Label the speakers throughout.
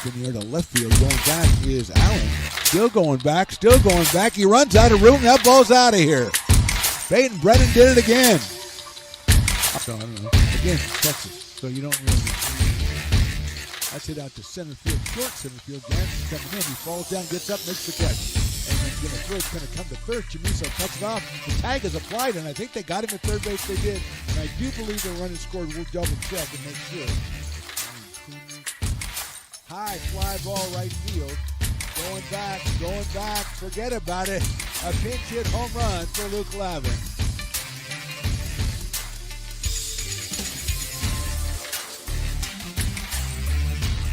Speaker 1: up in the air to left field. Going back is Allen. Still going back. He runs out of room. That ball's out of here. Peyton Brennan did it again. So, I don't know. Again, Texas. So you don't really. That's it out to center field, short center field. Gans is coming in. He falls down, gets up, makes the catch. And he's going to throw. It's going to come to third. Chamiso cuts it off. The tag is applied, and I think they got him at third base. They did. And I do believe the run is scored. We'll double check and make sure. High fly ball right field. Going back. Forget about it. A pinch hit home run for Luke Lavin.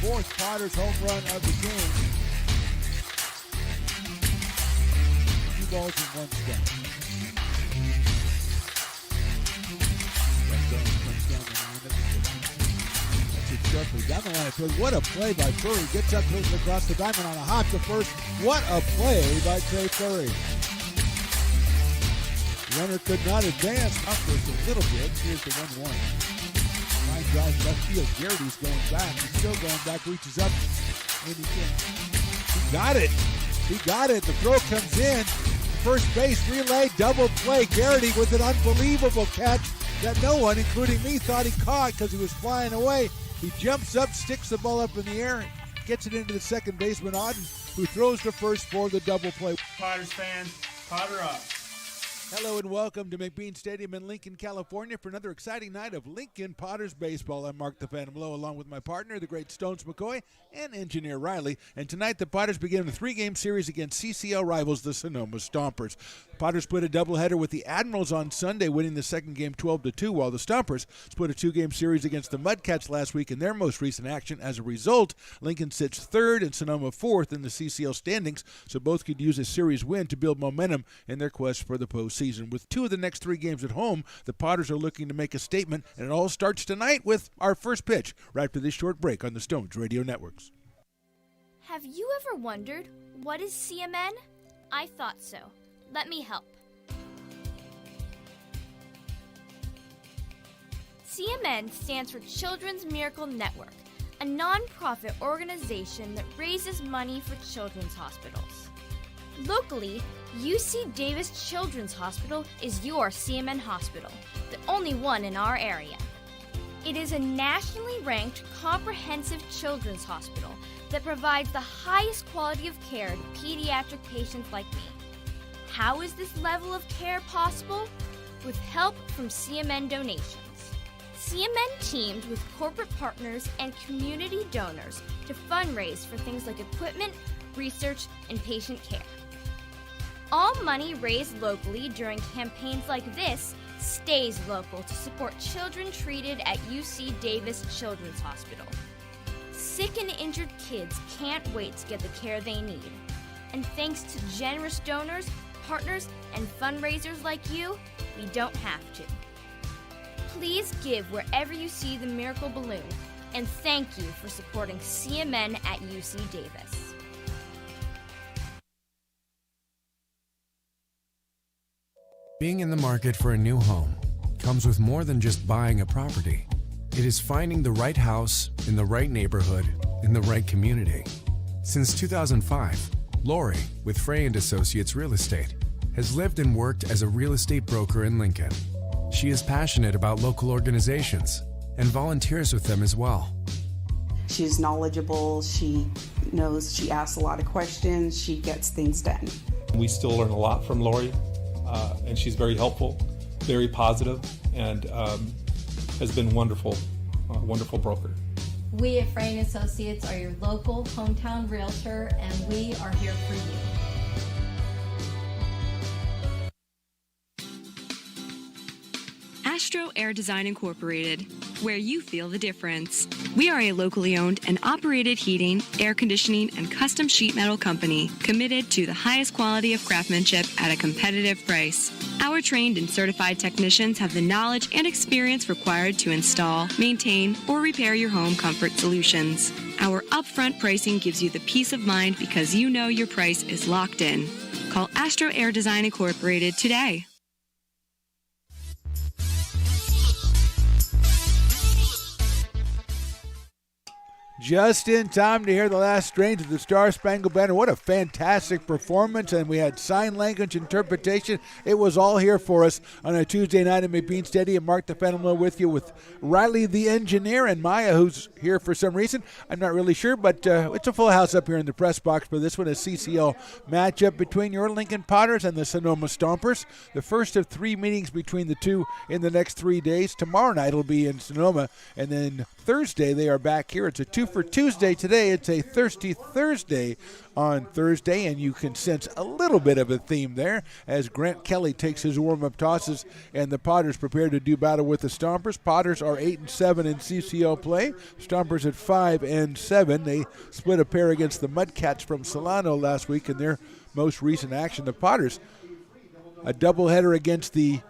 Speaker 1: Fourth Potters home run of the game. 2 balls and 1 strike. That's it sharply down the line of third. What a play by Furry. Gets up, goes across the diamond on a hop to first. What a play by Trey Furry. Runner could not advance. Up first a little bit. Here's the 1-1. Line drive left field. Garrity's going back. He's still going back. Reaches up. And he got it. The throw comes in. First base relay. Double play. Garrity with an unbelievable catch that no one, including me, thought he caught because he was flying away. He jumps up, sticks the ball up in the air, gets it into the second baseman, Auden, who throws to first for the double play.
Speaker 2: Potters fans, Potter up.
Speaker 1: Hello and welcome to McBean Stadium in Lincoln, California for another exciting night of Lincoln Potters baseball. I'm Mark the Phantom Lowe along with my partner, the great Stones McCoy, and engineer Riley. And tonight the Potters begin a 3-game series against CCL rivals, the Sonoma Stompers. Potters split a doubleheader with the Admirals on Sunday, winning the second game 12-2, while the Stompers split a 2-game series against the Mudcats last week in their most recent action. As a result, Lincoln sits third and Sonoma fourth in the CCL standings, so both could use a series win to build momentum in their quest for the postseason. With 2 of the next 3 games at home, the Potters are looking to make a statement, and it all starts tonight with our first pitch right after this short break on the Stones Radio Networks.
Speaker 3: Have you ever wondered, what is CMN? I thought so. Let me help. CMN stands for Children's Miracle Network, a non-profit organization that raises money for children's hospitals. Locally, UC Davis Children's Hospital is your CMN hospital, the only one in our area. It is a nationally ranked comprehensive children's hospital that provides the highest quality of care to pediatric patients like me. How is this level of care possible? With help from CMN donations. CMN teamed with corporate partners and community donors to fundraise for things like equipment, research, and patient care. All money raised locally during campaigns like this stays local to support children treated at UC Davis Children's Hospital. Sick and injured kids can't wait to get the care they need. And thanks to generous donors, partners, and fundraisers like you, we don't have to. Please give wherever you see the Miracle Balloon, and thank you for supporting CMN at UC Davis.
Speaker 4: Being in the market for a new home comes with more than just buying a property. It is finding the right house in the right neighborhood in the right community. Since 2005, Lori, with Frey & Associates Real Estate, has lived and worked as a real estate broker in Lincoln. She is passionate about local organizations and volunteers with them as well.
Speaker 5: She's knowledgeable, she knows, she asks a lot of questions, she gets things done.
Speaker 6: We still learn a lot from Lori. And she's very helpful, very positive, and has been wonderful broker.
Speaker 7: We at Frey & Associates are your local hometown realtor, and we are here for you.
Speaker 8: Astro Air Design Incorporated, where you feel the difference. We are a locally owned and operated heating, air conditioning, and custom sheet metal company committed to the highest quality of craftsmanship at a competitive price. Our trained and certified technicians have the knowledge and experience required to install, maintain, or repair your home comfort solutions. Our upfront pricing gives you the peace of mind because you know your price is locked in. Call Astro Air Design Incorporated today.
Speaker 1: Just in time to hear the last strains of the Star Spangled Banner. What a fantastic performance, and we had sign language interpretation. It was all here for us on a Tuesday night at McBean Stadium. Mark the Phantom with you with Riley the engineer and Maya, who's here for some reason. I'm not really sure, but it's a full house up here in the press box for this one, a CCL matchup between your Lincoln Potters and the Sonoma Stompers. The first of 3 meetings between the two in the next 3 days. Tomorrow night will be in Sonoma, and then Thursday they are back here. It's a 2 for Tuesday today. It's a Thirsty Thursday on Thursday, and you can sense a little bit of a theme there as Grant Kelly takes his warm-up tosses and the Potters prepare to do battle with the Stompers. Potters are 8-7 in CCL play. Stompers at 5-7. They split a pair against the Mudcats from Solano last week in their most recent action. The Potters, a doubleheader against the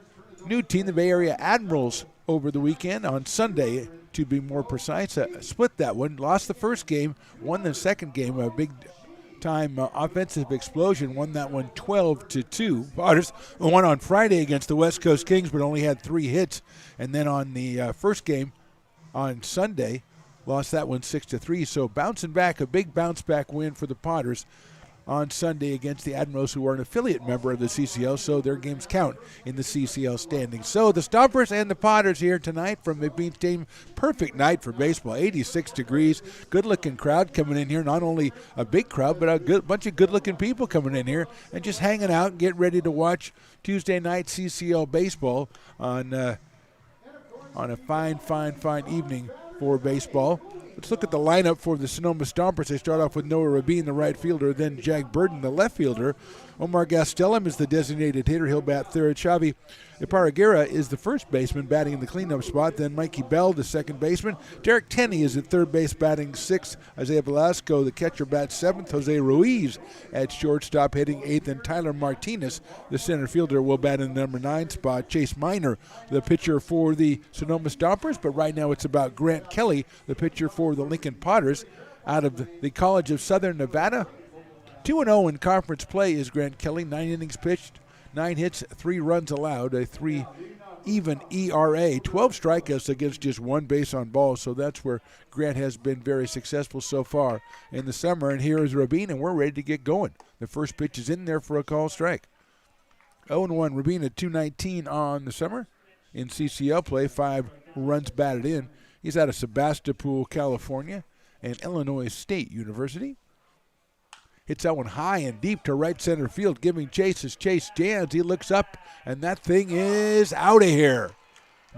Speaker 1: new team, the Bay Area Admirals, over the weekend on Sunday, to be more precise. Split that one, lost the first game, won the second game, a big-time offensive explosion, won that one 12-2. Potters won on Friday against the West Coast Kings, but only had 3 hits. And then on the first game on Sunday, lost that one 6-3. So bouncing back, a big bounce-back win for the Potters on Sunday against the Admirals, who are an affiliate member of the CCL, so their games count in the CCL standings. So the Stompers and the Potters here tonight from McBean Stadium. Perfect night for baseball, 86 degrees. Good-looking crowd coming in here. Not only a big crowd, but a bunch of good-looking people coming in here and just hanging out and get ready to watch Tuesday night CCL baseball on a fine evening for baseball. Let's look at the lineup for the Sonoma Stompers. They start off with Noah Rabin, the right fielder, then Jag Burden, the left fielder. Omar Gastelum is the designated hitter. He'll bat third. Xavi Iparraguirre is the first baseman, batting in the cleanup spot. Then Mikey Bell, the second baseman. Derek Tenney is at third base, batting sixth. Isaiah Velasco, the catcher, bats seventh. Jose Ruiz at shortstop, hitting eighth. And Tyler Martinez, the center fielder, will bat in the number 9 spot. Chase Miner, the pitcher for the Sonoma Stompers. But right now it's about Grant Kelly, the pitcher for the Lincoln Potters, out of the College of Southern Nevada. 2-0 in conference play is Grant Kelly. 9 innings pitched, 9 hits, 3 runs allowed, a 3 even ERA, 12 strikeouts against just 1 base on balls. So that's where Grant has been very successful so far in the summer. And here is Rabin, and we're ready to get going. The first pitch is in there for a call strike. 0-1, Rabin at .219 on the summer in CCL play, 5 runs batted in. He's out of Sebastopol, California, and Illinois State University. Hits that one high and deep to right center field, giving chase as Chase jams. He looks up, and that thing is out of here.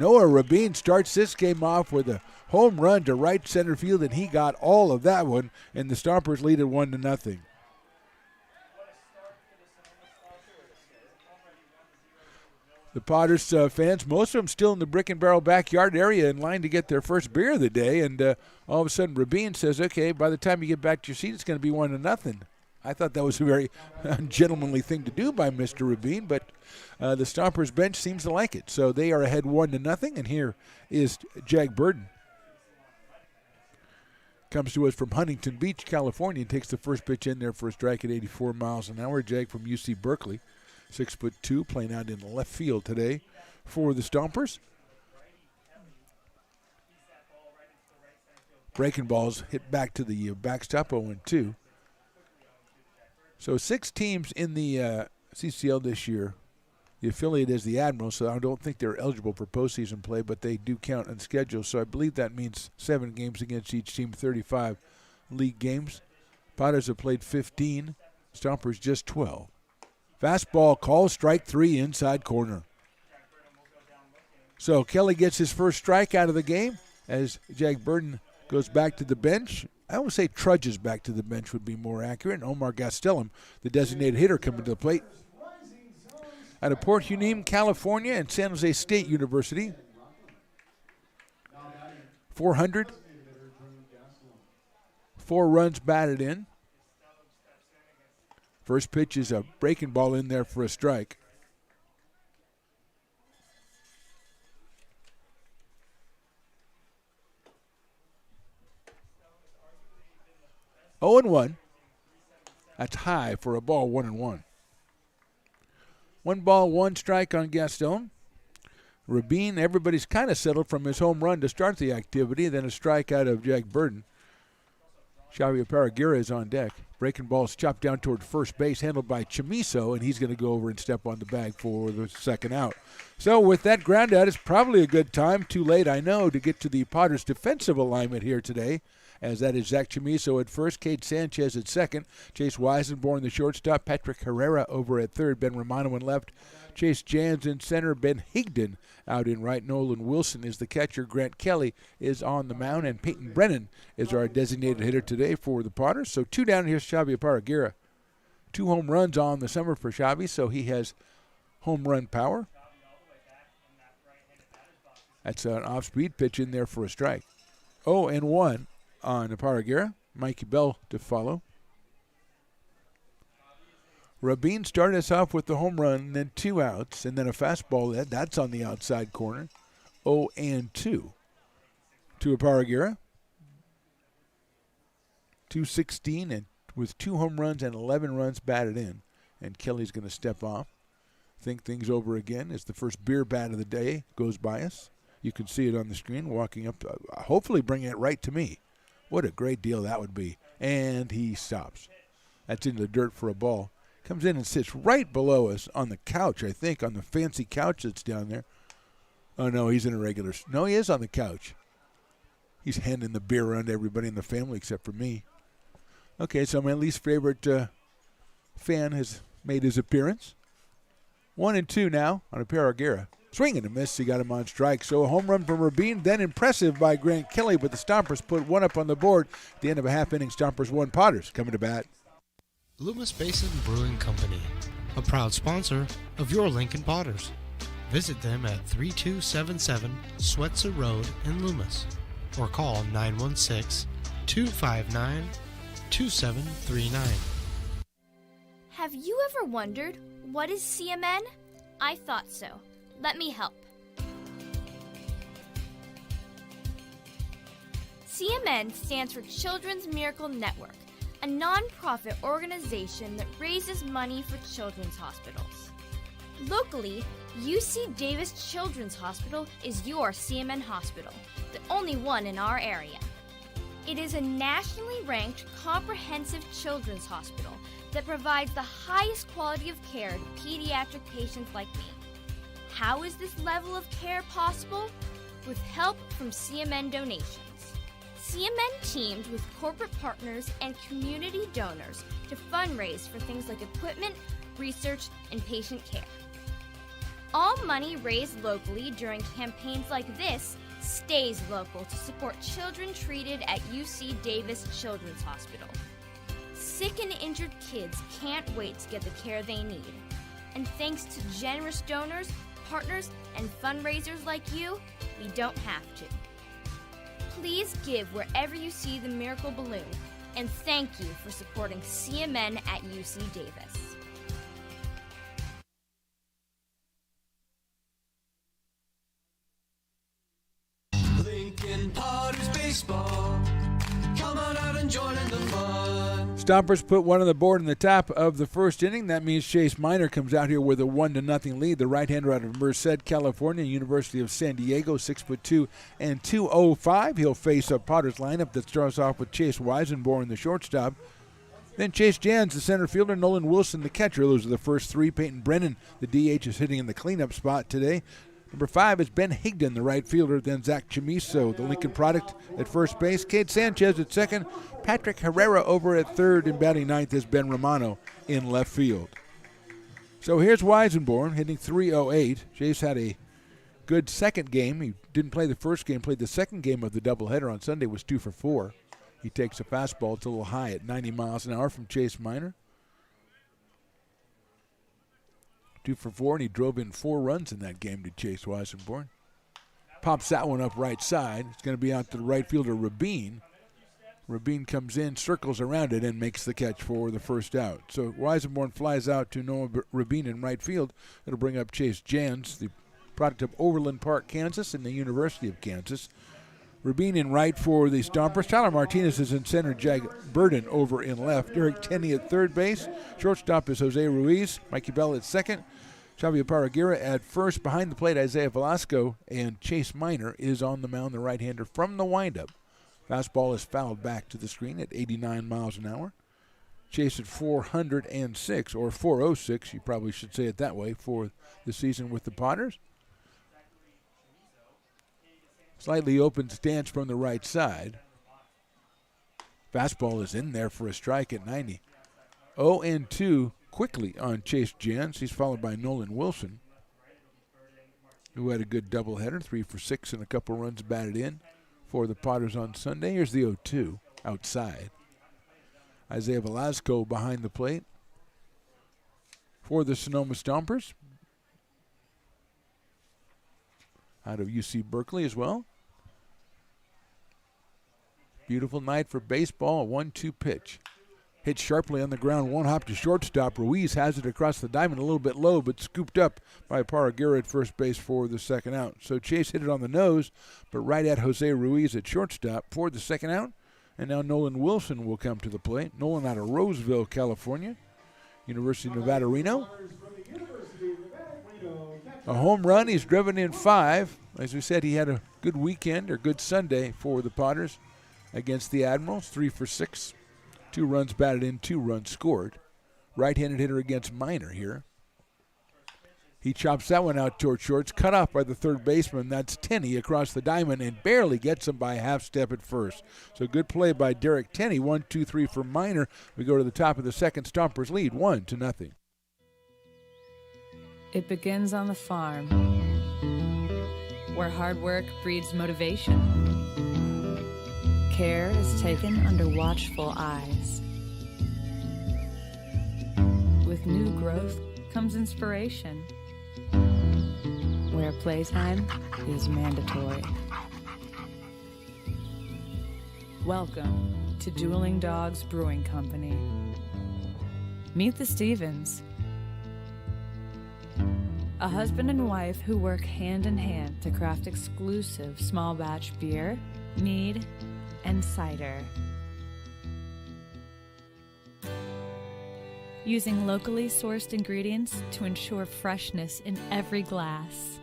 Speaker 1: Noah Rabin starts this game off with a home run to right center field, and he got all of that one, and the Stompers lead it 1-0. The Potters fans, most of them still in the Brick and Barrel backyard area in line to get their first beer of the day, and all of a sudden Rabin says, okay, by the time you get back to your seat, it's going to be 1-0. I thought that was a very ungentlemanly thing to do by Mr. Rabin, but the Stompers bench seems to like it. So they are ahead 1-0, and here is Jag Burden. Comes to us from Huntington Beach, California, and takes the first pitch in there for a strike at 84 miles an hour. Jag from UC Berkeley, 6'2", playing out in left field today for the Stompers. Breaking balls hit back to the backstop, 0-2. So 6 teams in the CCL this year. The affiliate is the Admirals, so I don't think they're eligible for postseason play, but they do count on schedule. So I believe that means 7 games against each team, 35 league games. Potters have played 15, Stompers just 12. Fastball call, strike 3, inside corner. So Kelly gets his first strike out of the game as Jag Burden goes back to the bench. I would say trudges back to the bench would be more accurate. And Omar Gastelum, the designated hitter, coming to the plate. Out of Port Hueneme, California, and San Jose State University. 400. 4 runs batted in. First pitch is a breaking ball in there for a strike. Oh and 1. That's high for a ball, 1-1. 1 ball, 1 strike on Gaston. Rabin, everybody's kind of settled from his home run to start the activity, then a strike out of Jag Burden. Xavier Paragira is on deck. Breaking ball's chopped down toward first base, handled by Chamiso, and he's going to go over and step on the bag for the second out. So with that ground out, it's probably a good time, too late I know, to get to the Potters' defensive alignment here today, as that is Zach Chamiso at first, Kate Sanchez at second, Chase Weisenborn the shortstop, Patrick Herrera over at third, Ben Romano in left, Chase Jans in center, Ben Higdon out in right, Nolan Wilson is the catcher, Grant Kelly is on the mound, and Peyton Brennan is our designated hitter today for the Potters. So 2 down, here's Xavier Paragira. 2 home runs on the summer for Xavi, so he has home run power. That's an off-speed pitch in there for a strike. 0-1 on the Paragira. Mikey Bell to follow. Rabin started us off with the home run, and then 2 outs, and then a fastball. That's on the outside corner. 0-2 to Paragira. 216 and with 2 home runs and 11 runs batted in. And Kelly's going to step off. Think things over again as the first beer bat of the day goes by us. You can see it on the screen walking up, hopefully bringing it right to me. What a great deal that would be. And he stops. That's in the dirt for a ball. Comes in and sits right below us on the couch, I think, on the fancy couch that's down there. Oh, no, he's in a regular. No, he is on the couch. He's handing the beer around to everybody in the family except for me. Okay, so my least favorite fan has made his appearance. 1-2 now on a Paragira. Swing and a miss. He got him on strike. So a home run from Rabin, then impressive by Grant Kelly, but the Stompers put 1 up on the board. At the end of a half inning, Stompers 1, Potters coming to bat.
Speaker 9: Loomis Basin Brewing Company, a proud sponsor of your Lincoln Potters. Visit them at 3277 Swetzer Road in Loomis or call 916-259-2739.
Speaker 3: Have you ever wondered, what is CMN? I thought so. Let me help. CMN stands for Children's Miracle Network, a non-profit organization that raises money for children's hospitals. Locally, UC Davis Children's Hospital is your CMN hospital, the only one in our area. It is a nationally ranked comprehensive children's hospital that provides the highest quality of care to pediatric patients like me. How is this level of care possible? With help from CMN donations. CMN teamed with corporate partners and community donors to fundraise for things like equipment, research, and patient care. All money raised locally during campaigns like this stays local to support children treated at UC Davis Children's Hospital. Sick and injured kids can't wait to get the care they need. And thanks to generous donors, partners, and fundraisers like you, we don't have to. Please give wherever you see the Miracle Balloon, and thank you for supporting CMN at UC Davis.
Speaker 10: Lincoln Potters Baseball. Come on out and join in the fun.
Speaker 1: Stompers put 1 on the board in the top of the first inning. That means Chase Miner comes out here with a 1-0 lead. The right-hander out of Merced, California, University of San Diego, 6'2" and 205. He'll face a Potters lineup that starts off with Chase Weisenborn, the shortstop. Then Chase Jans, the center fielder, Nolan Wilson, the catcher. Those are the first 3. Peyton Brennan, the DH, is hitting in the cleanup spot today. Number 5 is Ben Higdon, the right fielder. Then Zach Chamiso, the Lincoln product, at first base. Kate Sanchez at second. Patrick Herrera over at third. And batting ninth is Ben Romano in left field. So here's Weisenborn hitting .308. Chase had a good second game. He didn't play the first game, played the second game of the doubleheader on Sunday, was 2 for 4. He takes a fastball. It's a little high at 90 miles an hour from Chase Miner. 2 for 4, and he drove in 4 runs in that game to Chase Weisenborn. Pops that one up right side. It's going to be out to the right fielder, Rabin. Rabin comes in, circles around it, and makes the catch for the first out. So Weisenborn flies out to Noah Rabin in right field. It'll bring up Chase Jans, the product of Overland Park, Kansas, and the University of Kansas. Rabin in right for the Stompers. Tyler Martinez is in center. Jag Burden over in left. Derek Tenney at third base. Shortstop is Jose Ruiz. Mikey Bell at second. Xavier Paragira at first. Behind the plate, Isaiah Velasco. And Chase Miner is on the mound, the right-hander from the windup Fastball is fouled back to the screen at 89 miles an hour. Chase at 406, or 406, you probably should say it that way, for the season with the Potters. Slightly open stance from the right side. Fastball is in there for a strike at 90. 0-2 quickly on Chase Jans. He's followed by Nolan Wilson, who had a good doubleheader, 3 for 6 and a couple runs batted in for the Potters on Sunday. Here's the 0-2 outside. Isaiah Velasco behind the plate for the Sonoma Stompers. Out of UC Berkeley as well. Beautiful night for baseball, a 1-2 pitch. Hit sharply on the ground, one hop to shortstop. Ruiz has it across the diamond a little bit low, but scooped up by Parraguirre at first base for the second out. So Chase hit it on the nose, but right at Jose Ruiz at shortstop for the second out. And now Nolan Wilson will come to the plate. Nolan out of Roseville, California. University of Nevada, Reno. A home run. He's driven in 5. As we said, he had a good weekend, or good Sunday for the Potters against the Admirals. 3 for 6. 2 runs batted in, 2 runs scored. Right-handed hitter against Minor here. He chops that one out toward short. It's cut off by the third baseman. That's Tenney across the diamond and barely gets him by a half step at first. So good play by Derek Tenney. 1-2-3 for Minor. We go to the top of the second. Stompers lead 1-0.
Speaker 11: It begins on the farm, where hard work breeds motivation. Care is taken under watchful eyes. With new growth comes inspiration, where playtime is mandatory. Welcome to Dueling Dogs Brewing Company. Meet the Stevens, a husband and wife who work hand in hand to craft exclusive small batch beer, mead, and cider. Using locally sourced ingredients to ensure freshness in every glass.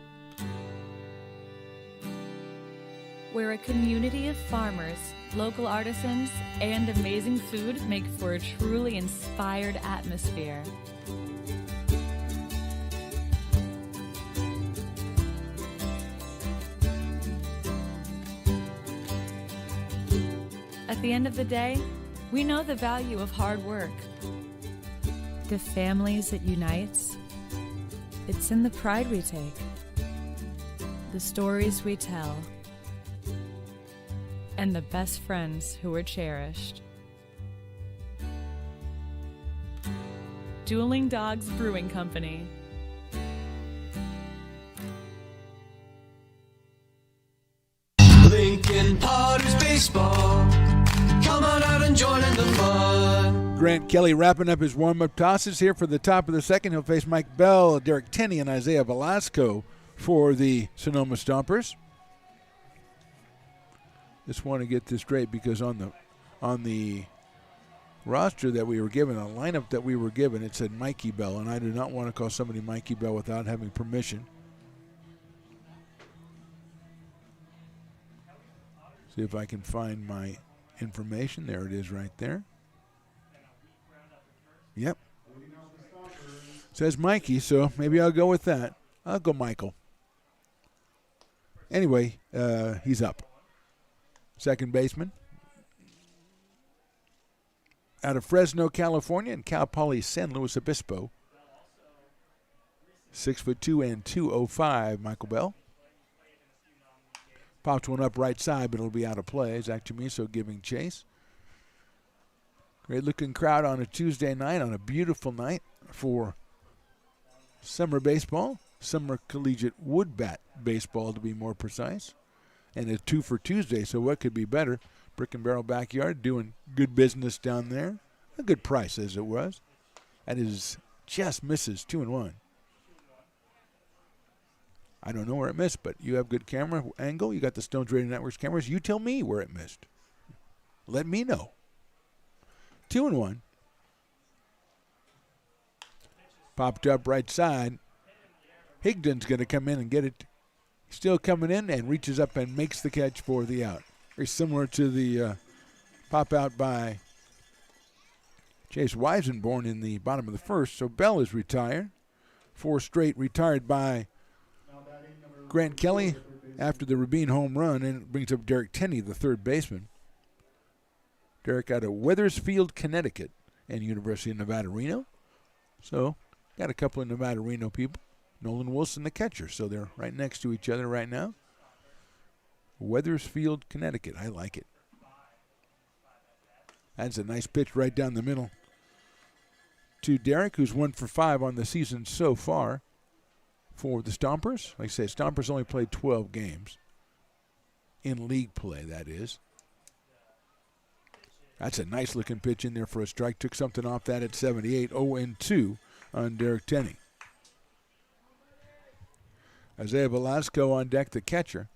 Speaker 11: Where a community of farmers, local artisans, and amazing food make for a truly inspired atmosphere. At the end of the day, we know the value of hard work. The families it unites, it's in the pride we take, the stories we tell, and the best friends who are cherished. Dueling Dogs Brewing Company.
Speaker 10: Lincoln Potters Baseball. Come on out and join in the fun.
Speaker 1: Grant Kelly wrapping up his warm-up tosses here for the top of the second. He'll face Mike Bell, Derek Tenney, and Isaiah Velasco for the Sonoma Stompers. Just want to get this straight because on the roster that we were given, a lineup that we were given, it said Mikey Bell, and I do not want to call somebody Mikey Bell without having permission. See if I can find my information. There it is right there. Yep. Says Mikey, so maybe I'll go with that. I'll go Michael. Anyway, he's up. Second baseman. Out of Fresno, California, and Cal Poly San Luis Obispo. 6'2" and 205, Michael Bell. Popped one up right side, but it'll be out of play. Zach Chamiso giving chase. Great looking crowd on a Tuesday night, on a beautiful night for summer baseball, summer collegiate wood bat baseball to be more precise. And a 2 for Tuesday, so what could be better? Brick and Barrel Backyard doing good business down there. A good price as it was. That is just misses 2-1. I don't know where it missed, but you have good camera angle. You got the Stones Radio Network's cameras. You tell me where it missed. Let me know. 2-1. Popped up right side. Higdon's going to come in and get it. Still coming in and reaches up and makes the catch for the out. Very similar to the pop out by Chase Weisenborn in the bottom of the first. So Bell is retired. 4 straight retired by Grant Kelly after the Rabin home run, and it brings up Derek Tenney, the third baseman. Derek out of Wethersfield, Connecticut, and University of Nevada, Reno. So got a couple of Nevada, Reno people. Nolan Wilson, the catcher. So they're right next to each other right now. Wethersfield, Connecticut. I like it. That's a nice pitch right down the middle to Derek, who's 1 for 5 on the season so far for the Stompers. Like I say, Stompers only played 12 games. In league play, that is. That's a nice looking pitch in there for a strike. Took something off that at 78. 0-2 on Derek Tenney. Isaiah Velasco on deck, the catcher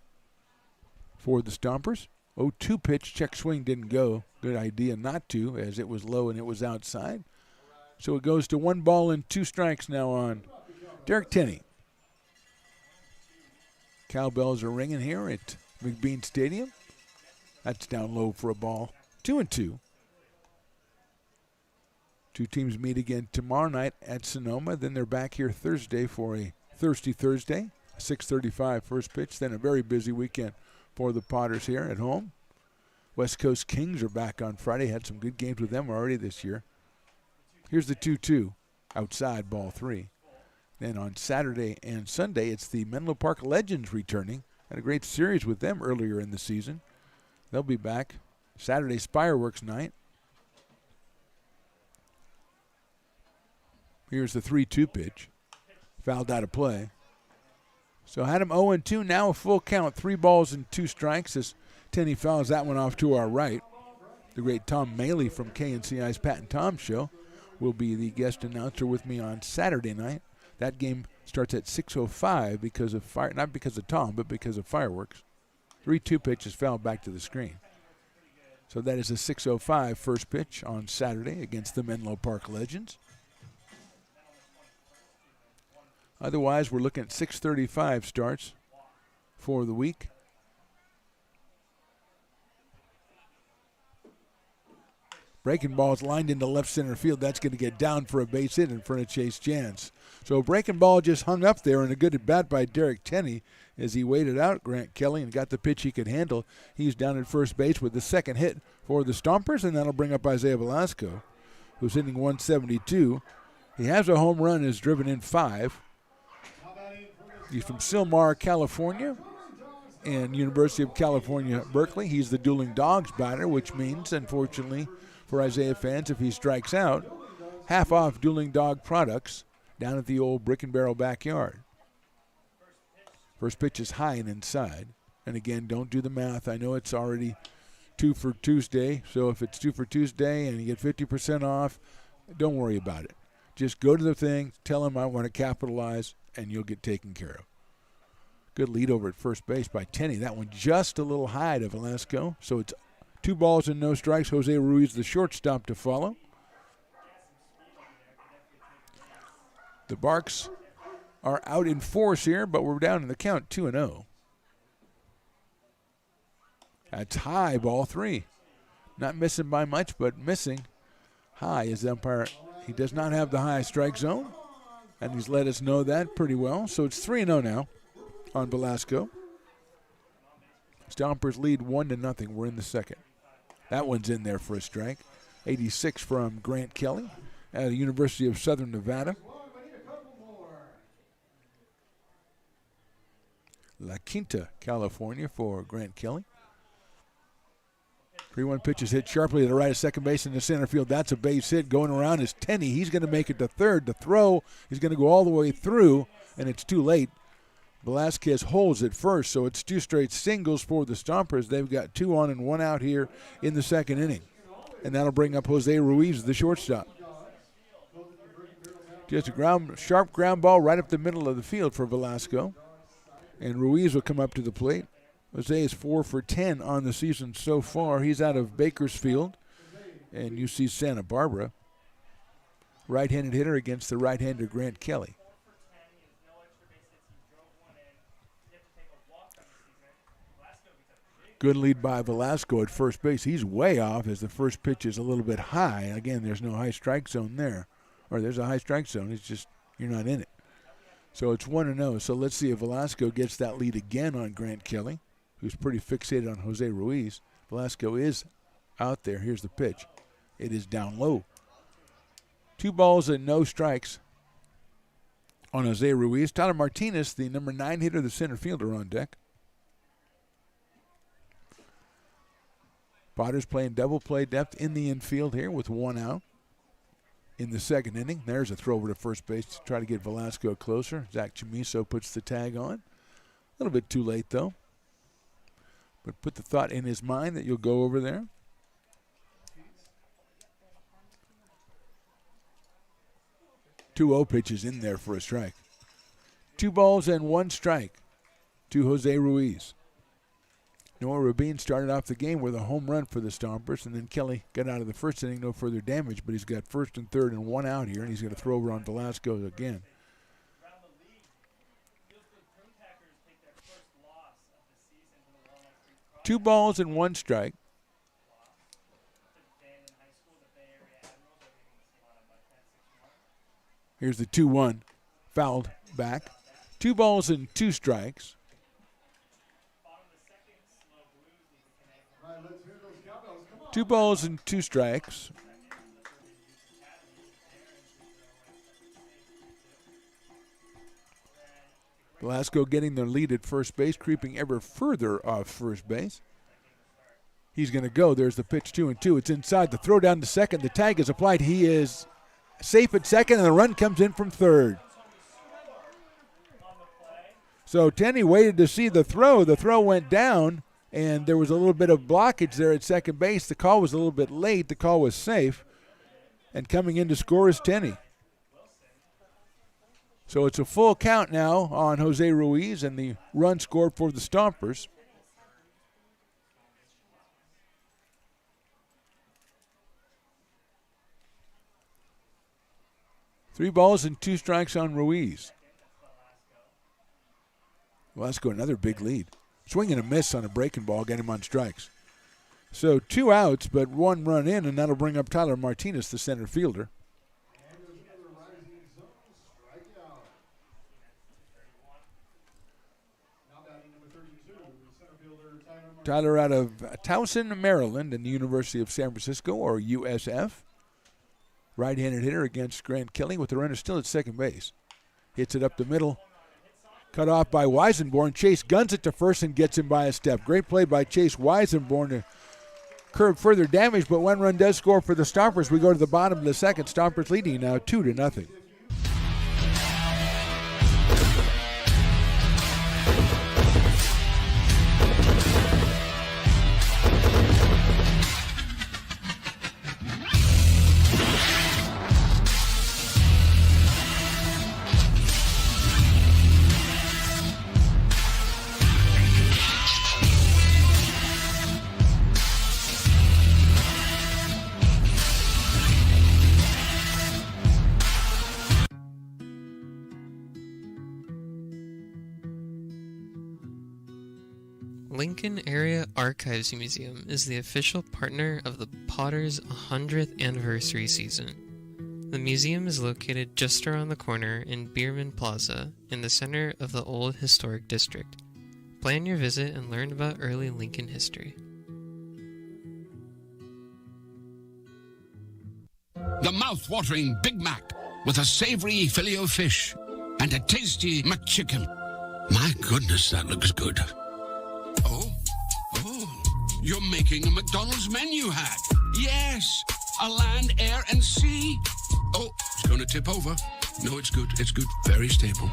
Speaker 1: for the Stompers. 0-2 pitch. Check swing didn't go. Good idea not to, as it was low and it was outside. So it goes to 1 ball and 2 strikes now on Derek Tenney. Cowbells are ringing here at McBean Stadium. That's down low for a ball. 2-2. Two teams meet again tomorrow night at Sonoma. Then they're back here Thursday for a Thirsty Thursday. 6:35 first pitch. Then a very busy weekend for the Potters here at home. West Coast Kings are back on Friday. Had some good games with them already this year. Here's the 2-2. Outside, ball 3. Then on Saturday and Sunday, it's the Menlo Park Legends returning. Had a great series with them earlier in the season. They'll be back Saturday's fireworks night. Here's the 3-2 pitch. Fouled out of play. So had him 0-2, now a full count. 3 balls and 2 strikes as Tenney fouls that one off to our right. The great Tom Maley from KNCI's Pat and Tom show will be the guest announcer with me on Saturday night. That game starts at 6:05 because of fire, not because of Tom, but because of fireworks. 3-2 pitch is fouled back to the screen. So that is a 6:05 first pitch on Saturday against the Menlo Park Legends. Otherwise, we're looking at 6:35 starts for the week. Breaking ball is lined into left center field. That's going to get down for a base hit in front of Chase Jans. So breaking ball just hung up there, and a good at bat by Derek Tenney as he waited out Grant Kelly and got the pitch he could handle. He's down at first base with the second hit for the Stompers, and that'll bring up Isaiah Velasco, who's hitting 172. He has a home run, has driven in 5. He's from Sylmar, California, and University of California, Berkeley. He's the dueling dogs batter, which means, unfortunately, for Isaiah fans, if he strikes out, half off dueling dog products down at the old Brick and Barrel backyard. First pitch is high and inside. And again, don't do the math. I know it's already 2 for Tuesday, so if it's 2 for Tuesday and you get 50% off, don't worry about it. Just go to the thing, tell him I want to capitalize, and you'll get taken care of. Good lead over at first base by Tenney. That one just a little high to Velasco, so it's 2 balls and no strikes. Jose Ruiz, the shortstop, to follow. The Barks are out in force here, but we're down in the count 2-0. That's high, ball 3. Not missing by much, but missing high as the umpire. He does not have the high strike zone, and he's let us know that pretty well. So it's 3-0 now on Velasco. Stompers lead 1-0. We're in the second. That one's in there for a strike. 86 from Grant Kelly at the University of Southern Nevada. La Quinta, California for Grant Kelly. 3-1 pitch is hit sharply to the right of second base in the center field. That's a base hit. Going around is Tenney. He's going to make it to third. The throw is going to go all the way through, and it's too late. Velasquez holds at first, so it's 2 straight singles for the Stompers. They've got 2 on and 1 out here in the second inning. And that'll bring up Jose Ruiz, the shortstop. Just a sharp ground ball right up the middle of the field for Velasco. And Ruiz will come up to the plate. Jose is 4 for 10 on the season so far. He's out of Bakersfield and UC Santa Barbara. Right-handed hitter against the right-hander Grant Kelly. Good lead by Velasco at first base. He's way off as the first pitch is a little bit high. Again, there's no high strike zone there. Or there's a high strike zone. It's just you're not in it. So it's 1-0. So let's see if Velasco gets that lead again on Grant Kelly, who's pretty fixated on Jose Ruiz. Velasco is out there. Here's the pitch. It is down low. 2 balls and no strikes on Jose Ruiz. Tyler Martinez, the number 9 hitter, the center fielder, on deck. Potters playing double play depth in the infield here with 1 out in the second inning. There's a throw over to first base to try to get Velasco closer. Zach Chamiso puts the tag on. A little bit too late, though. But put the thought in his mind that you'll go over there. Two 0 pitches in there for a strike. 2 balls and 1 strike to Jose Ruiz. Noah Rabin started off the game with a home run for the Stompers, and then Kelly got out of the first inning, no further damage, but he's got first and third and 1 out here, and he's going to throw over on Velasco again. Two balls and 1 strike. Here's the 2-1, fouled back. 2 balls and 2 strikes. Two balls and 2 strikes. Velasco getting their lead at first base, creeping ever further off first base. He's going to go. There's the pitch, 2-2. It's inside. The throw down to second. The tag is applied. He is safe at second, and the run comes in from third. So Tenney waited to see the throw. The throw went down, and there was a little bit of blockage there at second base. The call was a little bit late. The call was safe. And coming in to score is Tenney. So it's a full count now on Jose Ruiz and the run scored for the Stompers. Three balls and 2 strikes on Ruiz. Velasco another big lead. Swing and a miss on a breaking ball, got him on strikes. So 2 outs, but 1 run in, and that'll bring up Tyler Martinez, the center fielder. Tyler out of Towson, Maryland, and the University of San Francisco, or USF. Right-handed hitter against Grant Kelly with the runner still at second base. Hits it up the middle. Cut off by Weisenborn. Chase guns it to first and gets him by a step. Great play by Chase Weisenborn to curb further damage, but 1 run does score for the Stompers. We go to the bottom of the second. Stompers leading now 2-0.
Speaker 12: Lincoln Area Archives Museum is the official partner of the Potters' 100th anniversary season. The museum is located just around the corner in Bierman Plaza in the center of the Old Historic District. Plan your visit and learn about early Lincoln history.
Speaker 13: The mouth-watering Big Mac with a savory Filet-O-Fish and a tasty McChicken. My goodness, that looks good. You're making a McDonald's menu hack. Yes, a land, air, and sea. Oh, it's going to tip over. No, it's good. It's good. Very stable.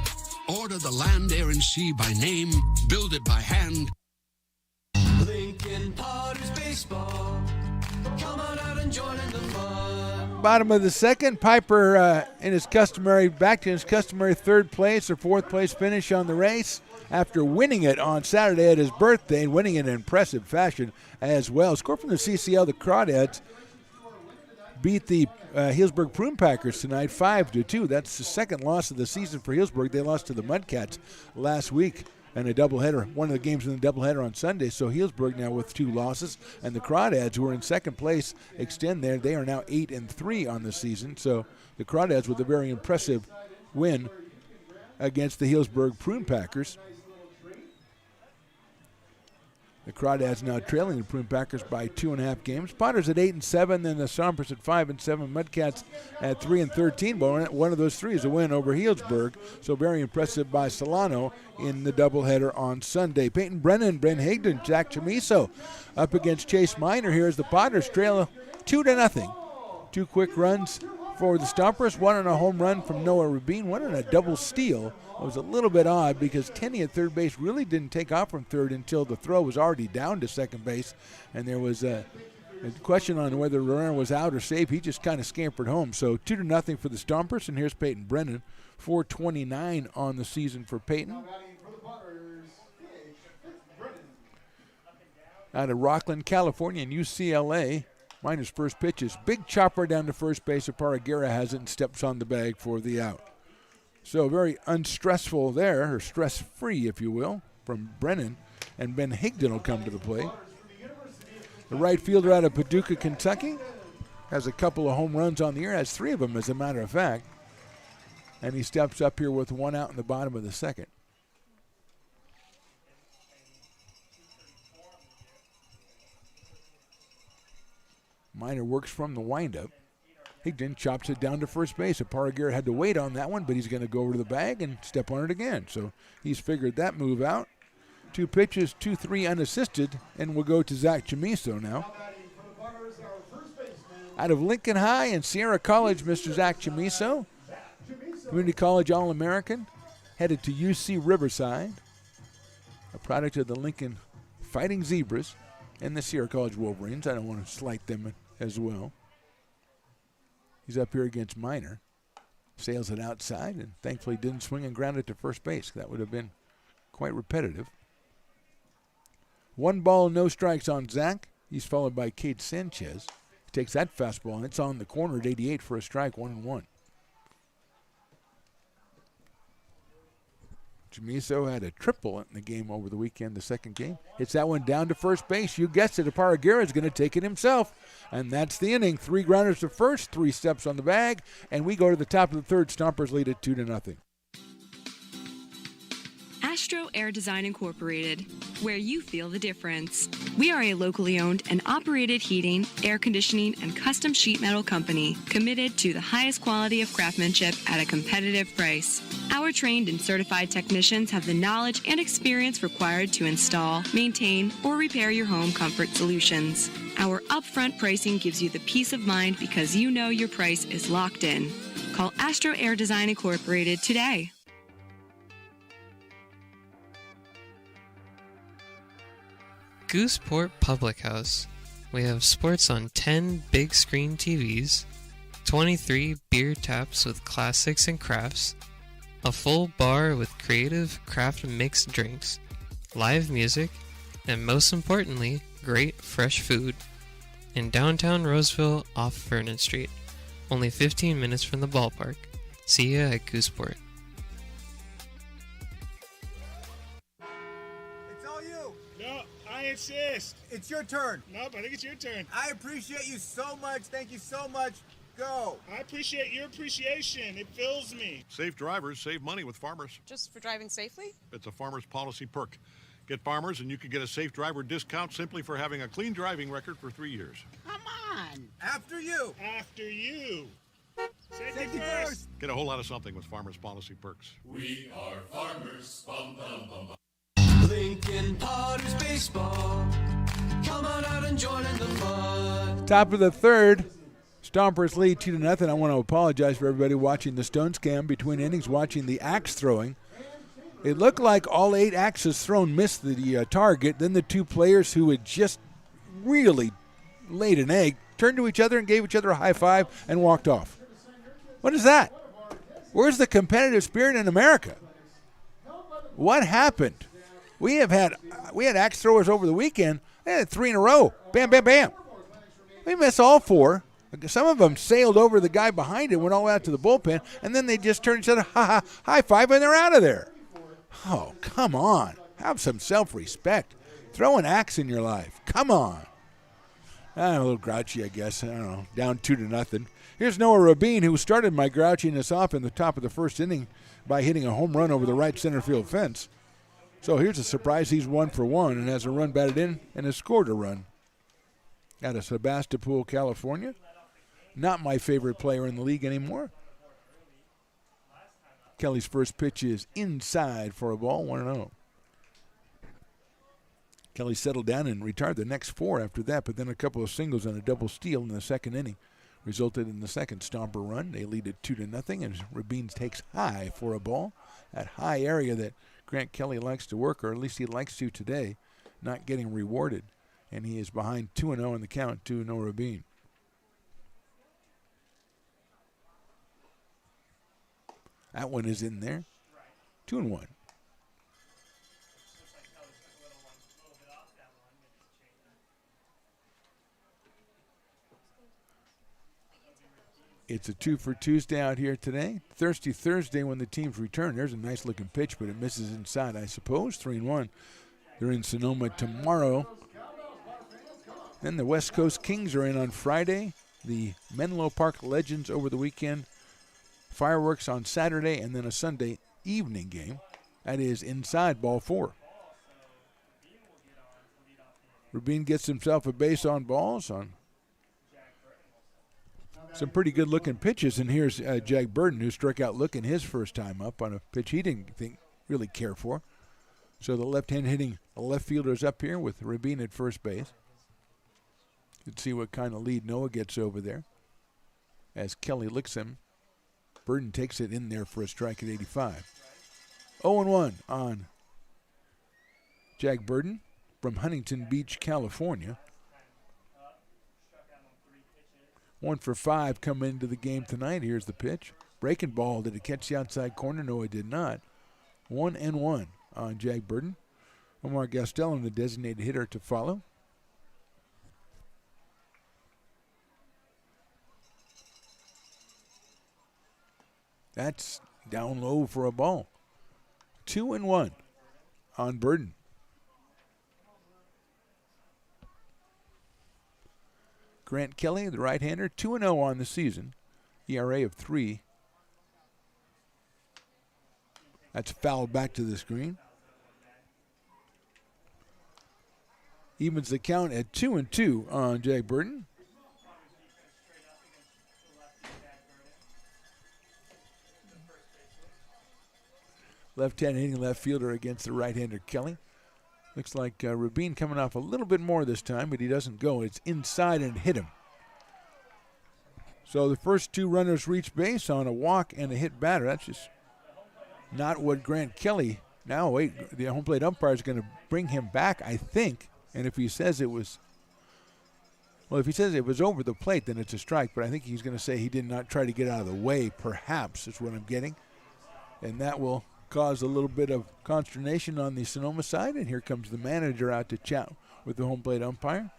Speaker 13: Order the land, air, and sea by name. Build it by hand.
Speaker 10: Lincoln Potters Baseball. Come on out and join in the fun.
Speaker 1: Bottom of the second, Piper back to his customary third place or fourth place finish on the race after winning it on Saturday at his birthday and winning it in impressive fashion as well. Score from the CCL, the Crawdads beat the Healdsburg Prune Packers tonight 5-2. That's the second loss of the season for Healdsburg. They lost to the Mudcats last week in a doubleheader, one of the games in the doubleheader on Sunday. So Healdsburg now with 2 losses, and the Crawdads, who are in second place, extend there. They are now 8-3 on the season. So the Crawdads with a very impressive win against the Healdsburg Prune Packers. The Crawdads now trailing the Prune Packers by 2.5 games. Potters at 8-7, then the Stompers at 5-7, Mudcats at 3-13. But one of those 3 is a win over Healdsburg. So very impressive by Solano in the doubleheader on Sunday. Peyton Brennan, Brent Higdon, Jack Chamiso up against Chase Minor here as the Potters trail 2-0. 2 quick runs for the Stompers, 1 on a home run from Noah Rubin, 1 on a double steal. It was a little bit odd because Tenney at third base really didn't take off from third until the throw was already down to second base, and there was a question on whether the runner was out or safe. He just kind of scampered home. So 2-0 for the Stompers, and here's Peyton Brennan, 429 on the season for Peyton. Out of Rockland, California, and UCLA. Minor's first pitch is big chopper down to first base. Aparagera has it and steps on the bag for the out. So very unstressful there, or stress-free, if you will, from Brennan. And Ben Higdon will come to the plate. The right fielder out of Paducah, Kentucky, has a couple of home runs on the year, has 3 of them, as a matter of fact. And he steps up here with 1 out in the bottom of the second. Minor works from the windup. Higdon chops it down to first base. Aparagera had to wait on that one, but he's going to go over to the bag and step on it again. So he's figured that move out. 2 pitches, 2-3 unassisted, and we'll go to Zach Chamiso now. Out of Lincoln High and Sierra College, Mr. Zach Chamiso. Community College All-American, headed to UC Riverside. A product of the Lincoln Fighting Zebras and the Sierra College Wolverines. I don't want to slight them as well. He's up here against Minor. Sails it outside and thankfully didn't swing and ground it to first base. That would have been quite repetitive. 1 ball, no strikes on Zach. He's followed by Cade Sanchez. He takes that fastball and it's on the corner at 88 for a strike, 1-1. Chamiso had a triple in the game over the weekend, the second game. Hits that one down to first base. You guessed it, Aparagera is going to take it himself. And that's the inning. 3 grounders to first, 3 steps on the bag, and we go to the top of the third. Stompers lead at 2-0.
Speaker 8: Astro Air Design Incorporated, where you feel the difference. We are a locally owned and operated heating, air conditioning, and custom sheet metal company committed to the highest quality of craftsmanship at a competitive price. Our trained and certified technicians have the knowledge and experience required to install, maintain, or repair your home comfort solutions. Our upfront pricing gives you the peace of mind because you know your price is locked in. Call Astro Air Design Incorporated today.
Speaker 12: Gooseport Public House. We have sports on 10 big screen TVs, 23 beer taps with classics and crafts, a full bar with creative craft mixed drinks, live music, and most importantly, great fresh food. In downtown Roseville off Vernon Street, only 15 minutes from the ballpark. See ya at Gooseport.
Speaker 2: I insist.
Speaker 14: It's your turn.
Speaker 2: Nope, I think it's your turn.
Speaker 14: I appreciate you so much. Thank you so much. Go.
Speaker 2: I appreciate your appreciation. It fills me.
Speaker 15: Safe drivers save money with Farmers.
Speaker 16: Just for driving safely?
Speaker 15: It's a Farmers policy perk. Get Farmers and you can get a safe driver discount simply for having a clean driving record for 3 years.
Speaker 14: Come on. After you.
Speaker 2: After you.
Speaker 14: Safety first.
Speaker 15: Get a whole lot of something with Farmers policy perks.
Speaker 10: We are farmers. Bum, bum, bum, bum. Lincoln Potters Baseball. Come on out and join in the fun.
Speaker 1: Top of the third. Stompers lead 2-0. I want to apologize for everybody watching the Stone Scam between innings, watching the axe throwing. It looked like all 8 axes thrown missed the target. Then the 2 players who had just really laid an egg turned to each other and gave each other a high five and walked off. What is that? Where's the competitive spirit in America? What happened? We had axe throwers over the weekend. They had 3 in a row. Bam, bam, bam. We missed all 4. Some of them sailed over the guy behind it, went all the way out to the bullpen, and then they just turned and said, high five, and they're out of there. Oh, come on. Have some self-respect. Throw an axe in your life. Come on. I'm a little grouchy, I guess. I don't know. Down 2-0. Here's Noah Rabin, who started my grouchiness off in the top of the first inning by hitting a home run over the right center field fence. So here's a surprise. He's 1 for 1 and has a run batted in and has scored a run. Out of Sebastopol, California. Not my favorite player in the league anymore. Kelly's first pitch is inside for a ball, 1-0. Kelly settled down and retired the next 4 after that, but then a couple of singles and a double steal in the second inning resulted in the second Stomper run. They lead it 2-0, and Rabin takes high for a ball. That high area that Grant Kelly likes to work, or at least he likes to today, not getting rewarded. And he is behind 2-0 in the count to Noah Rabin. That one is in there. 2-1. It's a 2 for Tuesday out here today. Thirsty Thursday when the teams return. There's a nice looking pitch, but it misses inside, I suppose. 3-1. They're in Sonoma tomorrow. Then the West Coast Kings are in on Friday. The Menlo Park Legends over the weekend. Fireworks on Saturday, and then a Sunday evening game. That is inside ball 4. Rabin gets himself a base on balls on some pretty good-looking pitches, and here's Jack Burton, who struck out looking his first time up on a pitch he didn't really care for. So the left-hand hitting left fielder's up here with Rabin at first base. You can see what kind of lead Noah gets over there as Kelly licks him. Burton takes it in there for a strike at 85. 0-1 on Jack Burton from Huntington Beach, California. 1 for 5 come into the game tonight. Here's the pitch. Breaking ball. Did it catch the outside corner? No, it did not. 1-1 on Jack Burton. Omar Gastelum, the designated hitter, to follow. That's down low for a ball. 2-1 on Burton. Grant Kelly, the right-hander, 2-0 on the season. ERA of 3. That's fouled back to the screen. Evens the count at 2-2 on Jack Burton. Left-hand hitting left fielder against the right-hander Kelly. Looks like Rabin coming off a little bit more this time, but he doesn't go. It's inside and hit him. So the first 2 runners reach base on a walk and a hit batter. That's just not what Grant Kelly. Now, wait, the home plate umpire is going to bring him back, I think. And if he says it was, well, if he says it was over the plate, then it's a strike. But I think he's going to say he did not try to get out of the way, perhaps, is what I'm getting. And that will cause a little bit of consternation on the Sonoma side, and here comes the manager out to chat with the home plate umpire.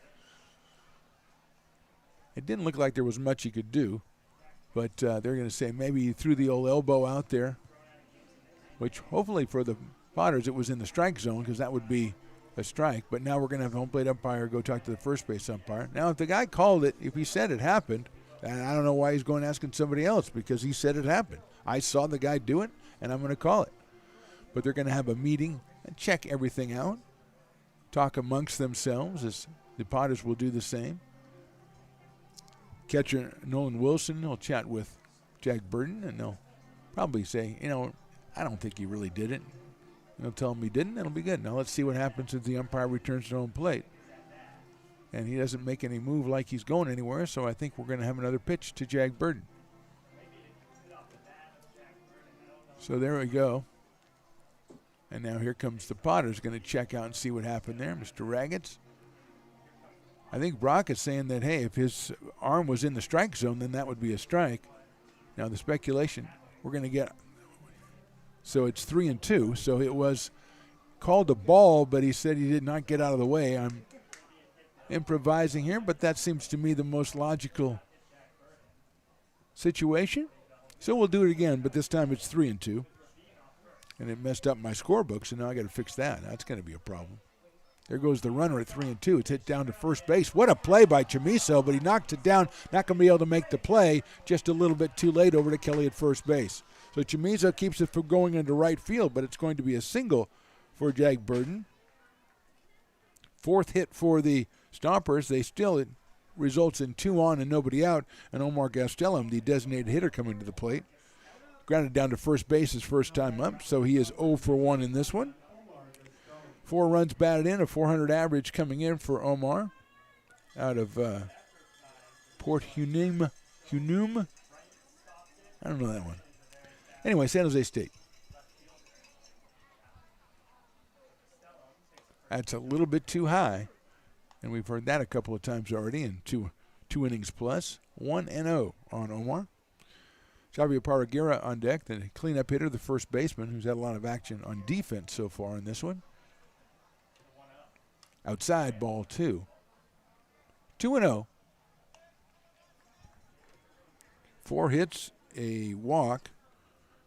Speaker 1: It didn't look like there was much he could do, but they're going to say maybe he threw the old elbow out there, which hopefully for the Potters it was in the strike zone because that would be a strike, but now we're going to have the home plate umpire go talk to the first base umpire. Now, if the guy called it, if he said it happened, and I don't know why he's going asking somebody else because he said it happened. I saw the guy do it, and I'm going to call it. But they're going to have a meeting and check everything out, talk amongst themselves as the Potters will do the same. Catcher Nolan Wilson will chat with Jack Burton, and they'll probably say, I don't think he really did it. And they'll tell him he didn't, and it'll be good. Now let's see what happens if the umpire returns to home plate. And he doesn't make any move like he's going anywhere, so I think we're going to have another pitch to Jack Burton. So there we go. And now here comes the Potters, going to check out and see what happened there. Mr. Raggets. I think Brock is saying that, hey, if his arm was in the strike zone, then that would be a strike. Now the speculation, we're going to get, so it's 3-2. So it was called a ball, but he said he did not get out of the way. I'm improvising here, but that seems to me the most logical situation. So we'll do it again, but this time it's 3-2. And it messed up my scorebook, so now I got to fix that. That's going to be a problem. There goes the runner at 3-2. It's hit down to first base. What a play by Chamiso, but he knocked it down. Not going to be able to make the play. Just a little bit too late over to Kelly at first base. So Chamiso keeps it from going into right field, but it's going to be a single for Jag Burden. Fourth hit for the Stompers. It results in 2 on and nobody out. And Omar Gastelum, the designated hitter, coming to the plate. Grounded down to first base his first time up, so he is 0 for 1 in this one. 4 runs batted in, a 400 average coming in for Omar out of Port Hueneme. I don't know that one. Anyway, San Jose State. That's a little bit too high, and we've heard that a couple of times already in two innings plus. 1-0 on Omar. Xavier Parraguera on deck, the cleanup hitter, the first baseman, who's had a lot of action on defense so far in this one. Outside, ball 2. 2-0. 4 hits, a walk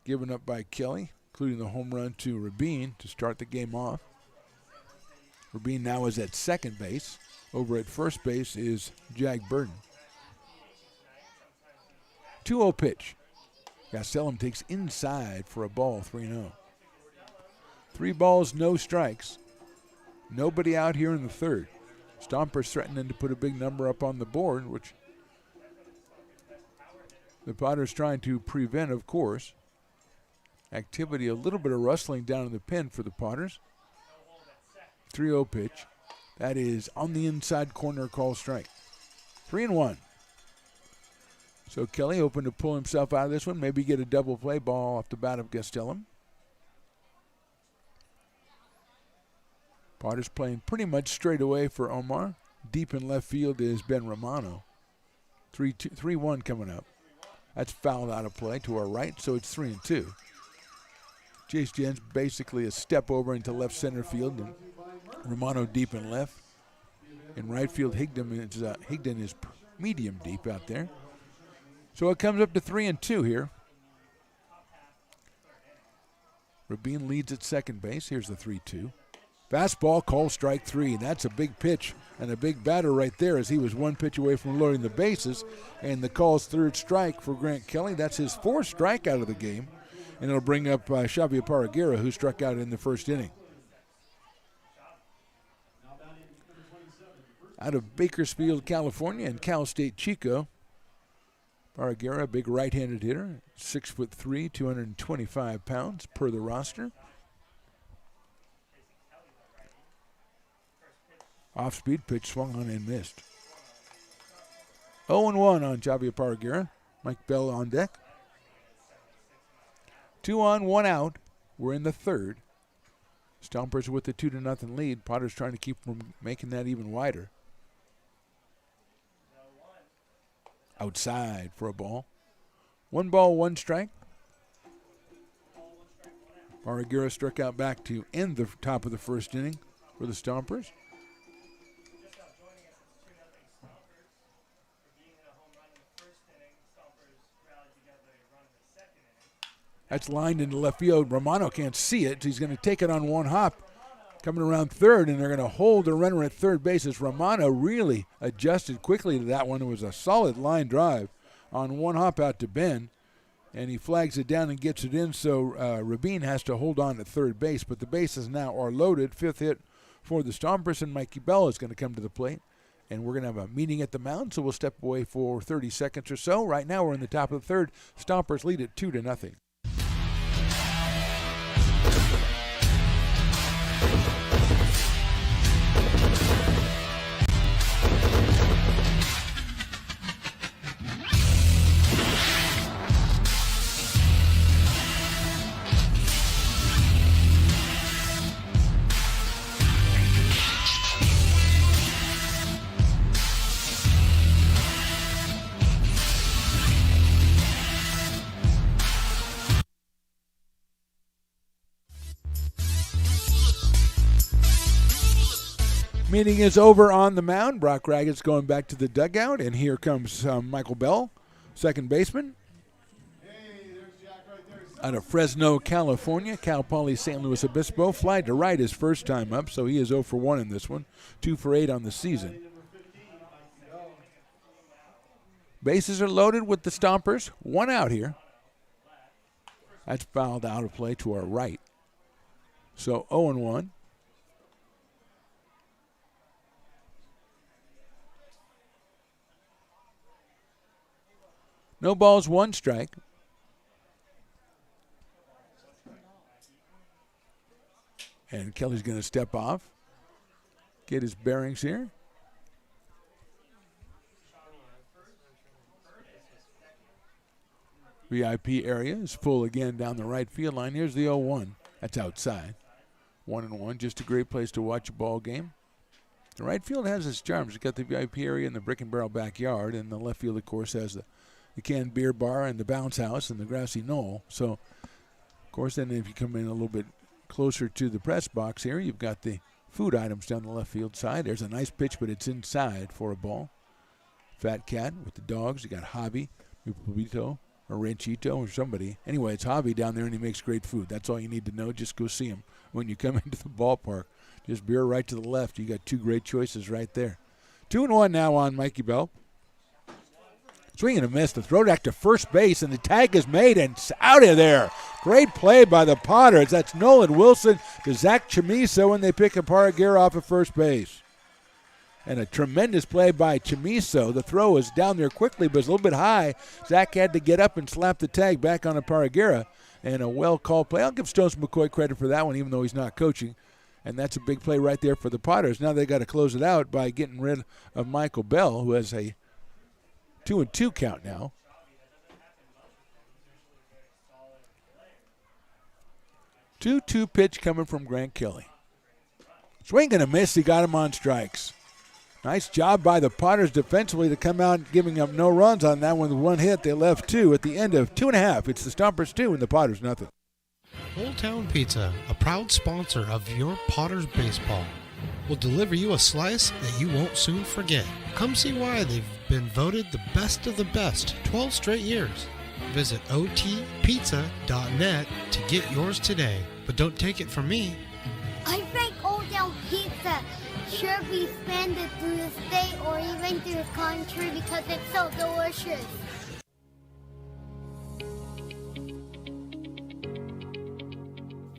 Speaker 1: given up by Kelly, including the home run to Rabin to start the game off. Rabin now is at second base. Over at first base is Jag Burden. 2-0 pitch. Gastelum takes inside for a ball, 3-0. 3 balls, no strikes. Nobody out here in the third. Stompers threatening to put a big number up on the board, which the Potters trying to prevent, of course. Activity, a little bit of rustling down in the pen for the Potters. 3-0 pitch. That is on the inside corner, call strike. 3-1. So Kelly hoping to pull himself out of this one, maybe get a double play ball off the bat of Gastelum. Potters playing pretty much straight away for Omar. Deep in left field is Ben Romano. 3-1 coming up. That's fouled out of play to our right, so it's 3-2. Chase Jens basically a step over into left center field, and Romano deep in left. In right field, Higdon is medium deep out there. So it comes up to 3-2 here. Rabin leads at second base. Here's the 3-2. Fastball, call strike 3. That's a big pitch and a big batter right there, as he was 1 pitch away from loading the bases. And the call's 3rd strike for Grant Kelly. That's his 4th strikeout of the game. And it'll bring up Xavier Parraguera, who struck out in the first inning. Out of Bakersfield, California, and Cal State Chico, Parraguera, big right-handed hitter, 6'3", 225 pounds per the roster. Off-speed pitch swung on and missed. 0-1 on Xavier Parraguera. Mike Bell on deck. 2 on, 1 out. We're in the third. Stompers with the 2-0 lead. Potters trying to keep from making that even wider. Outside for a ball. 1 ball, 1 strike. Parraguera struck out back to end the top of the first inning for the Stompers. That's lined into left field. Romano can't see it. He's going to take it on 1 hop. Coming around third, and they're going to hold the runner at third base as Romano really adjusted quickly to that one. It was a solid line drive on 1 hop out to Ben, and he flags it down and gets it in, so Rabin has to hold on at third base, but the bases now are loaded. 5th hit for the Stompers, and Mikey Bell is going to come to the plate, and we're going to have a meeting at the mound, so we'll step away for 30 seconds or so. Right now we're in the top of the third. Stompers lead it 2-0. Meeting is over on the mound. Brock Raggett's going back to the dugout, and here comes Michael Bell second baseman. Out of Fresno, California, Cal Poly St. Louis Obispo. Fly to right his first time up, so he is 0 for 1 in this one. 2 for 8 on the season. Bases are loaded with the Stompers. 1 out here. That's fouled out of play to our right. So 0 and 1. No balls, 1 strike. And Kelly's going to step off, get his bearings here. VIP area is full again down the right field line. Here's the 0-1. That's outside. 1-1, just a great place to watch a ball game. The right field has its charms. It's got the VIP area and the brick and barrel backyard, and the left field, of course, has the canned beer bar and the bounce house and the grassy knoll. So, of course, then if you come in a little bit closer to the press box here, you've got the food items down the left field side. There's a nice pitch, but it's inside for a ball. Fat Cat with the dogs. You got Javi, Pupito, or Ranchito, or somebody. Anyway, it's Javi down there, and he makes great food. That's all you need to know. Just go see him when you come into the ballpark. Just beer right to the left. You got 2 great choices right there. 2-1 now on Mikey Bell. Swing and a miss. The throw back to first base, and the tag is made, and it's out of there. Great play by the Potters. That's Nolan Wilson to Zach Chamiso, and they pick apart Paragera off of first base. And a tremendous play by Chamiso. The throw was down there quickly, but it's a little bit high. Zach had to get up and slap the tag back on a Paragera, and a well-called play. I'll give Stones McCoy credit for that one, even though he's not coaching. And that's a big play right there for the Potters. Now they got to close it out by getting rid of Michael Bell, who has a 2-2 count now. Two pitch coming from Grant Kelly. Swing and a miss. He got him on strikes. Nice job by the Potters defensively to come out giving up no runs on that one. With 1 hit, they left 2 at the end of 2.5. It's the Stompers 2 and the Potters nothing.
Speaker 9: Old Town Pizza, a proud sponsor of your Potters baseball, will deliver you a slice that you won't soon forget. Come see why they've been voted the best of the best 12 straight years. Visit otpizza.net to get yours today. But don't take it from me.
Speaker 16: I think Old Town Pizza should be expanded through the state or even through the country because it's so delicious.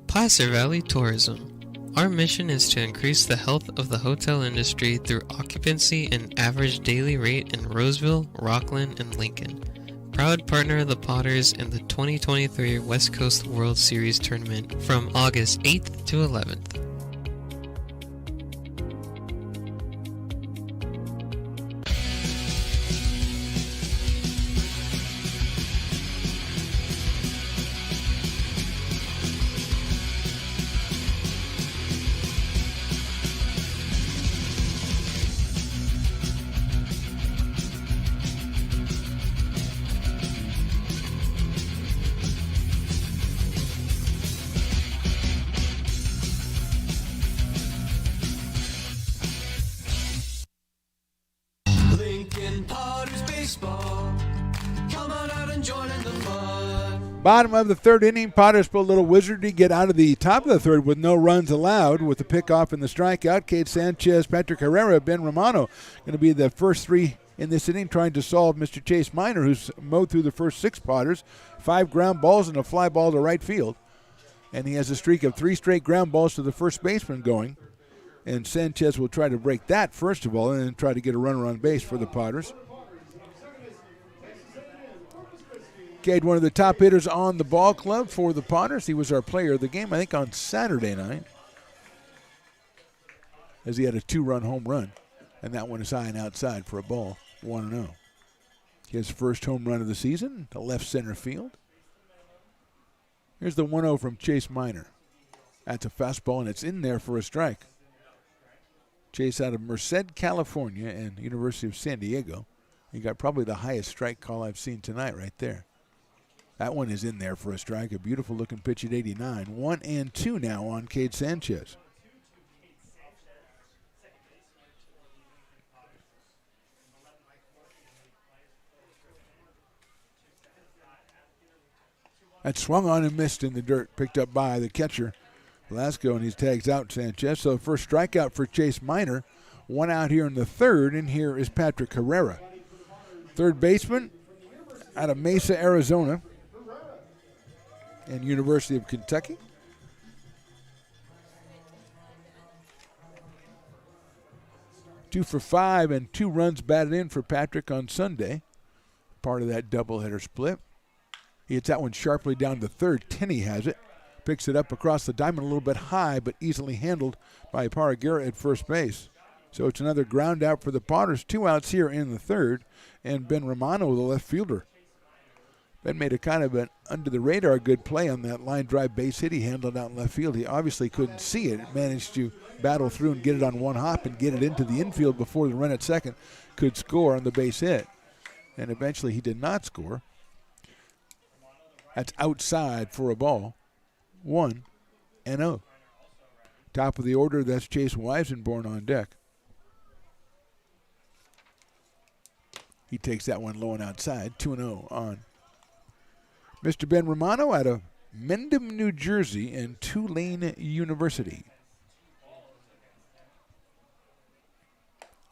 Speaker 12: Placer Valley Tourism. Our mission is to increase the health of the hotel industry through occupancy and average daily rate in Roseville, Rockland, and Lincoln. Proud partner of the Potters in the 2023 West Coast World Series Tournament from August 8th to 11th.
Speaker 1: Bottom of the third inning, Potters put a little wizardry, get out of the top of the third with no runs allowed with the pickoff and the strikeout. Kate Sanchez, Patrick Herrera, Ben Romano going to be the first 3 in this inning trying to solve Mr. Chase Miner, who's mowed through the first 6 Potters, 5 ground balls and a fly ball to right field. And he has a streak of 3 straight ground balls to the first baseman going. And Sanchez will try to break that first of all and then try to get a runner on base for the Potters. Cade, one of the top hitters on the ball club for the Potters. He was our player of the game, I think, on Saturday night, as he had a 2-run home run, and that one is high and outside for a ball, 1-0. His first home run of the season to left center field. Here's the 1-0 from Chase Miner. That's a fastball, and it's in there for a strike. Chase out of Merced, California, and University of San Diego. He got probably the highest strike call I've seen tonight right there. That one is in there for a strike. A beautiful-looking pitch at 89. 1-2 now on Cade Sanchez. That swung on and missed in the dirt, picked up by the catcher, Velasco, and he tags out Sanchez. So first strikeout for Chase Minor. One out here in the third, and here is Patrick Herrera. Third baseman out of Mesa, Arizona, and University of Kentucky. Two for 5 and 2 runs batted in for Patrick on Sunday. Part of that doubleheader split. He hits that one sharply down to third. Tenney has it. Picks it up across the diamond a little bit high, but easily handled by Paragera at first base. So it's another ground out for the Potters. 2 outs here in the third, and Ben Romano, the left fielder. Ben made a kind of an under-the-radar good play on that line drive base hit he handled out in left field. He obviously couldn't see it. Managed to battle through and get it on one hop and get it into the infield before the run at second could score on the base hit. And eventually he did not score. That's outside for a ball. 1-0. Top of the order, that's Chase Weisenborn on deck. He takes that one low and outside. 2-0 on Mr. Ben Romano out of Mendham, New Jersey, and Tulane University.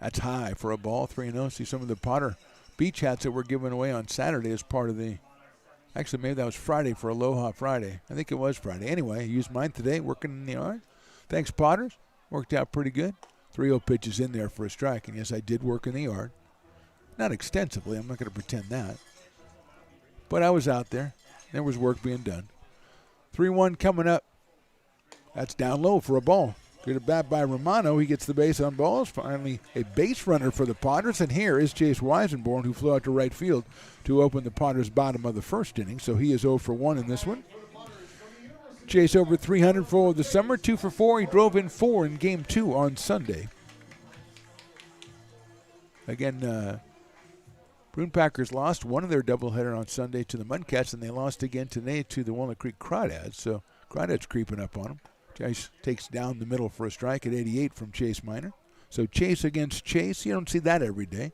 Speaker 1: That's high for a ball, 3-0. See some of the Potter beach hats that were given away on Saturday as part of the, actually maybe that was Friday for Aloha Friday. I think it was Friday. Anyway, I used mine today working in the yard. Thanks, Potters. Worked out pretty good. 3-0 pitches in there for a strike, and yes, I did work in the yard. Not extensively, I'm not going to pretend that. But I was out there. There was work being done. 3-1 coming up. That's down low for a ball. Good at bat by Romano. He gets the base on balls. Finally, a base runner for the Potters. And here is Chase Weisenborn, who flew out to right field to open the Potters' bottom of the first inning. So he is 0 for 1 in this one. Chase over 300 for the summer, 2 for 4. He drove in 4 in Game 2 on Sunday. Again, Bruin Packers lost one of their doubleheader on Sunday to the Mudcats, and they lost again today to the Walnut Creek Crawdads. So Crawdads creeping up on them. Chase takes down the middle for a strike at 88 from Chase Minor. So Chase against Chase, you don't see that every day.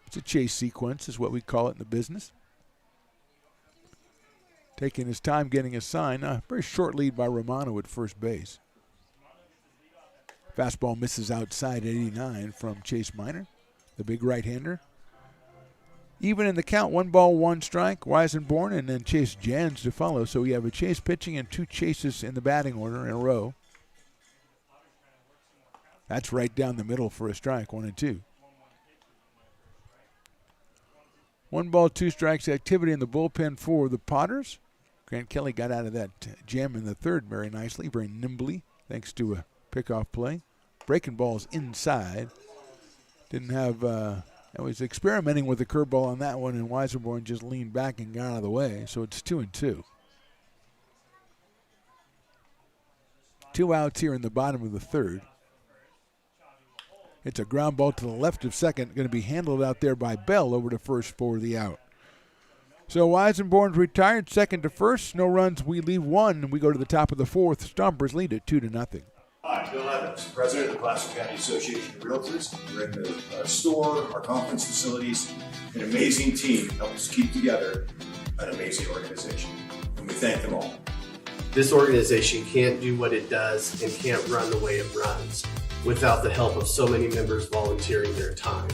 Speaker 1: It's a chase sequence is what we call it in the business. Taking his time getting a sign. A very short lead by Romano at first base. Fastball misses outside at 89 from Chase Minor, the big right-hander. Even in the count, 1 ball, 1 strike, Weisenborn, and then Chase Jans to follow. So we have a Chase pitching and 2 chases in the batting order in a row. That's right down the middle for a strike, 1-2. 1 ball, 2 strikes activity in the bullpen for the Potters. Grant Kelly got out of that jam in the third very nicely, very nimbly, thanks to a pickoff play. Breaking balls inside. Didn't have... I was experimenting with the curveball on that one, and Weisenborn just leaned back and got out of the way. So it's 2-2. 2 outs here in the bottom of the third. It's a ground ball to the left of second, going to be handled out there by Bell over to first for the out. So Weisenborn's retired, second to first. No runs, we leave 1, and we go to the top of the fourth. Stompers lead it 2-0.
Speaker 17: Hi, Bill Evans, President of the Placer County Association of Realtors. We're in the store, our conference facilities, an amazing team helps keep together an amazing organization, and we thank them all.
Speaker 18: This organization can't do what it does and can't run the way it runs without the help of so many members volunteering their time.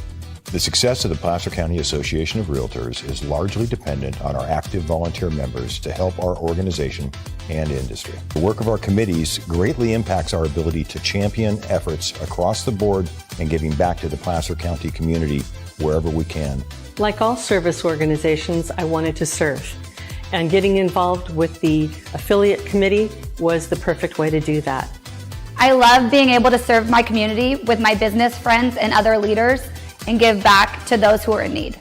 Speaker 19: The success of the Placer County Association of Realtors is largely dependent on our active volunteer members to help our organization and industry. The work of our committees greatly impacts our ability to champion efforts across the board and giving back to the Placer County community wherever we can.
Speaker 20: Like all service organizations, I wanted to serve. And getting involved with the affiliate committee was the perfect way to do that.
Speaker 21: I love being able to serve my community with my business friends and other leaders and give back to those who are in need.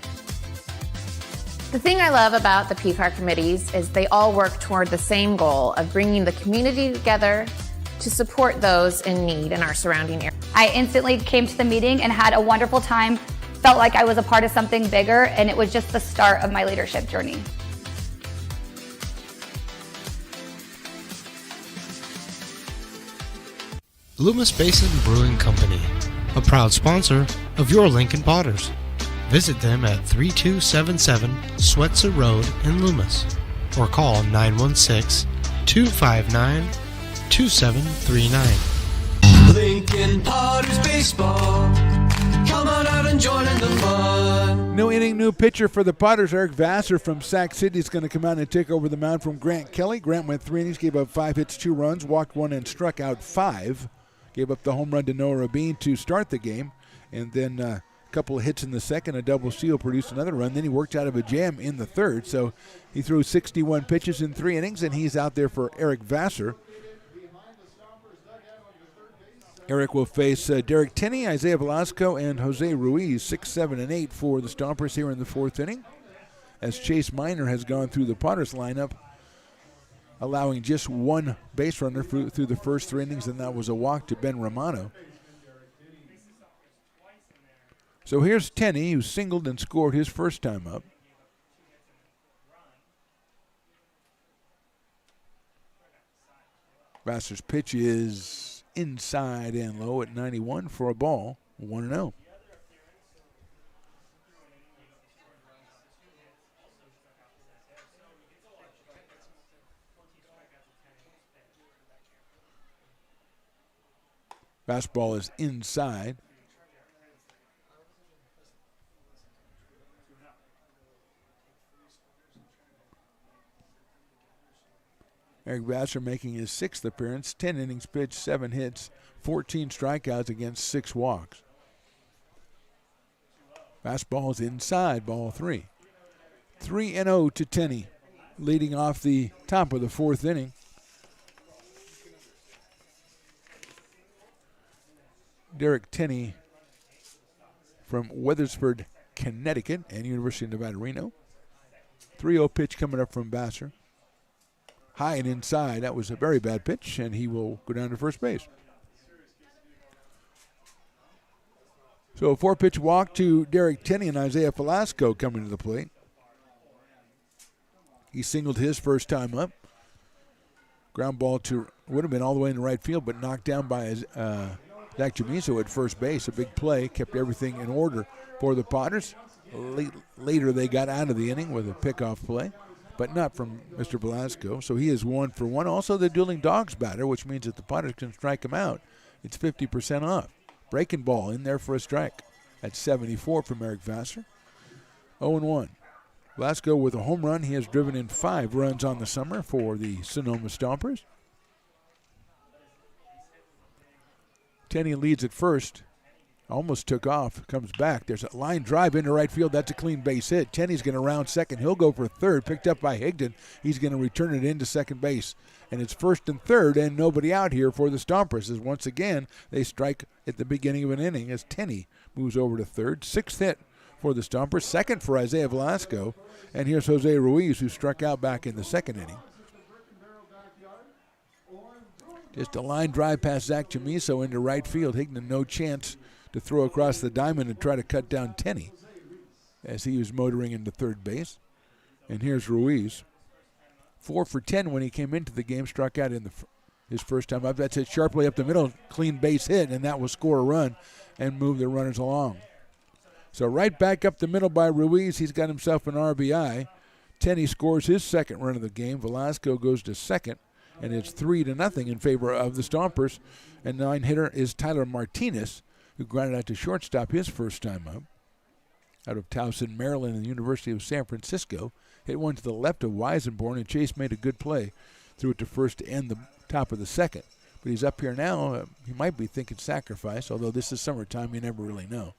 Speaker 22: The thing I love about the PCAR committees is they all work toward the same goal of bringing the community together to support those in need in our surrounding area.
Speaker 21: I instantly came to the meeting and had a wonderful time, felt like I was a part of something bigger, and it was just the start of my leadership journey.
Speaker 9: Loomis Basin Brewing Company, a proud sponsor of your Lincoln Potters. Visit them at 3277 Swetzer Road in Loomis, or call 916-259-2739.
Speaker 10: Lincoln Potters Baseball. Come on out and join in the fun.
Speaker 1: New inning, new pitcher for the Potters. Eric Vassar from Sac City is going to come out and take over the mound from Grant Kelly. Grant went 3 innings, gave up 5 hits, 2 runs, walked 1 and struck out 5. Gave up the home run to Noah Rabin to start the game. And then a couple of hits in the second, a double steal produced another run. Then he worked out of a jam in the third. So he threw 61 pitches in 3 innings, and he's out there for Eric Vassar. Eric will face Derek Tenney, Isaiah Velasco, and Jose Ruiz, 6, 7, and 8 for the Stompers here in the 4th inning. As Chase Miner has gone through the Potters lineup, allowing just 1 base runner through the first 3 innings, and that was a walk to Ben Romano. So here's Tenney, who singled and scored his first time up. Vassar's pitch is inside and low at 91 for a ball, 1-0. Fastball is inside. Eric Vassar making his 6th appearance, 10 innings pitched, 7 hits, 14 strikeouts against 6 walks. Fastball is inside, ball 3. 3-0 to Tenney, leading off the top of the 4th inning. Derek Tenney from Weathersford, Connecticut, and University of Nevada, Reno. 3-0 pitch coming up from Vassar. High and inside. That was a very bad pitch, and he will go down to first base. So a 4-pitch walk to Derek Tenney and Isaiah Velasco coming to the plate. He singled his first time up. Ground ball would have been all the way in the right field, but knocked down by Zach Chamizo at first base. A big play, kept everything in order for the Potters. Later they got out of the inning with a pickoff play, but not from Mr. Velasco. So he is 1 for 1. Also the dueling dogs batter, which means that the Potters can strike him out. It's 50% off. Breaking ball in there for a strike. At 74 from Eric Vassar. 0-1. Velasco with a home run. He has driven in 5 runs on the summer for the Sonoma Stompers. Tenney leads at first. Almost took off, comes back. There's a line drive into right field. That's a clean base hit. Tenney's going to round second. He'll go for third, picked up by Higdon. He's going to return it into second base. And it's first and third, and nobody out here for the Stompers, as once again they strike at the beginning of an inning as Tenney moves over to third. 6th hit for the Stompers, 2nd for Isaiah Velasco. And here's Jose Ruiz, who struck out back in the 2nd inning. Just a line drive past Zach Chamizo into right field. Higdon no chance to throw across the diamond and try to cut down Tenney as he was motoring into third base. And here's Ruiz. 4 for 10 when he came into the game, struck out in his first time up. That's hit sharply up the middle, clean base hit, and that will score a run and move the runners along. So right back up the middle by Ruiz. He's got himself an RBI. Tenney scores his 2nd run of the game. Velasco goes to 2nd, and it's 3-0 in favor of the Stompers. And 9-hitter is Tyler Martinez, who grounded out to shortstop his first time up. Out of Towson, Maryland, and the University of San Francisco. Hit one to the left of Weisenborn, and Chase made a good play. Threw it to first to end the top of the 2nd. But he's up here now. He might be thinking sacrifice, although this is summertime. You never really know.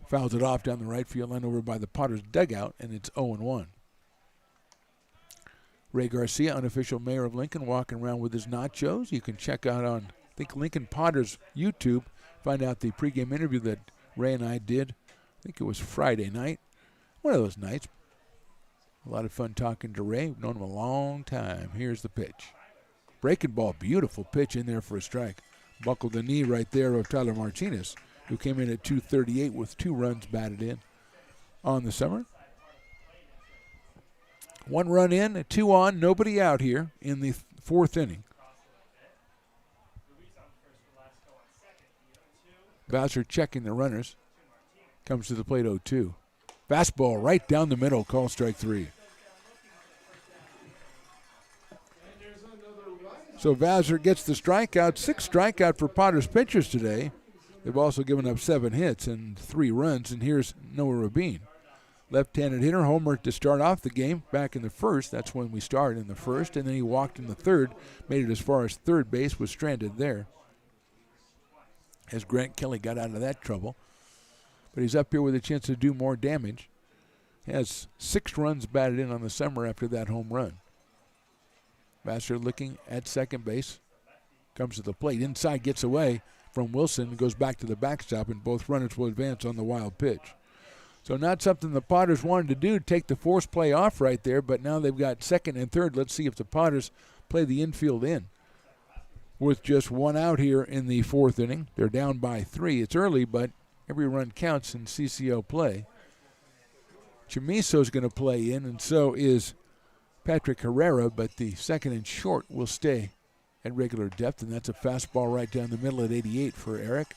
Speaker 1: Fouls it off down the right field line over by the Potters dugout, and it's 0-1. Ray Garcia, unofficial mayor of Lincoln, walking around with his nachos. You can check out on, I think, Lincoln Potters YouTube. Find out the pregame interview that Ray and I did. I think it was Friday night. One of those nights. A lot of fun talking to Ray. We've known him a long time. Here's the pitch. Breaking ball. Beautiful pitch in there for a strike. Buckled the knee right there of Tyler Martinez, who came in at 238 with 2 runs batted in on the summer. 1 run in, 2 on, nobody out here in the 4th inning. Vassar checking the runners. Comes to the plate 0-2. Fastball right down the middle, call strike 3. So Vassar gets the strikeout, 6 strikeout for Potter's pitchers today. They've also given up 7 hits and 3 runs, and here's Noah Rabin. Left-handed hitter, homer to start off the game back in the first. That's when we started, in the first, and then he walked in the third, made it as far as third base, was stranded there as Grant Kelly got out of that trouble. But he's up here with a chance to do more damage. He has 6 runs batted in on the summer after that home run. Vassar looking at second base, comes to the plate, inside, gets away from Wilson, goes back to the backstop, and both runners will advance on the wild pitch. So not something the Potters wanted to do, take the force play off right there, but now they've got second and third. Let's see if the Potters play the infield in. With just 1 out here in the 4th inning. They're down by 3. It's early, but every run counts in CCO play. Chamiso's going to play in, and so is Patrick Herrera, but the second and short will stay at regular depth, and that's a fastball right down the middle at 88 for Eric.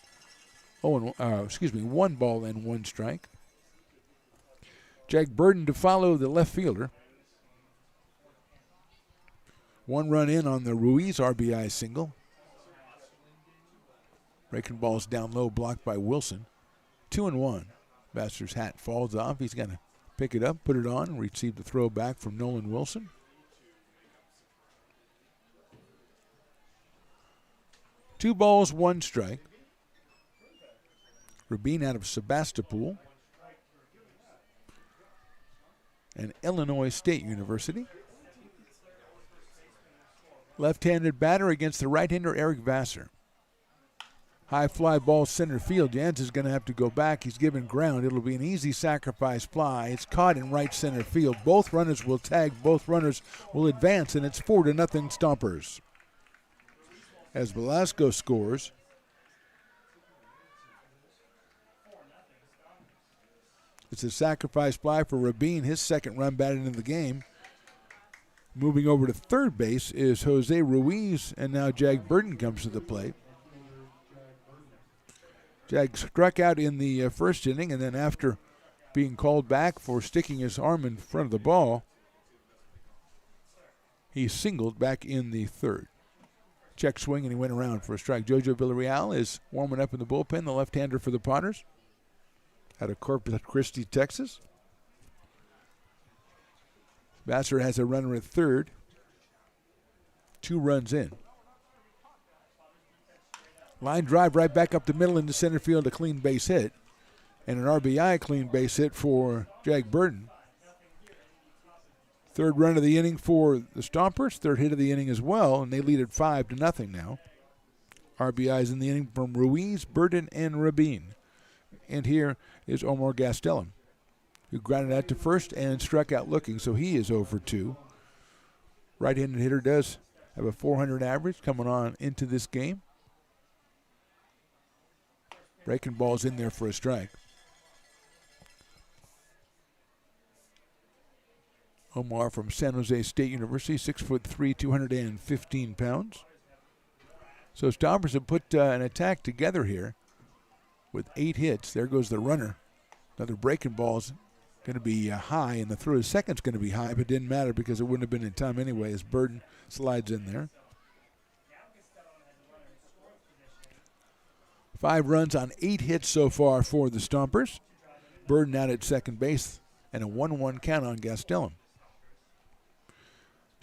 Speaker 1: 1 ball and 1 strike. Jag Burden to follow the left fielder. 1 run in on the Ruiz RBI single. Breaking balls down low, blocked by Wilson. 2-1. Vassar's hat falls off. He's going to pick it up, put it on, and receive the throw back from Nolan Wilson. Two balls, 1 strike. Rabin out of Sebastopol and Illinois State University. Left-handed batter against the right-hander Eric Vassar. High fly ball center field. Jans is going to have to go back. He's given ground. It'll be an easy sacrifice fly. It's caught in right center field. Both runners will tag. Both runners will advance, and it's 4-0 Stompers. As Velasco scores, it's a sacrifice fly for Rabin, his second run batted into the game. Moving over to third base is Jose Ruiz, and now Jag Burden comes to the plate. Jag struck out in the first inning, and then after being called back for sticking his arm in front of the ball, he singled back in the third. Check swing, and he went around for a strike. Jojo Villarreal is warming up in the bullpen, the left-hander for the Potters, out of Corpus Christi, Texas. Vassar has a runner at third. 2 runs in. Line drive right back up the middle into center field, a clean base hit. And an RBI clean base hit for Jag Burden. Third run of the inning for the Stompers. Third hit of the inning as well, and they lead at 5-0 now. RBIs in the inning from Ruiz, Burden, and Rabin. And here is Omar Gastelum, who grounded out to first and struck out looking, so he is 0 for 2. Right-handed hitter does have a 400 average coming on into this game. Breaking balls in there for a strike. Omar from San Jose State University, 6'3", 215 pounds. So Stompers have put an attack together here with 8 hits. There goes the runner. Another breaking ball is going to be high, and the throw to second's going to be high, but it didn't matter because it wouldn't have been in time anyway as Burden slides in there. 5 runs on 8 hits so far for the Stompers. Burden out at second base, and a 1-1 count on Gastelum.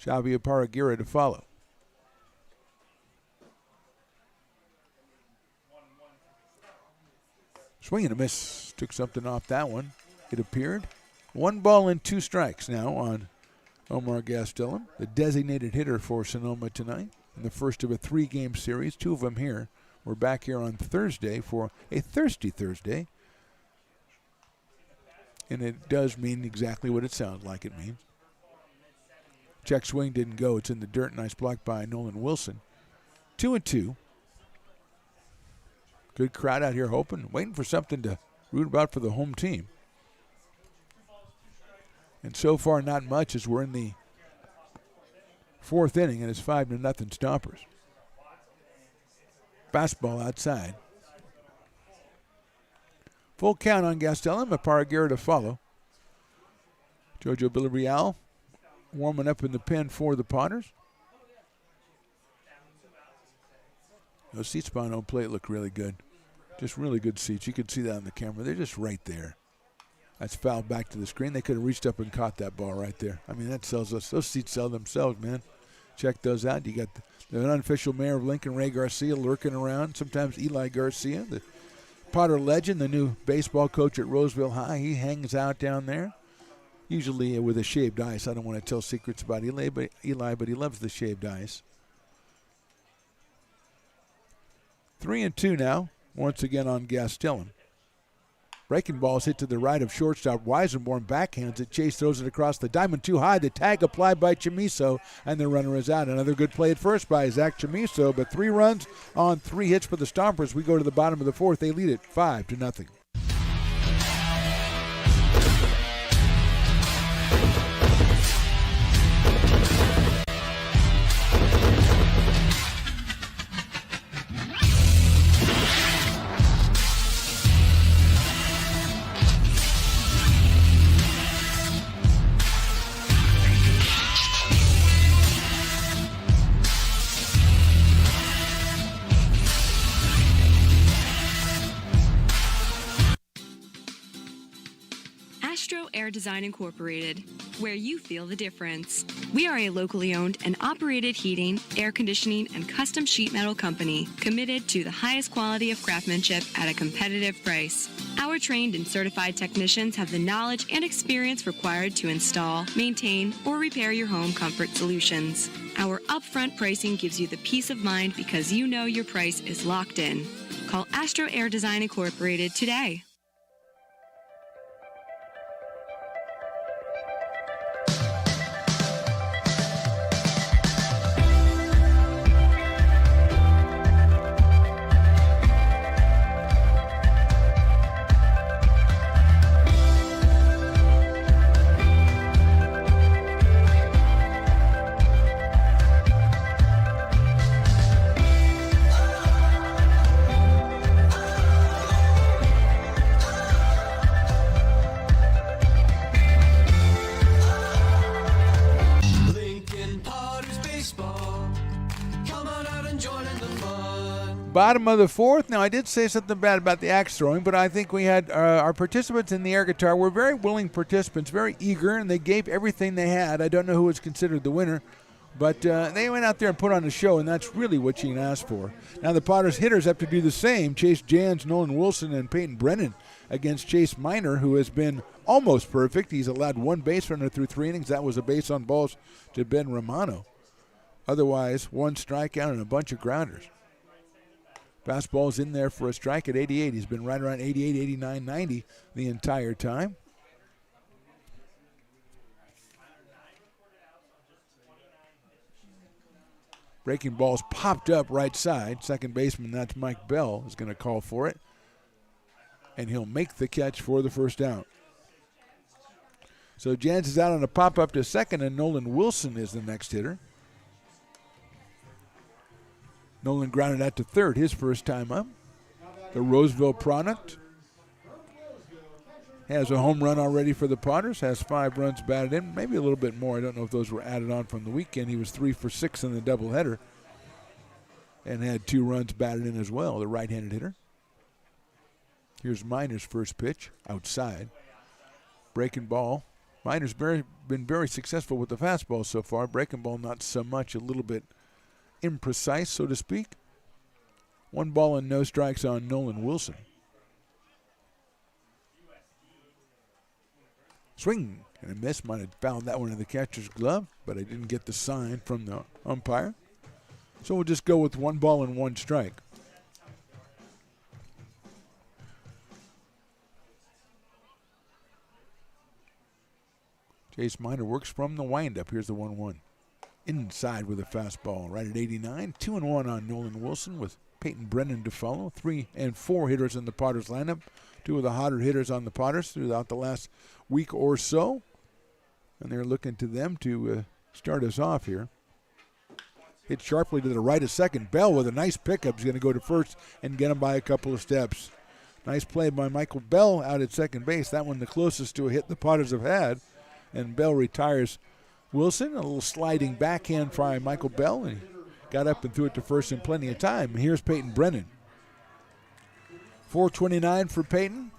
Speaker 1: Xavier Paragira to follow. Swing and a miss. Took something off that one, it appeared. 1 ball and 2 strikes now on Omar Gastelum, the designated hitter for Sonoma tonight. In the first of a 3-game series, 2 of them here. We're back here on Thursday for a Thirsty Thursday. And it does mean exactly what it sounds like it means. Check swing didn't go. It's in the dirt. Nice block by Nolan Wilson. 2-2. Good crowd out here hoping, waiting for something to root about for the home team. And so far, not much as we're in the 4th inning, and it's 5-0 Stompers. Fastball outside. Full count on Gastelum, a Paragira to follow. Jojo Villarreal warming up in the pen for the Potters. Those seats behind home plate look really good. Just really good seats. You can see that on the camera. They're just right there. That's fouled back to the screen. They could have reached up and caught that ball right there. I mean, that sells us. Those seats sell themselves, man. Check those out. You got the unofficial mayor of Lincoln, Ray Garcia, lurking around. Sometimes Eli Garcia, the Potter legend, the new baseball coach at Roseville High. He hangs out down there, usually with a shaved ice. I don't want to tell secrets about Eli, but he loves the shaved ice. 3-2 now, once again on Gastelum. Breaking ball's hit to the right of shortstop. Weisenborn backhands it. Chase throws it across the diamond too high. The tag applied by Chamiso, and the runner is out. Another good play at first by Zach Chamiso, but 3 runs on 3 hits for the Stompers. We go to the bottom of the 4th. They lead it 5-0.
Speaker 8: Air Design Incorporated, where you feel the difference. We are a locally owned and operated heating, air conditioning, and custom sheet metal company committed to the highest quality of craftsmanship at a competitive price. Our trained and certified technicians have the knowledge and experience required to install, maintain, or repair your home comfort solutions. Our upfront pricing gives you the peace of mind because you know your price is locked in. Call Astro Air Design Incorporated today.
Speaker 1: Bottom of the 4th. Now, I did say something bad about the axe throwing, but I think we had our participants in the air guitar were very willing participants, very eager, and they gave everything they had. I don't know who was considered the winner, but they went out there and put on a show, and that's really what you can ask for. Now, the Potters hitters have to do the same. Chase Jans, Nolan Wilson, and Peyton Brennan against Chase Miner, who has been almost perfect. He's allowed 1 base runner through 3 innings. That was a base on balls to Ben Romano. Otherwise, 1 strikeout and a bunch of grounders. Fastball's in there for a strike at 88. He's been right around 88, 89, 90 the entire time. Breaking ball's popped up right side. Second baseman, that's Mike Bell, is going to call for it. And he'll make the catch for the first out. So Jans is out on a pop-up to second, and Nolan Wilson is the next hitter. Nolan grounded out to third, his first time up. The Roseville product has a home run already for the Potters, has 5 runs batted in, maybe a little bit more. I don't know if those were added on from the weekend. He was 3 for 6 in the doubleheader and had 2 runs batted in as well, the right-handed hitter. Here's Miner's first pitch, outside. Breaking ball. Miner's been very successful with the fastball so far. Breaking ball not so much, a little bit imprecise, so to speak. 1 ball and no strikes on Nolan Wilson. Swing and a miss. Might have fouled that one in the catcher's glove, but I didn't get the sign from the umpire. So we'll just go with 1 ball and 1 strike. Chase Miner works from the windup. Here's the 1-1. Inside with a fastball, right at 89. 2-1 on Nolan Wilson with Peyton Brennan to follow. 3 and 4 hitters in the Potters lineup. 2 of the hotter hitters on the Potters throughout the last week or so. And they're looking to them to start us off here. Hit sharply to the right of second. Bell with a nice pickup is going to go to first and get him by a couple of steps. Nice play by Michael Bell out at second base. That one the closest to a hit the Potters have had. And Bell retires Wilson. A little sliding backhand by Michael Bell. And got up and threw it to first in plenty of time. Here's Peyton Brennan. 429 for Peyton.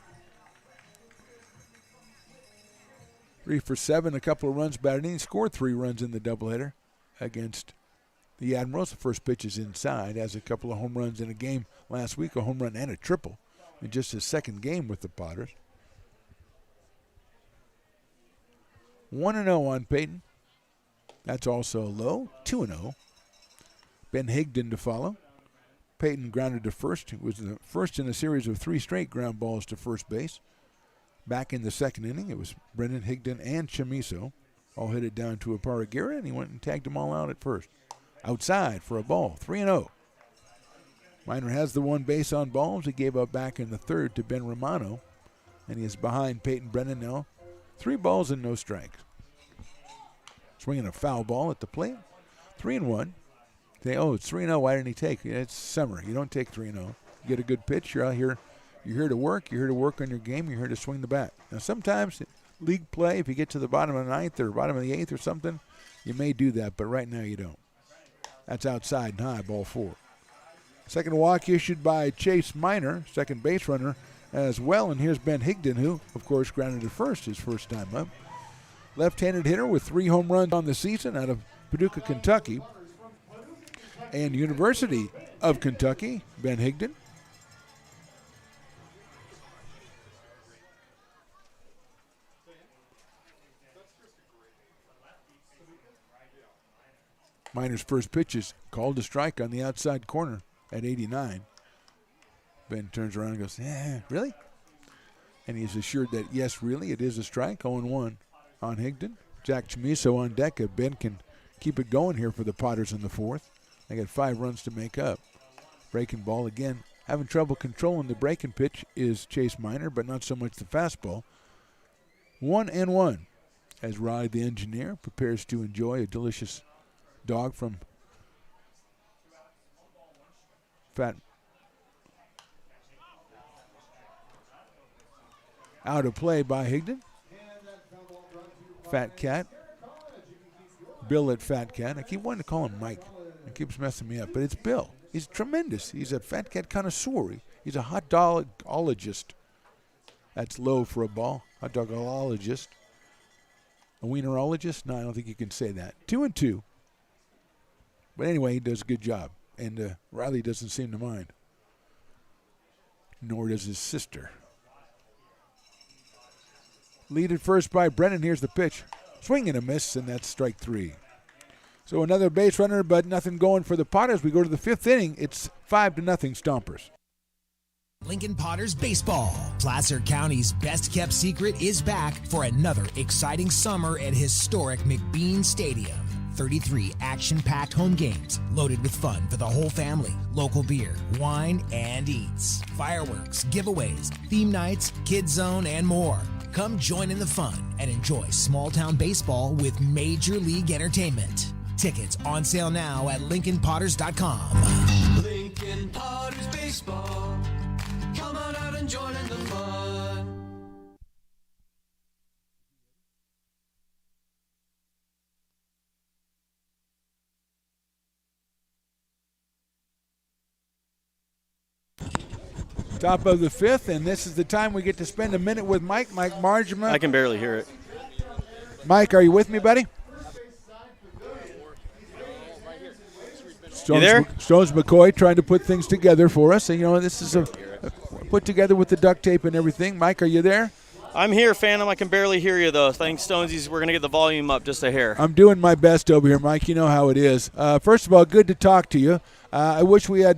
Speaker 1: 3 for 7, a couple of runs batted in. He scored 3 runs in the doubleheader against the Admirals. The first pitch is inside. Has a couple of home runs in a game last week, a home run and a triple in just his second game with the Potters. 1-0 on Peyton. That's also low. 2-0. Ben Higdon to follow. Peyton grounded to first. It was the first in a series of 3 straight ground balls to first base. Back in the second inning, it was Brennan, Higdon, and Chamiso. All hit it down to Aparigira, and he went and tagged them all out at first. Outside for a ball, 3-0. Miner has the 1 base on balls. He gave up back in the third to Ben Romano, and he is behind Peyton Brennan now. 3 balls and no strikes. Swinging a foul ball at the plate. 3-1. It's 3-0. Why didn't he take? It's summer. You don't take 3-0. You get a good pitch. You're out here. You're here to work. You're here to work on your game. You're here to swing the bat. Now, sometimes league play, if you get to the bottom of the 9th or bottom of the 8th or something, you may do that, but right now you don't. That's outside and high, ball 4. Second walk issued by Chase Miner, second base runner as well. And here's Ben Higdon, who, of course, grounded at first his first time up. Left-handed hitter with 3 home runs on the season out of Paducah, Kentucky. And University of Kentucky, Ben Higdon. Miner's first pitch is called a strike on the outside corner at 89. Ben turns around and goes, really? And he's assured that, yes, really, it is a strike. 0-1 on Higdon. Jack Chamiso on deck. If Ben can keep it going here for the Potters in the 4th. They got 5 runs to make up. Breaking ball again. Having trouble controlling the breaking pitch is Chase Miner, but not so much the fastball. 1-1 as Riley, the engineer, prepares to enjoy a delicious dog from Fat. Out of play by Higdon. Fat Cat. Bill at Fat Cat. I keep wanting to call him Mike. It keeps messing me up, but it's Bill. He's tremendous. He's a Fat Cat connoisseur. He's a hot dogologist. That's low for a ball. Hot dogologist. A wienerologist? No, I don't think you can say that. 2-2. But anyway, he does a good job. And Riley doesn't seem to mind. Nor does his sister. Lead at first by Brennan. Here's the pitch. Swing and a miss, and that's strike 3. So another base runner, but nothing going for the Potters. We go to the 5th inning. It's 5-0 Stompers.
Speaker 4: Lincoln Potters Baseball. Placer County's best-kept secret is back for another exciting summer at historic McBean Stadium. 33 action-packed home games loaded with fun for the whole family. Local beer, wine, and eats. Fireworks, giveaways, theme nights, kids zone, and more. Come join in the fun and enjoy small-town baseball with Major League Entertainment. Tickets on sale now at LincolnPotters.com.
Speaker 10: Lincoln Potters Baseball. Come on out and join in the fun.
Speaker 1: Top of the 5th, and this is the time we get to spend a minute with Mike Margema.
Speaker 5: I can barely hear it.
Speaker 1: Mike, are you with me, buddy?
Speaker 5: You there?
Speaker 1: Stones McCoy trying to put things together for us. And, this is put together with the duct tape and everything. Mike, are you there?
Speaker 5: I'm here, Phantom. I can barely hear you, though. Thanks, Stonesies. We're going to get the volume up just a hair.
Speaker 1: I'm doing my best over here, Mike. You know how it is. First of all, good to talk to you. I wish we had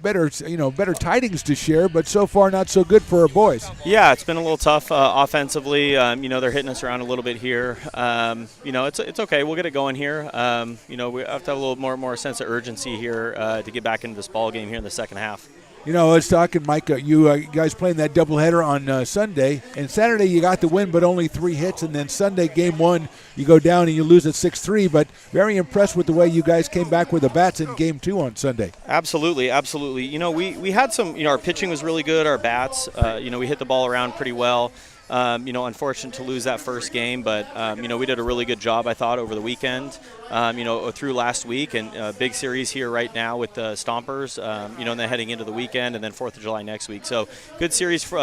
Speaker 1: better tidings to share, but so far not so good for our boys.
Speaker 5: Yeah, it's been a little tough offensively. They're hitting us around a little bit here. It's okay. We'll get it going here. We have to have a little more sense of urgency here to get back into this ball game here in the second half.
Speaker 1: I was talking, Mike, you guys playing that doubleheader on Sunday, and Saturday you got the win but only 3 hits, and then Sunday, game 1, you go down and you lose at 6-3, but very impressed with the way you guys came back with the bats in game 2 on Sunday.
Speaker 5: Absolutely. We had some, our pitching was really good, our bats, we hit the ball around pretty well. Unfortunate to lose that first game, but we did a really good job, I thought, over the weekend. Through last week, and a big series here right now with the Stompers. And then heading into the weekend, and then 4th of July next week. So good series for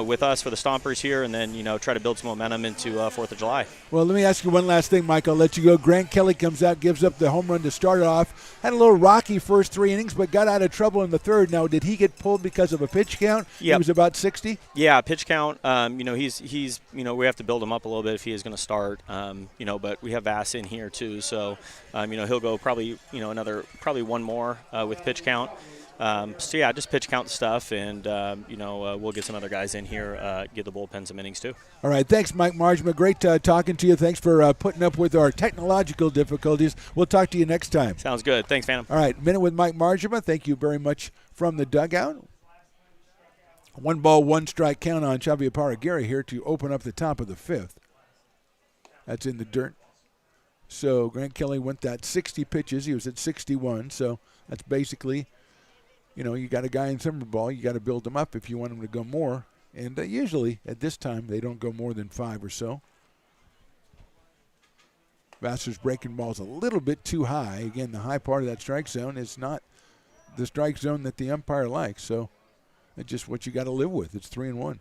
Speaker 5: with us for the Stompers here, and then try to build some momentum into 4th of July.
Speaker 1: Well, let me ask you one last thing, Mike. I'll let you go. Grant Kelly comes out, gives up the home run to start it off. Had a little rocky first 3 innings, but got out of trouble in the third. Now, did he get pulled because of a pitch count?
Speaker 5: Yep.
Speaker 1: He was about 60?
Speaker 5: Yeah, pitch count. He's we have to build him up a little bit if he is going to start. But we have Vass in here too, so he'll go probably probably one more with pitch count. Just pitch count stuff, and we'll get some other guys in here, give the bullpen some innings too.
Speaker 1: All right, thanks, Mike Marjma. Great talking to you. Thanks for putting up with our technological difficulties. We'll talk to you next time.
Speaker 5: Sounds good. Thanks, Phantom.
Speaker 1: All right, Minute with Mike Marjma. Thank you very much from the dugout. 1 ball, 1 strike count on Xavier Parraguirre here to open up the top of the 5th. That's in the dirt. So Grant Kelly went that 60 pitches. He was at 61, so that's basically – you got a guy in summer ball, you got to build him up if you want him to go more. And usually at this time they don't go more than 5 or so. Vassar's breaking balls a little bit too high. Again, the high part of that strike zone is not the strike zone that the umpire likes. So it's just what you got to live with. It's 3-1.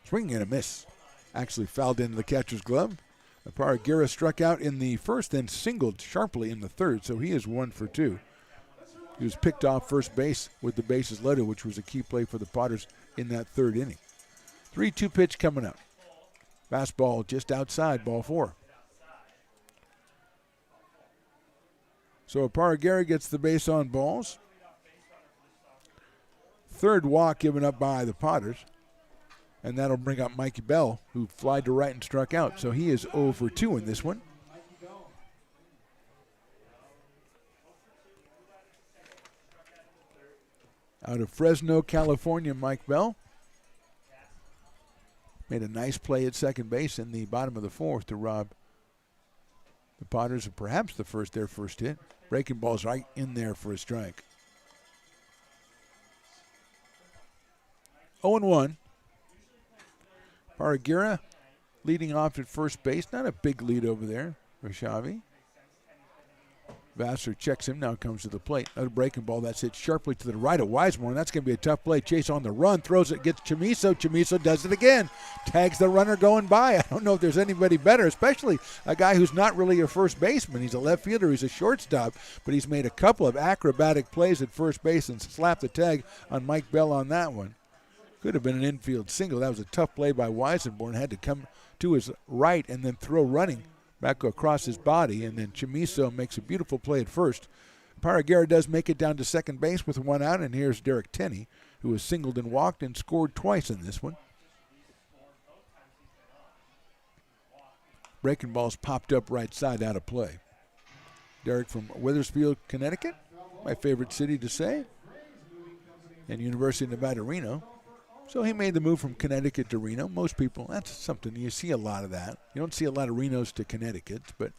Speaker 1: Swing and a miss. Actually fouled into the catcher's glove. Parraguirre struck out in the first, then singled sharply in the third, so he is 1 for 2. He was picked off first base with the bases loaded, which was a key play for the Potters in that third inning. 3-2 pitch coming up. Fastball just outside, ball 4. So Parraguirre gets the base on balls. Third walk given up by the Potters. And that'll bring up Mikey Bell, who flied to right and struck out. So he is 0 for 2 in this one. Out of Fresno, California, Mike Bell made a nice play at second base in the bottom of the 4th to rob the Potters of perhaps their first hit. Breaking ball's right in there for a strike. 0-1. Parraguirre leading off at first base. Not a big lead over there for Xavi. Vassar checks him, now comes to the plate. Another breaking ball that's hit sharply to the right of Wisemore, and that's going to be a tough play. Chase on the run, throws it, gets Chamiso. Chamiso does it again. Tags the runner going by. I don't know if there's anybody better, especially a guy who's not really a first baseman. He's a left fielder, he's a shortstop, but he's made a couple of acrobatic plays at first base and slapped the tag on Mike Bell on that one. Could have been an infield single. That was a tough play by Weisenborn. Had to come to his right and then throw running back across his body. And then Chamiso makes a beautiful play at first. Parraguirre does make it down to second base with 1 out. And here's Derek Tenney, who was singled and walked and scored twice in this one. Breaking balls popped up right side out of play. Derek from Wethersfield, Connecticut, my favorite city to say, and University of Nevada, Reno. So he made the move from Connecticut to Reno. Most people, that's something, you see a lot of that. You don't see a lot of Renos to Connecticut, but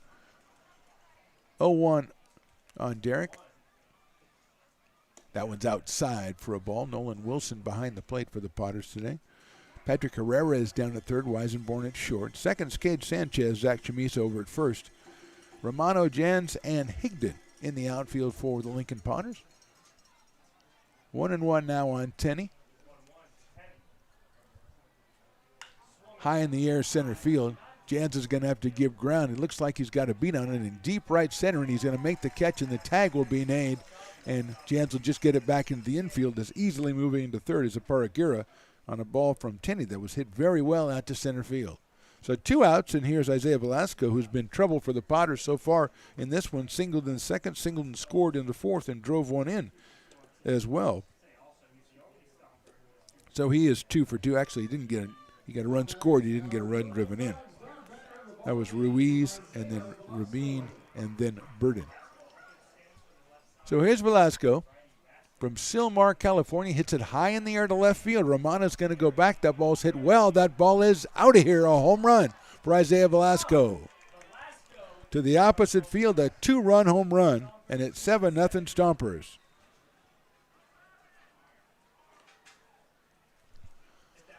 Speaker 1: 0-1 on Derek. That one's outside for a ball. Nolan Wilson behind the plate for the Potters today. Patrick Herrera is down at third. Weisenborn at short. Second, Cade Sanchez. Zach Chamiso over at first. Romano, Jans, and Higdon in the outfield for the Lincoln Potters. 1-1 now on Tenney. High in the air center field. Jans is going to have to give ground. It looks like he's got a beat on it in deep right center, and he's going to make the catch, and the tag will be made. And Jans will just get it back into the infield, as easily moving into third as a Parraguirre on a ball from Tenney that was hit very well out to center field. So 2 outs, and here's Isaiah Velasco, who's been trouble for the Potters so far in this one. Singled in the second, singled and scored in the fourth, and drove one in as well. So he is 2 for 2. Actually, he got a run scored. He didn't get a run driven in. That was Ruiz, and then Rabin, and then Burden. So here's Velasco from Sylmar, California. Hits it high in the air to left field. Romano's going to go back. That ball's hit well. That ball is out of here. A home run for Isaiah Velasco. To the opposite field, a 2-run home run, and it's 7-0 Stompers.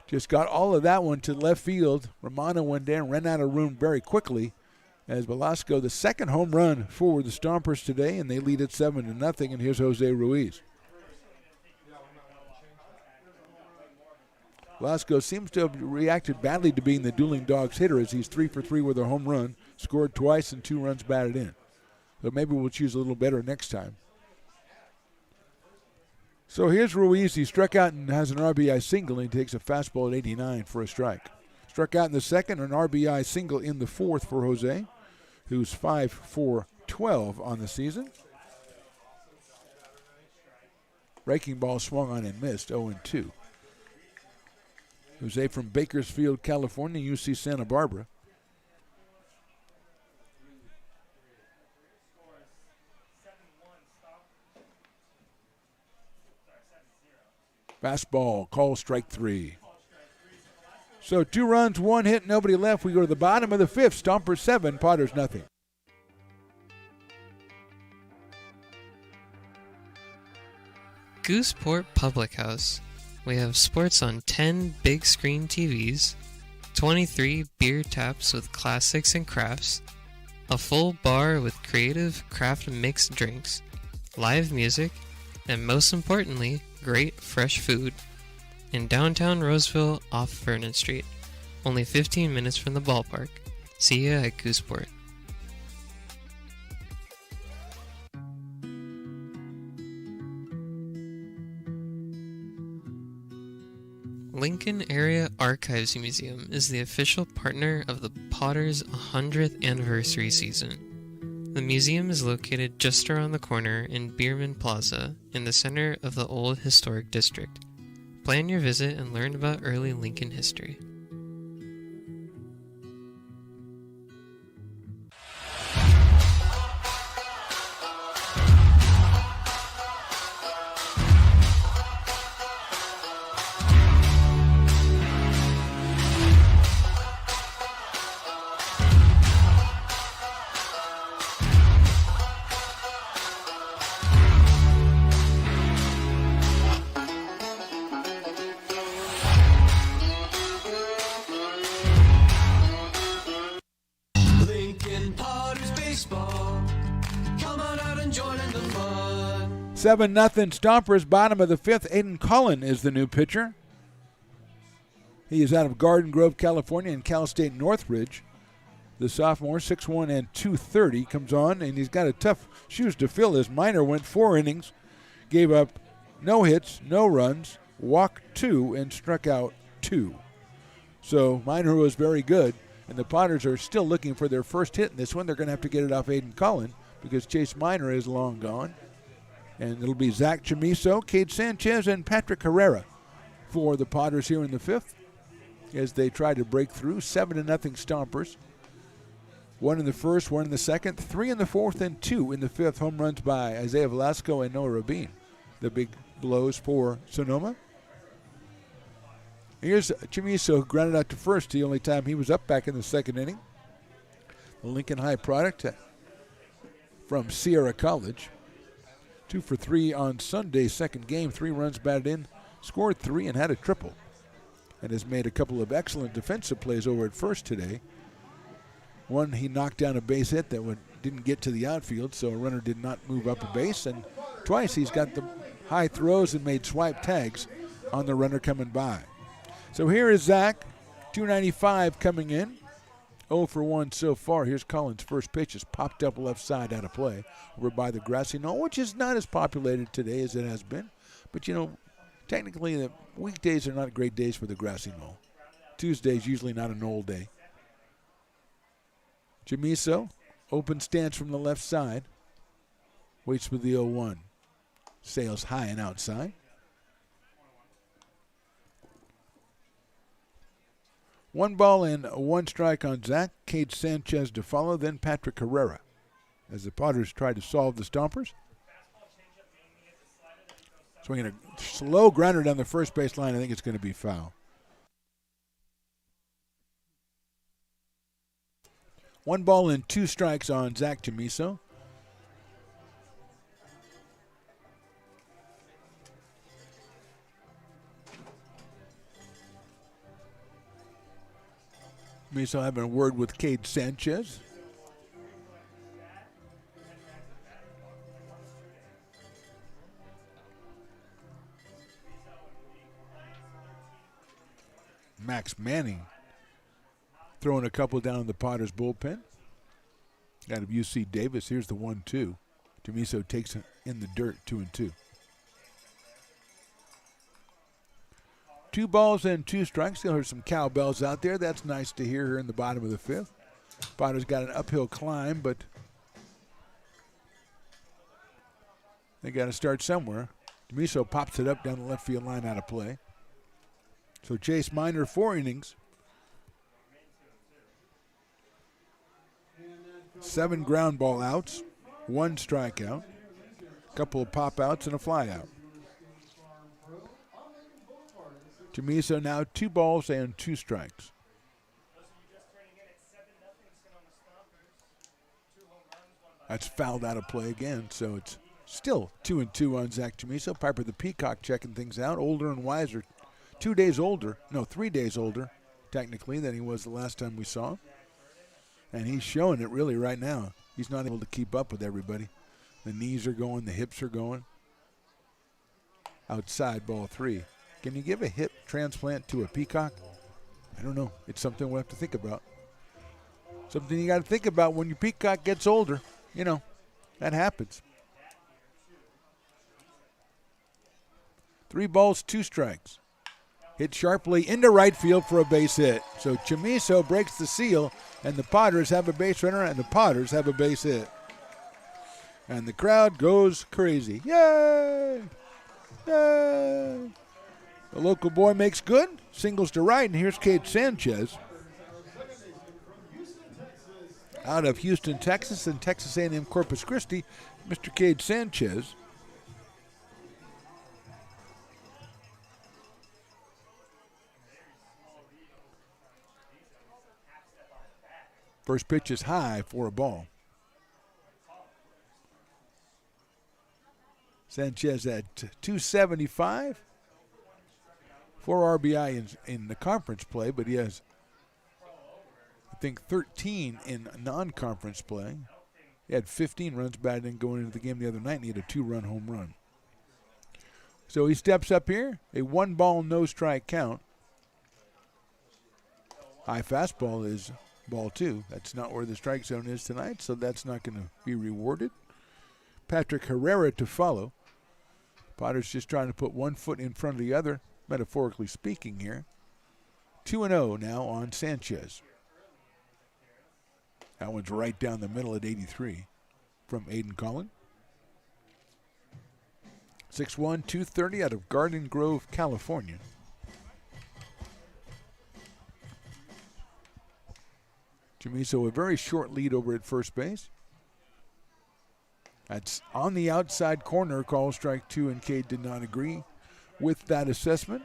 Speaker 1: Just got all of that one to left field. Romano went down, ran out of room very quickly. As Velasco, the second home run for the Stompers today, and they lead it 7-0. And here's Jose Ruiz. Velasco seems to have reacted badly to being the dueling dogs hitter, as he's 3 for 3 with a home run, scored twice and 2 runs batted in. So maybe we'll choose a little better next time. So here's Ruiz. He struck out and has an RBI single, and he takes a fastball at 89 for a strike. Struck out in the second, an RBI single in the fourth for Jose, who's 5 for 12 on the season. Breaking ball swung on and missed, 0-2. Jose from Bakersfield, California, UC Santa Barbara. Fastball, call strike 3. So 2 runs, 1 hit, nobody left. We go to the bottom of the 5th. Stompers 7, Potters nothing.
Speaker 12: Gooseport Public House. We have sports on 10 big screen TVs, 23 beer taps with classics and crafts, a full bar with creative craft mixed drinks, live music, and most importantly, great fresh food. In downtown Roseville off Vernon Street, only 15 minutes from the ballpark. See ya at Gooseport. Lincoln Area Archives Museum is the official partner of the Potters 100th anniversary season. The museum is located just around the corner in Bierman Plaza in the center of the old historic district. Plan your visit and learn about early Lincoln history.
Speaker 10: Lincoln Potters baseball. Come on out and join in the fun.
Speaker 1: 7-0 Stompers, bottom of the 5th. Aiden Cullen is the new pitcher. He is out of Garden Grove, California, and Cal State Northridge. The sophomore, 6'1" and 230, comes on, and he's got a tough shoes to fill. His minor went 4 innings, gave up no hits, no runs, walked 2, and struck out 2. So minor was very good, and the Potters are still looking for their first hit in this one. They're going to have to get it off Aiden Cullen because Chase Minor is long gone. And it'll be Zach Chamiso, Cade Sanchez, and Patrick Herrera for the Potters here in the 5th as they try to break through. 7-0 Stompers. 1 in the first, 1 in the second, 3 in the fourth, and 2 in the 5th. Home runs by Isaiah Velasco and Noah Rabin. The big blows for Sonoma. Here's Chamiso, who grounded out to first the only time he was up back in the second inning. The Lincoln High product from Sierra College. 2 for 3 on Sunday's second game. 3 runs batted in, scored 3, and had a triple. And has made a couple of excellent defensive plays over at first today. One, he knocked down a base hit that didn't get to the outfield, so a runner did not move up a base. And twice he's got the high throws and made swipe tags on the runner coming by. So here is Zach, 295 coming in. 0 for 1 so far. Here's Collins' first pitch. Is popped up left side out of play over by the grassy knoll, which is not as populated today as it has been. But, you know, technically the weekdays are not great days for the grassy knoll. Tuesday's usually not a knoll day. Chamiso, open stance from the left side. Waits for the 0-1. Sails high and outside. 1 ball and 1 strike on Zach. Cade Sanchez to follow, then Patrick Herrera as the Potters try to solve the Stompers. Swinging a slow grounder down the first base line. I think it's going to be foul. 1 ball and 2 strikes on Zach Chamiso. Miso having a word with Cade Sanchez. Max Manning throwing a couple down in the Potters bullpen. Out of UC Davis, here's the 1-2. Jamiso takes it in the dirt, 2-2. 2 balls and 2 strikes. Still hear some cowbells out there. That's nice to hear here in the bottom of the 5th. Potters got an uphill climb, but they got to start somewhere. Jamiso pops it up down the left field line out of play. So Chase Miner, 4 innings. 7 ground ball outs, 1 strikeout, a couple of pop outs, and a fly out. Jamiso now 2 balls and 2 strikes. That's fouled out of play again, so it's still 2-2 on Zach Jamiso. Piper the Peacock checking things out, older and wiser. 3 days older, technically, than he was the last time we saw him. And he's showing it really right now. He's not able to keep up with everybody. The knees are going, the hips are going. Outside, ball 3. Can you give a hip transplant to a peacock? I don't know. It's something we'll have to think about. Something you got to think about when your peacock gets older. You know, that happens. 3 balls, 2 strikes. Hit sharply into right field for a base hit. So Chamiso breaks the seal, and the Potters have a base runner, and the Potters have a base hit. And the crowd goes crazy. Yay! Yay! The local boy makes good, singles to right, and here's Cade Sanchez. Out of Houston, Texas, and Texas A&M Corpus Christi, Mr. Cade Sanchez. First pitch is high for a ball. Sanchez at 275. 4 RBI in the conference play, but he has, I think, 13 in non-conference play. He had 15 runs batted in going into the game the other night, and he had a 2-run home run. So he steps up here, a 1-ball, no strike count. High fastball is ball 2. That's not where the strike zone is tonight, so that's not going to be rewarded. Patrick Herrera to follow. Potter's just trying to put one foot in front of the other, metaphorically speaking here. 2-0 now on Sanchez. That one's right down the middle at 83 from Aiden Collin. 6'1", 230 out of Garden Grove, California. Jamiso a very short lead over at first base. That's on the outside corner, call strike 2, and Cade did not agree with that assessment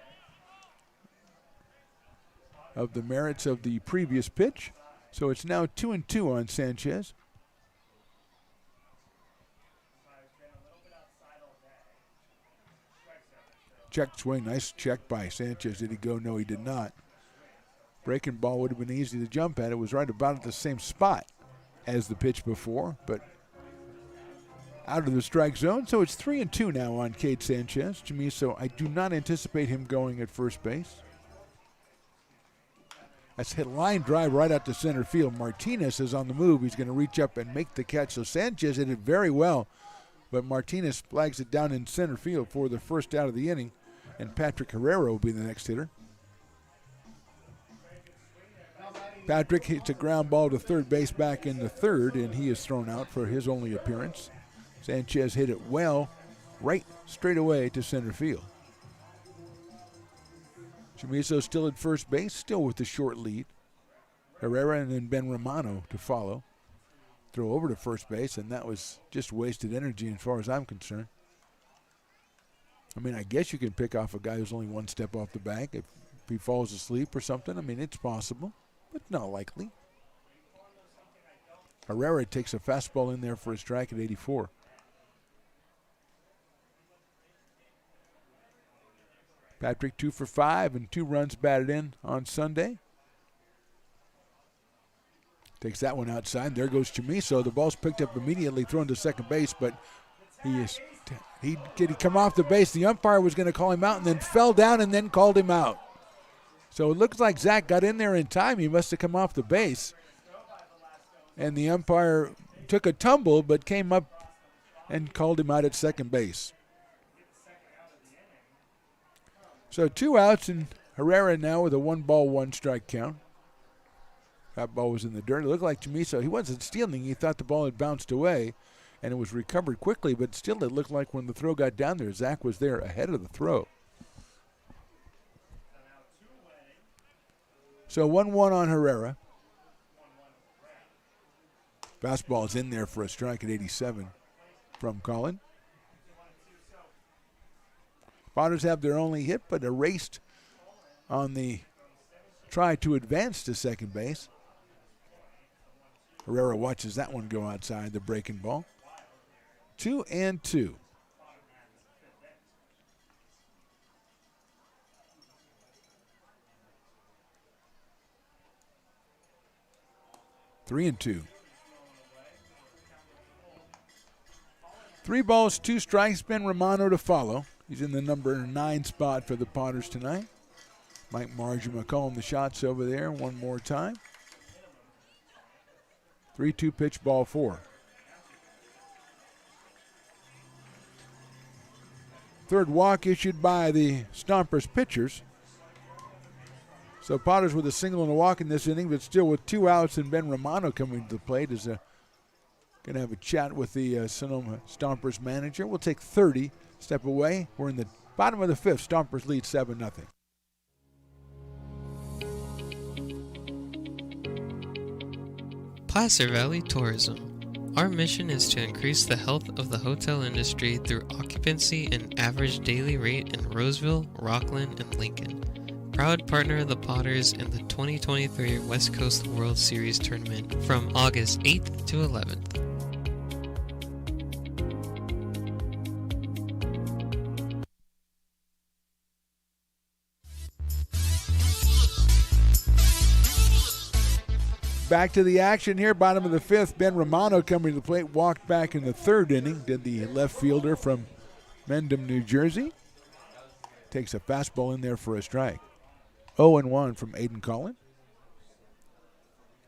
Speaker 1: of the merits of the previous pitch. So it's now 2-2 on Sanchez. Check swing, nice check by Sanchez. Did he go? No, he did not. Breaking ball would have been easy to jump at. It was right about at the same spot as the pitch before, but out of the strike zone. So it's 3-2 now on Cade Sanchez. Jamiso, I do not anticipate him going at first base. That's hit line drive right out to center field. Martinez is on the move. He's going to reach up and make the catch. So Sanchez hit it very well, but Martinez flags it down in center field for the first out of the inning, and Patrick Herrera will be the next hitter. Patrick hits a ground ball to third base back in the third, and he is thrown out for his only appearance. Sanchez hit it well, right straight away to center field. Jamiso still at first base, still with the short lead. Herrera and then Ben Romano to follow. Throw over to first base, and that was just wasted energy as far as I'm concerned. I mean, I guess you can pick off a guy who's only one step off the bag if he falls asleep or something. I mean, it's possible, but not likely. Herrera takes a fastball in there for a strike at 84. Patrick 2 for 5 and 2 runs batted in on Sunday. Takes that one outside. There goes Chamiso. The ball's picked up immediately, thrown to second base, but he come off the base. The umpire was going to call him out and then fell down and then called him out. So it looks like Zach got in there in time. He must have come off the base. And the umpire took a tumble but came up and called him out at second base. So 2 outs, and Herrera now with a 1-ball, 1-strike count. That ball was in the dirt. It looked like Chamiso. He wasn't stealing. He thought the ball had bounced away, and it was recovered quickly, but still it looked like when the throw got down there, Zach was there ahead of the throw. So 1-1 on Herrera. Fastball's in there for a strike at 87 from Colin. Potters have their only hit, but erased on the try to advance to second base. Herrera watches that one go outside, the breaking ball. 2-2. Three and 2. 3 balls, 2 strikes. Ben Romano to follow. He's in the number 9 spot for the Potters tonight. Mike Marjama calling the shots over there one more time. 3-2 pitch, ball 4. Third walk issued by the Stompers pitchers. So Potters with a single and a walk in this inning, but still with 2 outs, and Ben Romano coming to the plate is going to have a chat with the Sonoma Stompers manager. We'll take 30, step away. We're in the bottom of the 5th. Stompers lead 7-0.
Speaker 12: Placer Valley Tourism. Our mission is to increase the health of the hotel industry through occupancy and average daily rate in Roseville, Rockland, and Lincoln. Proud partner of the Potters in the 2023 West Coast World Series Tournament from August 8th to 11th.
Speaker 1: Back to the action here, bottom of the 5th. Ben Romano coming to the plate, walked back in the 3rd inning, did the left fielder from Mendham, New Jersey. Takes a fastball in there for a strike. 0-1 from Aiden Collin,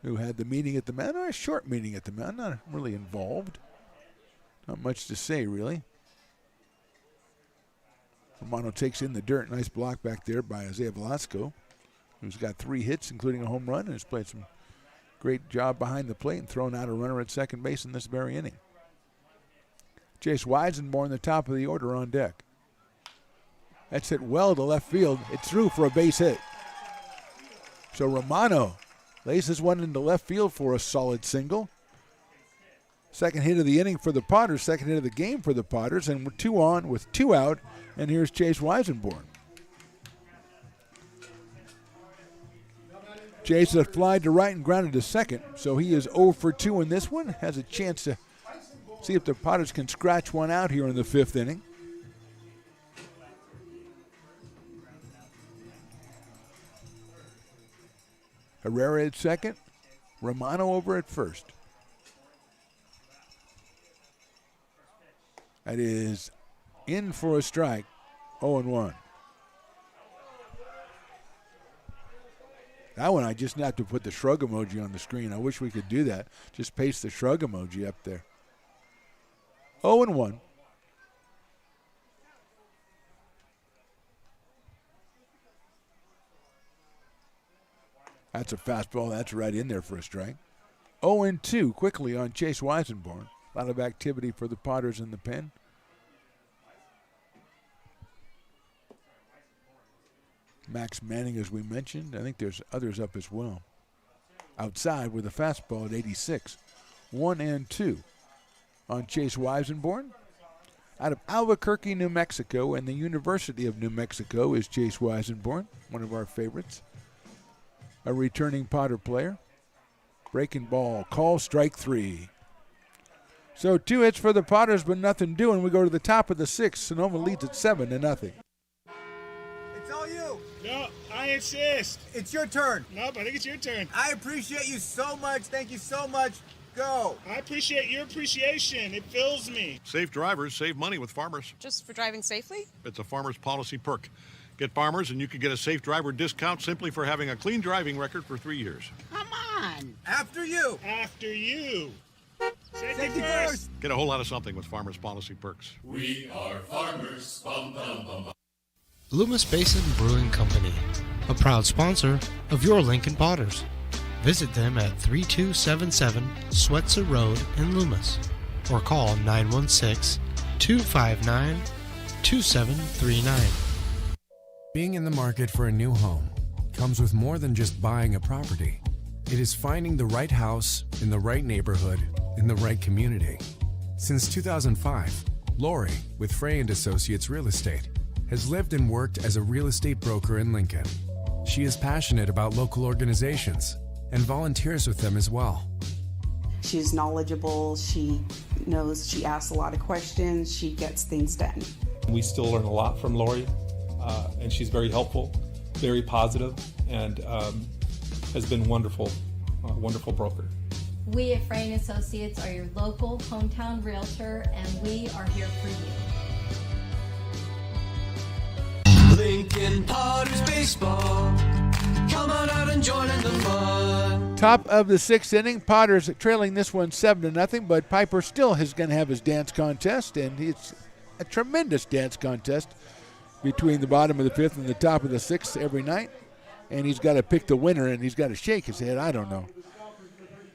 Speaker 1: who had the meeting at the mound, or a short meeting at the mound, not really involved. Not much to say, really. Romano takes in the dirt. Nice block back there by Isaiah Velasco, who's got 3 hits, including a home run, and has played some great job behind the plate and thrown out a runner at second base in this very inning. Chase Weisenborn, the top of the order, on deck. That's hit well to left field. It's through for a base hit. So Romano lays this one into left field for a solid single. Second hit of the inning for the Potters, second hit of the game for the Potters, and we're 2 on with 2 out, and here's Chase Weisenborn. Chase has fly to right and grounded to second, so he is 0 for 2 in this one. Has a chance to see if the Potters can scratch one out here in the 5th inning. Herrera at second, Romano over at first. That is in for a strike, 0-1. That one I just have to put the shrug emoji on the screen. I wish we could do that. Just paste the shrug emoji up there. 0-1. That's a fastball. That's right in there for a strike. 0-2 quickly on Chase Weisenborn. A lot of activity for the Potters in the pen. Max Manning, as we mentioned. I think there's others up as well. Outside with a fastball at 86. 1-2 on Chase Weisenborn. Out of Albuquerque, New Mexico, and the University of New Mexico is Chase Weisenborn, one of our favorites. A returning Potter player. Breaking ball, call, strike 3. So 2 hits for the Potters, but nothing doing. We go to the top of the 6th. Sonoma leads at 7-0.
Speaker 2: No, I insist.
Speaker 14: It's your turn.
Speaker 2: Nope, I think it's your turn.
Speaker 14: I appreciate you so much. Thank you so much. Go.
Speaker 2: I appreciate your appreciation. It fills me.
Speaker 15: Safe drivers save money with Farmers.
Speaker 6: Just for driving safely?
Speaker 15: It's a Farmers policy perk. Get Farmers and you can get a safe driver discount simply for having a clean driving record for 3 years.
Speaker 14: Come on. After you.
Speaker 2: After you.
Speaker 14: Safety first.
Speaker 15: Get a whole lot of something with Farmers policy perks.
Speaker 10: We are farmers. Bum, bum, bum, bum.
Speaker 9: Loomis Basin Brewing Company, a proud sponsor of your Lincoln Potters. Visit them at 3277 Swetzer Road in Loomis or call 916-259-2739.
Speaker 7: Being in the market for a new home comes with more than just buying a property. It is finding the right house in the right neighborhood in the right community. Since 2005, Lori with Frey & Associates Real Estate has lived and worked as a real estate broker in Lincoln. She is passionate about local organizations and volunteers with them as well.
Speaker 23: She's knowledgeable, she knows, she asks a lot of questions, she gets things done.
Speaker 24: We still learn a lot from Lori, and she's very helpful, very positive, and has been wonderful, wonderful broker.
Speaker 25: We at Frey & Associates are your local hometown realtor, and we are here for you.
Speaker 10: Lincoln Potters Baseball. Come on out and join in the fun.
Speaker 1: Top of the 6th inning, Potters trailing this one 7-0, but Piper still is going to have his dance contest, and it's a tremendous dance contest between the bottom of the 5th and the top of the 6th every night, and he's got to pick the winner, and he's got to shake his head. I don't know.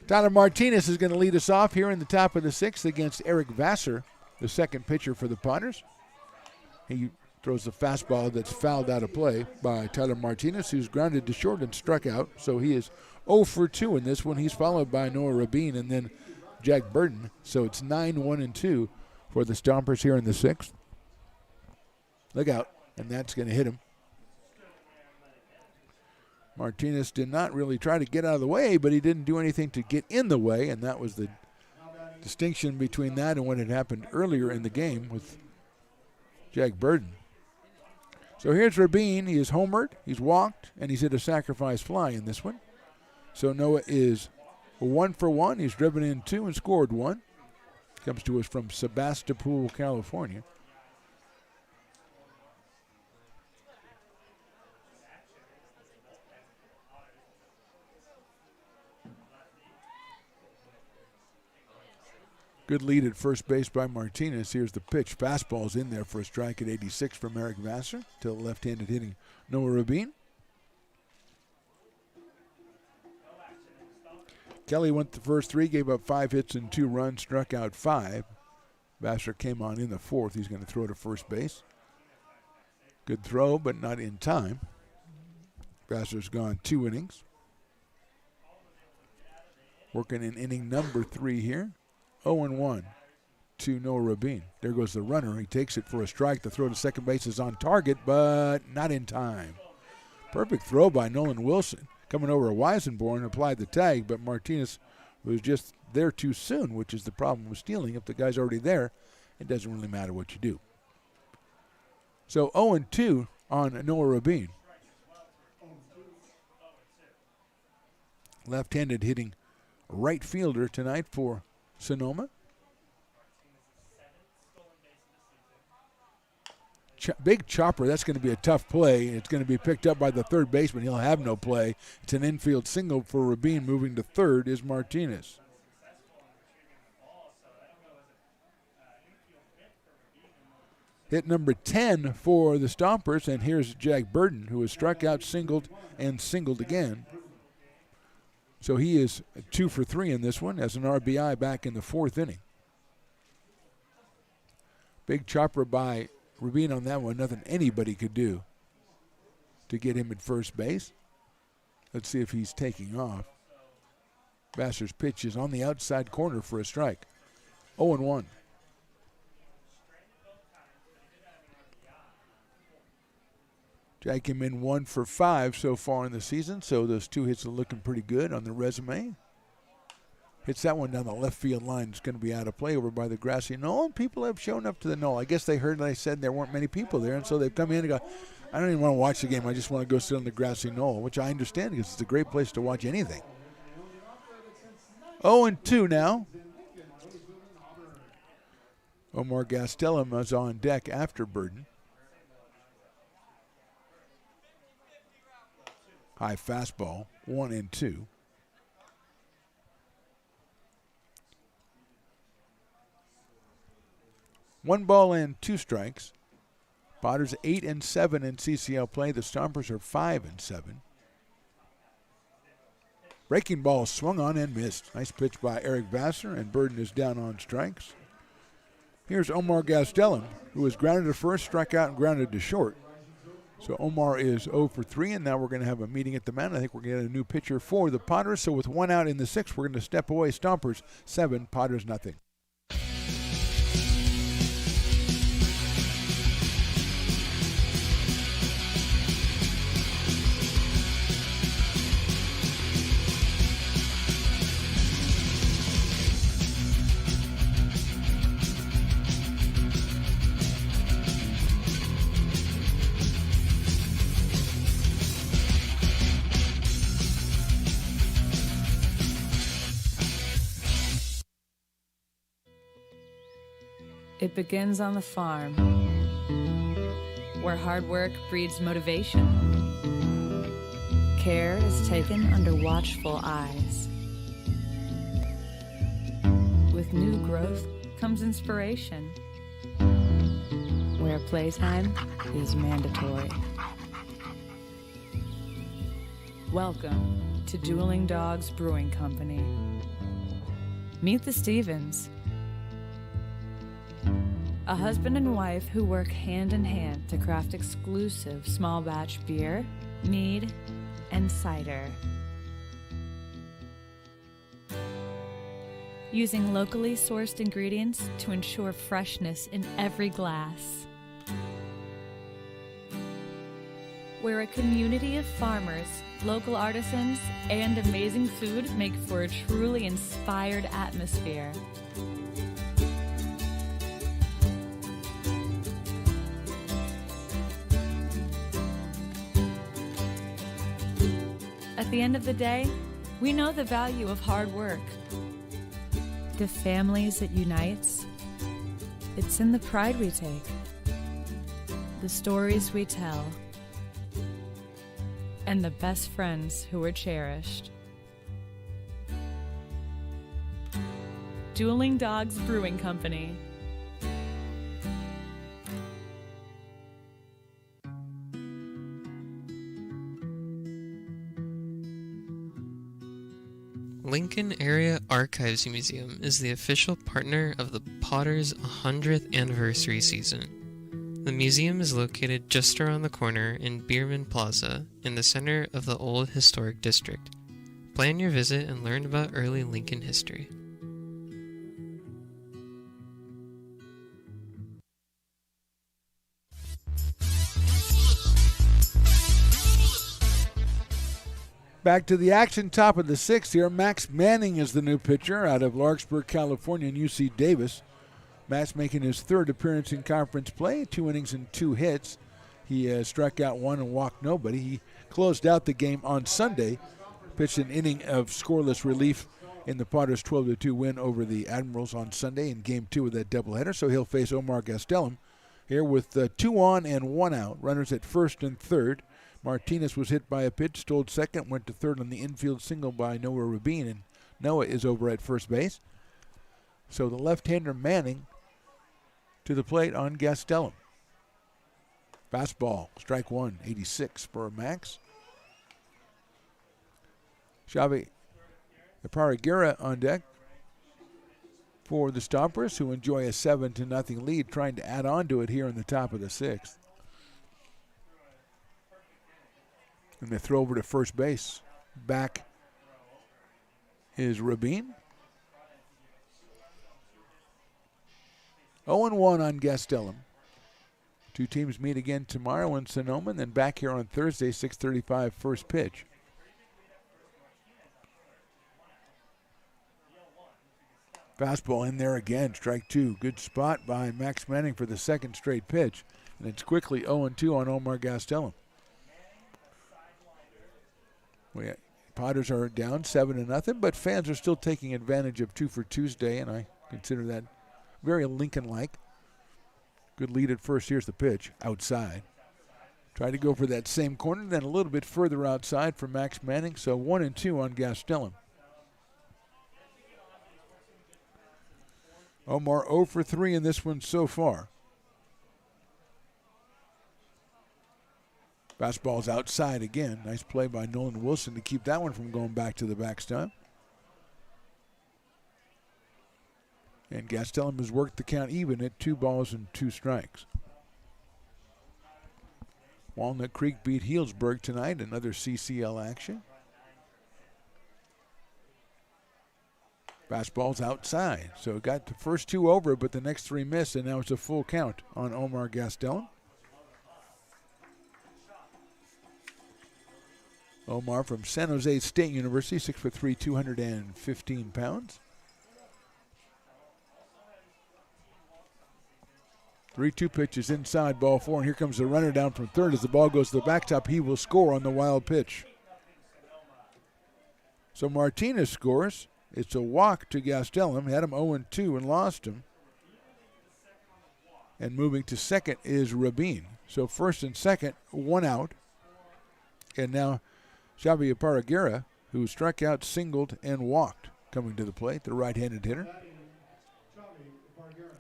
Speaker 1: Tyler Martinez is going to lead us off here in the top of the 6th against Eric Vassar, the second pitcher for the Potters. He throws the fastball that's fouled out of play by Tyler Martinez, who's grounded to short and struck out. So he is 0 for 2 in this one. He's followed by Noah Rabin and then Jack Burton. So it's 9-1-2 for the Stompers here in the 6th. Look out, and that's going to hit him. Martinez did not really try to get out of the way, but he didn't do anything to get in the way, and that was the distinction between that and what had happened earlier in the game with Jack Burton. So here's Rabin. He is homered, he's walked, and he's hit a sacrifice fly in this one. So Noah is 1 for 1. He's driven in 2 and scored 1. Comes to us from Sebastopol, California. Good lead at first base by Martinez. Here's the pitch. Fastball's in there for a strike at 86 from Eric Vassar to the left-handed hitting Noah Rabin. Kelly went the first 3, gave up 5 hits and 2 runs, struck out 5. Vassar came on in the 4th. He's going to throw to first base. Good throw, but not in time. Vassar's gone 2 innings. Working in inning number 3 here. 0-1 to Noah Rabin. There goes the runner. He takes it for a strike. The throw to second base is on target, but not in time. Perfect throw by Nolan Wilson. Coming over a Weisenborn, applied the tag, but Martinez was just there too soon, which is the problem with stealing. If the guy's already there, it doesn't really matter what you do. So 0-2 on Noah Rabin. Left-handed hitting right fielder tonight for Sonoma. Big chopper, that's going to be a tough play. It's going to be picked up by the third baseman. He'll have no play. It's an infield single for Rabin. Moving to third is Martinez. Hit number 10 for the Stompers, and here's Jack Burton, who has struck out, singled, and singled again. So he is 2 for 3 in this one as an RBI back in the 4th inning. Big chopper by Rabin on that one. Nothing anybody could do to get him at first base. Let's see if he's taking off. Vassar's pitch is on the outside corner for a strike. 0-1. Jack came in 1 for 5 so far in the season, so those 2 hits are looking pretty good on the resume. Hits that one down the left field line. It's going to be out of play over by the grassy knoll, and people have shown up to the knoll. I guess they heard I said there weren't many people there, and so they've come in and go, I don't even want to watch the game. I just want to go sit on the grassy knoll, which I understand because it's a great place to watch anything. 0-2 now. Omar Gastelum is on deck after Burden. High fastball, 1-2. One ball and 2 strikes. Potters 8-7 in CCL play. The Stompers are 5-7. Breaking ball swung on and missed. Nice pitch by Eric Vassar, and Burden is down on strikes. Here's Omar Gastelum, who was grounded to first, struck out, and grounded to short. So Omar is 0 for 3, and now we're going to have a meeting at the mound. I think we're going to get a new pitcher for the Potters. So with 1 out in the 6th, we're going to step away. Stompers 7, Potters nothing.
Speaker 3: It begins on the farm, where hard work breeds motivation. Care is taken under watchful eyes. With new growth comes inspiration, where playtime is mandatory. Welcome to Dueling Dogs Brewing Company. Meet the Stevens, a husband and wife who work hand in hand to craft exclusive small batch beer, mead, and cider. Using locally sourced ingredients to ensure freshness in every glass. Where a community of farmers, local artisans, and amazing food make for a truly inspired atmosphere. At the end of the day, we know the value of hard work. The families it unites, it's in the pride we take, the stories we tell, and the best friends who are cherished. Dueling Dogs Brewing Company.
Speaker 12: Lincoln Area Archives Museum is the official partner of the Potters' 100th anniversary season. The museum is located just around the corner in Bierman Plaza in the center of the Old Historic District. Plan your visit and learn about early Lincoln history.
Speaker 1: Back to the action, top of the 6th here. Max Manning is the new pitcher out of Larkspur, California, and UC Davis. Max making his 3rd appearance in conference play, 2 innings and 2 hits. He struck out 1 and walked nobody. He closed out the game on Sunday, pitched an inning of scoreless relief in the Potters' 12-2 win over the Admirals on Sunday in Game 2 of that doubleheader. So he'll face Omar Gastelum here with 2 on and 1 out. Runners at 1st and 3rd. Martinez was hit by a pitch, stole second, went to third on the infield single by Noah Rabin, and Noah is over at first base. So the left-hander Manning to the plate on Gastelum. Fastball, strike 1, 86 for Max. Xavi Parraguirre on deck for the Stompers, who enjoy a 7-0 lead, trying to add on to it here in the top of the 6th. And they throw over to first base. Back is Rabin. 0-1 on Gastelum. 2 teams meet again tomorrow in Sonoma, and then back here on Thursday, 6:35 first pitch. Fastball in there again, strike 2. Good spot by Max Manning for the 2nd straight pitch. And it's quickly 0-2 on Omar Gastelum. Potters are down 7-0, but fans are still taking advantage of 2 for Tuesday, and I consider that very Lincoln-like. Good lead at first. Here's the pitch outside. Try to go for that same corner, then a little bit further outside for Max Manning. So 1-2 on Gastelum. Omar 0 for 3 in this one so far. Fastball's outside again. Nice play by Nolan Wilson to keep that one from going back to the backstop. And Gastelum has worked the count even at 2 balls and 2 strikes. Walnut Creek beat Healdsburg tonight, another CCL action. Fastball's outside, so it got the first 2 over, but the next 3 missed, and now it's a full count on Omar Gastelum. Omar from San Jose State University, 6'3", 215 pounds. 3-2 pitches inside, ball 4, and here comes the runner down from third. As the ball goes to the backstop, he will score on the wild pitch. So Martinez scores. It's a walk to Gastelum. Had him 0-2 and lost him. And moving to second is Rabin. So first and second, 1 out. And now Xavier Parraguera, who struck out, singled, and walked, coming to the plate, the right-handed hitter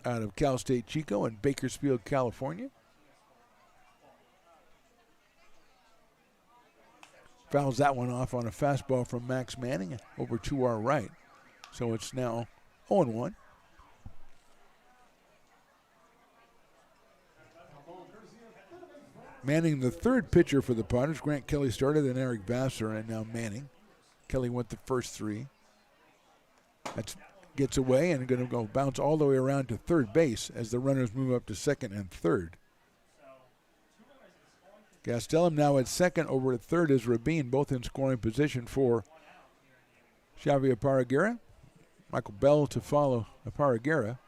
Speaker 1: out of Cal State Chico in Bakersfield, California. Fouls that one off on a fastball from Max Manning over to our right. So it's now 0-1. Manning, the third pitcher for the Potters. Grant Kelly started, then Eric Vassar, and now Manning. Kelly went the first 3. That gets away and going to go bounce all the way around to third base as the runners move up to second and third. Gastelum now at second. Over at third is Rabin, both in scoring position for Xavier Parraguera. Michael Bell to follow Parraguera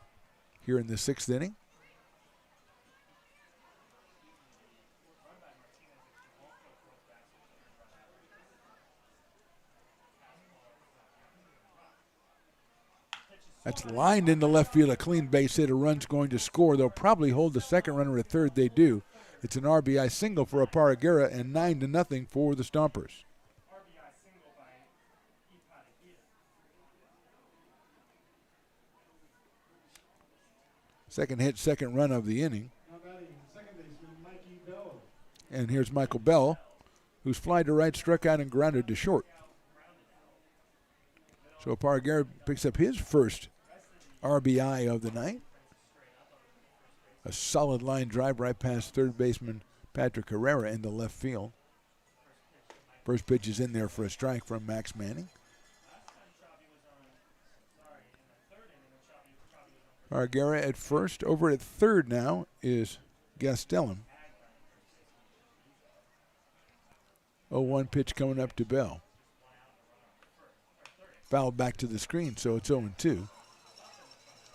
Speaker 1: here in the 6th inning. That's lined into left field, a clean base hit. A run's going to score. They'll probably hold the second runner at third. They do. It's an RBI single for Parraguera and 9-0 for the Stompers. Second hit, second run of the inning. And here's Michael Bell, who's fly to right, struck out, and grounded to short. So Parraguera picks up his first RBI of the night. A solid line drive right past third baseman Patrick Herrera into left field. First pitch is in there for a strike from Max Manning. Parraguera at first. Over at third now is Gastelum. 0-1 pitch coming up to Bell. Fouled back to the screen, so it's 0-2.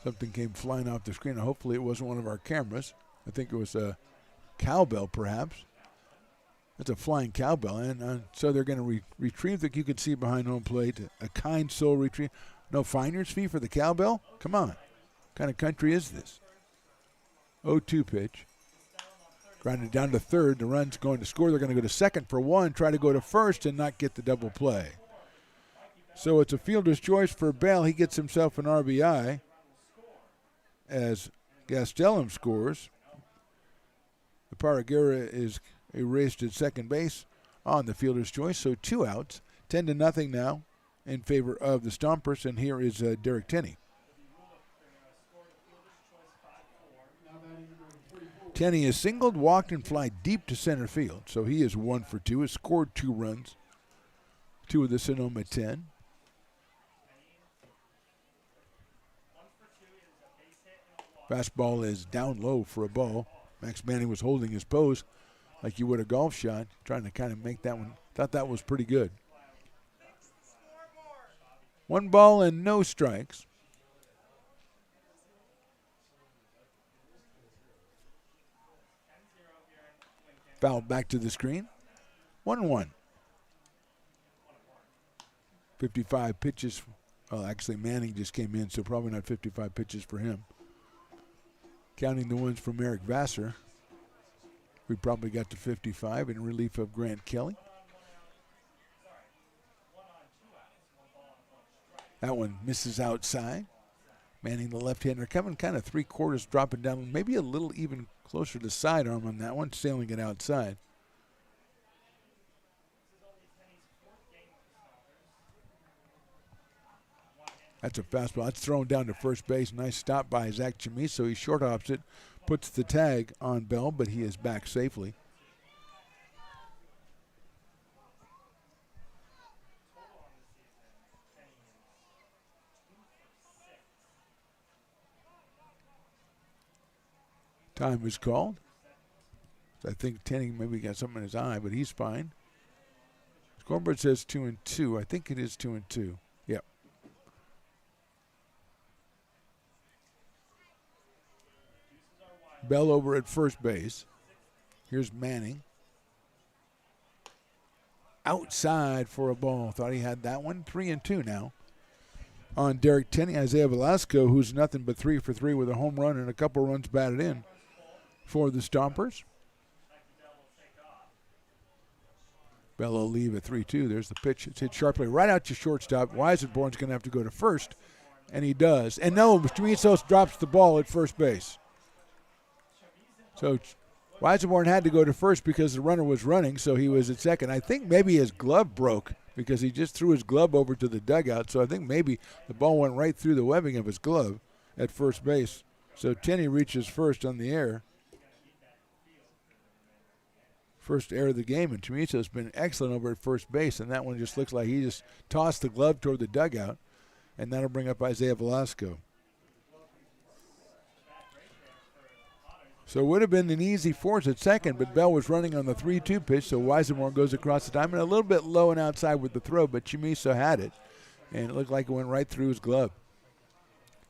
Speaker 1: Something came flying off the screen. Hopefully it wasn't one of our cameras. I think it was a cowbell, perhaps. That's a flying cowbell. And so they're going to retrieve that. You can see behind home plate. A kind soul retrieve. No finder's fee for the cowbell? Come on. What kind of country is this? 0-2 pitch. Grounded down to third. The run's going to score. They're going to go to second for 1. Try to go to first and not get the double play. So it's a fielder's choice for Bell. He gets himself an RBI as Gastelum scores. The Parraguera is erased at second base on the fielder's choice. So 2 outs, 10-0 now in favor of the Stompers. And here is Derek Tenney. Tenney is singled, walked, and fly deep to center field. So he is 1 for 2. Has scored 2 runs. 2 of the Sonoma 10. Fastball is down low for a ball. Max Manning was holding his pose like you would a golf shot, trying to kind of make that one. Thought that was pretty good. 1 ball and no strikes. Fouled back to the screen. 1-1. 55 pitches. Well, actually, Manning just came in, so probably not 55 pitches for him. Counting the ones from Eric Vassar, we probably got to 55 in relief of Grant Kelly. That one misses outside. Manning, the left-hander, coming kind of three-quarters, dropping down, maybe a little even closer to sidearm on that one, sailing it outside. That's a fastball. That's thrown down to first base. Nice stop by Zach Chamiso. He short hops it, puts the tag on Bell, but he is back safely. Time was called. I think Tenning maybe got something in his eye, but he's fine. Scoreboard says 2-2. I think it is 2-2. Yep. Bell over at first base. Here's Manning. Outside for a ball. Thought he had that one. 3-2 now. On Derek Tenney, Isaiah Velasco, who's nothing but 3 for 3 with a home run and a couple runs batted in for the Stompers. Bell will leave at 3-2. There's the pitch. It's hit sharply right out to shortstop. Weisenborn's going to have to go to first, and he does. And no, Chamiso drops the ball at first base. So Weisenborn had to go to first because the runner was running, so he was at second. I think maybe his glove broke because he just threw his glove over to the dugout, so I think maybe the ball went right through the webbing of his glove at first base. So Tenney reaches first on the air. First error of the game, and Chamiso's been excellent over at first base, and that one just looks like he just tossed the glove toward the dugout, and that'll bring up Isaiah Velasco. So it would have been an easy force at second, but Bell was running on the 3-2 pitch, so Weisenborn goes across the diamond, a little bit low and outside with the throw, but Chamiso had it, and it looked like it went right through his glove.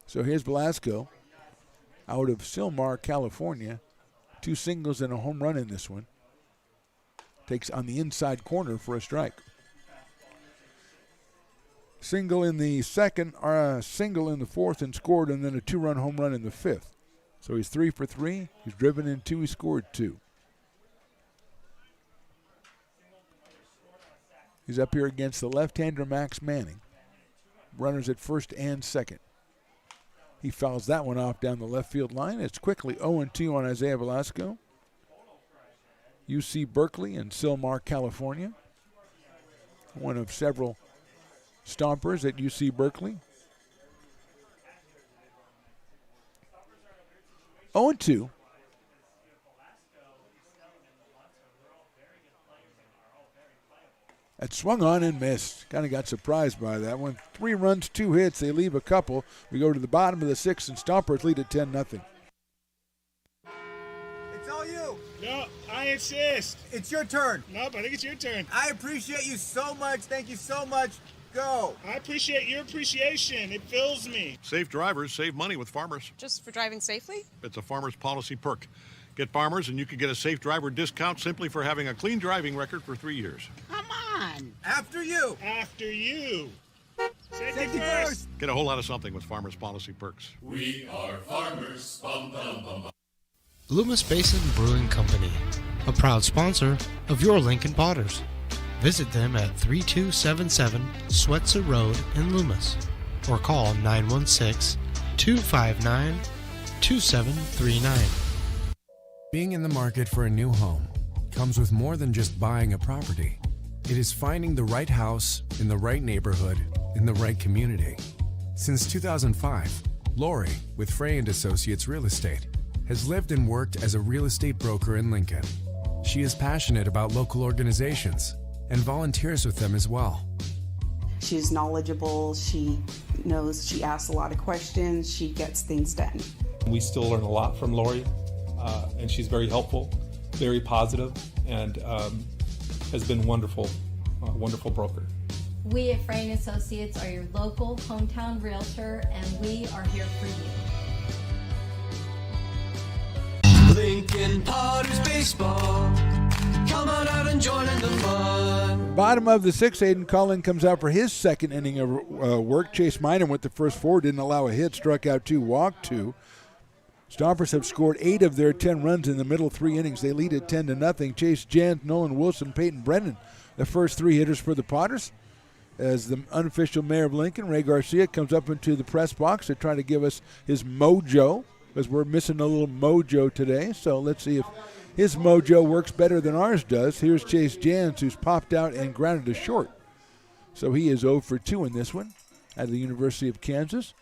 Speaker 1: So here's Velasco out of Sylmar, California. 2 singles and a home run in this one. Takes on the inside corner for a strike. Single in the second, single in the fourth and scored, and then a 2-run home run in the fifth. So he's 3 for 3. He's driven in 2. He scored 2. He's up here against the left-hander Max Manning. Runners at first and second. He fouls that one off down the left field line. It's quickly 0-2 on Isaiah Velasco. UC Berkeley in Sylmar, California. One of several Stompers at UC Berkeley. 0-2. That swung on and missed. Kind of got surprised by that one. 3 runs, 2 hits. They leave a couple. We go to the bottom of the 6th, and Stompers lead at 10-0.
Speaker 14: It's all you.
Speaker 2: No, I insist.
Speaker 14: It's your turn.
Speaker 2: Nope, I think it's your turn.
Speaker 14: I appreciate you so much. Thank you so much. Go.
Speaker 2: I appreciate your appreciation. It fills me.
Speaker 15: Safe drivers save money with Farmers.
Speaker 6: Just for driving safely?
Speaker 15: It's a Farmers policy perk. Get Farmers and you can get a safe driver discount simply for having a clean driving record for 3 years.
Speaker 14: Come on. After you.
Speaker 2: After you.
Speaker 14: Safety first.
Speaker 15: Get a whole lot of something with Farmers policy perks.
Speaker 10: We are farmers. Bum, bum, bum, bum.
Speaker 9: Loomis Basin Brewing Company, a proud sponsor of your Lincoln Potters. Visit them at 3277 Swetzer Road in Loomis or call 916-259-2739.
Speaker 7: Being in the market for a new home comes with more than just buying a property. It is finding the right house in the right neighborhood in the right community. Since 2005, Lori with Frey & Associates Real Estate has lived and worked as a real estate broker in Lincoln. She is passionate about local organizations and volunteers with them as well.
Speaker 23: She's knowledgeable, she knows, she asks a lot of questions, she gets things done.
Speaker 24: We still learn a lot from Lori, and she's very helpful, very positive, and has been wonderful, wonderful broker.
Speaker 25: We at Frey & Associates are your local hometown realtor, and we are here for you.
Speaker 10: Lincoln Potters Baseball. joining the fun.
Speaker 1: Bottom of the sixth, Aiden Cullen comes out for his second inning of work. Chase Minor went the first four, didn't allow a hit, struck out 2, walked 2. Stompers have scored 8 of their 10 runs in the middle 3 innings. They lead at 10-0. Chase Jans, Nolan Wilson, Peyton Brennan, the first 3 hitters for the Potters. As the unofficial mayor of Lincoln, Ray Garcia, comes up into the press box to try to give us his mojo, because we're missing a little mojo today. So let's see if his mojo works better than ours does. Here's Chase Jans, who's popped out and grounded to short. So he is 0 for 2 in this one at the University of Kansas.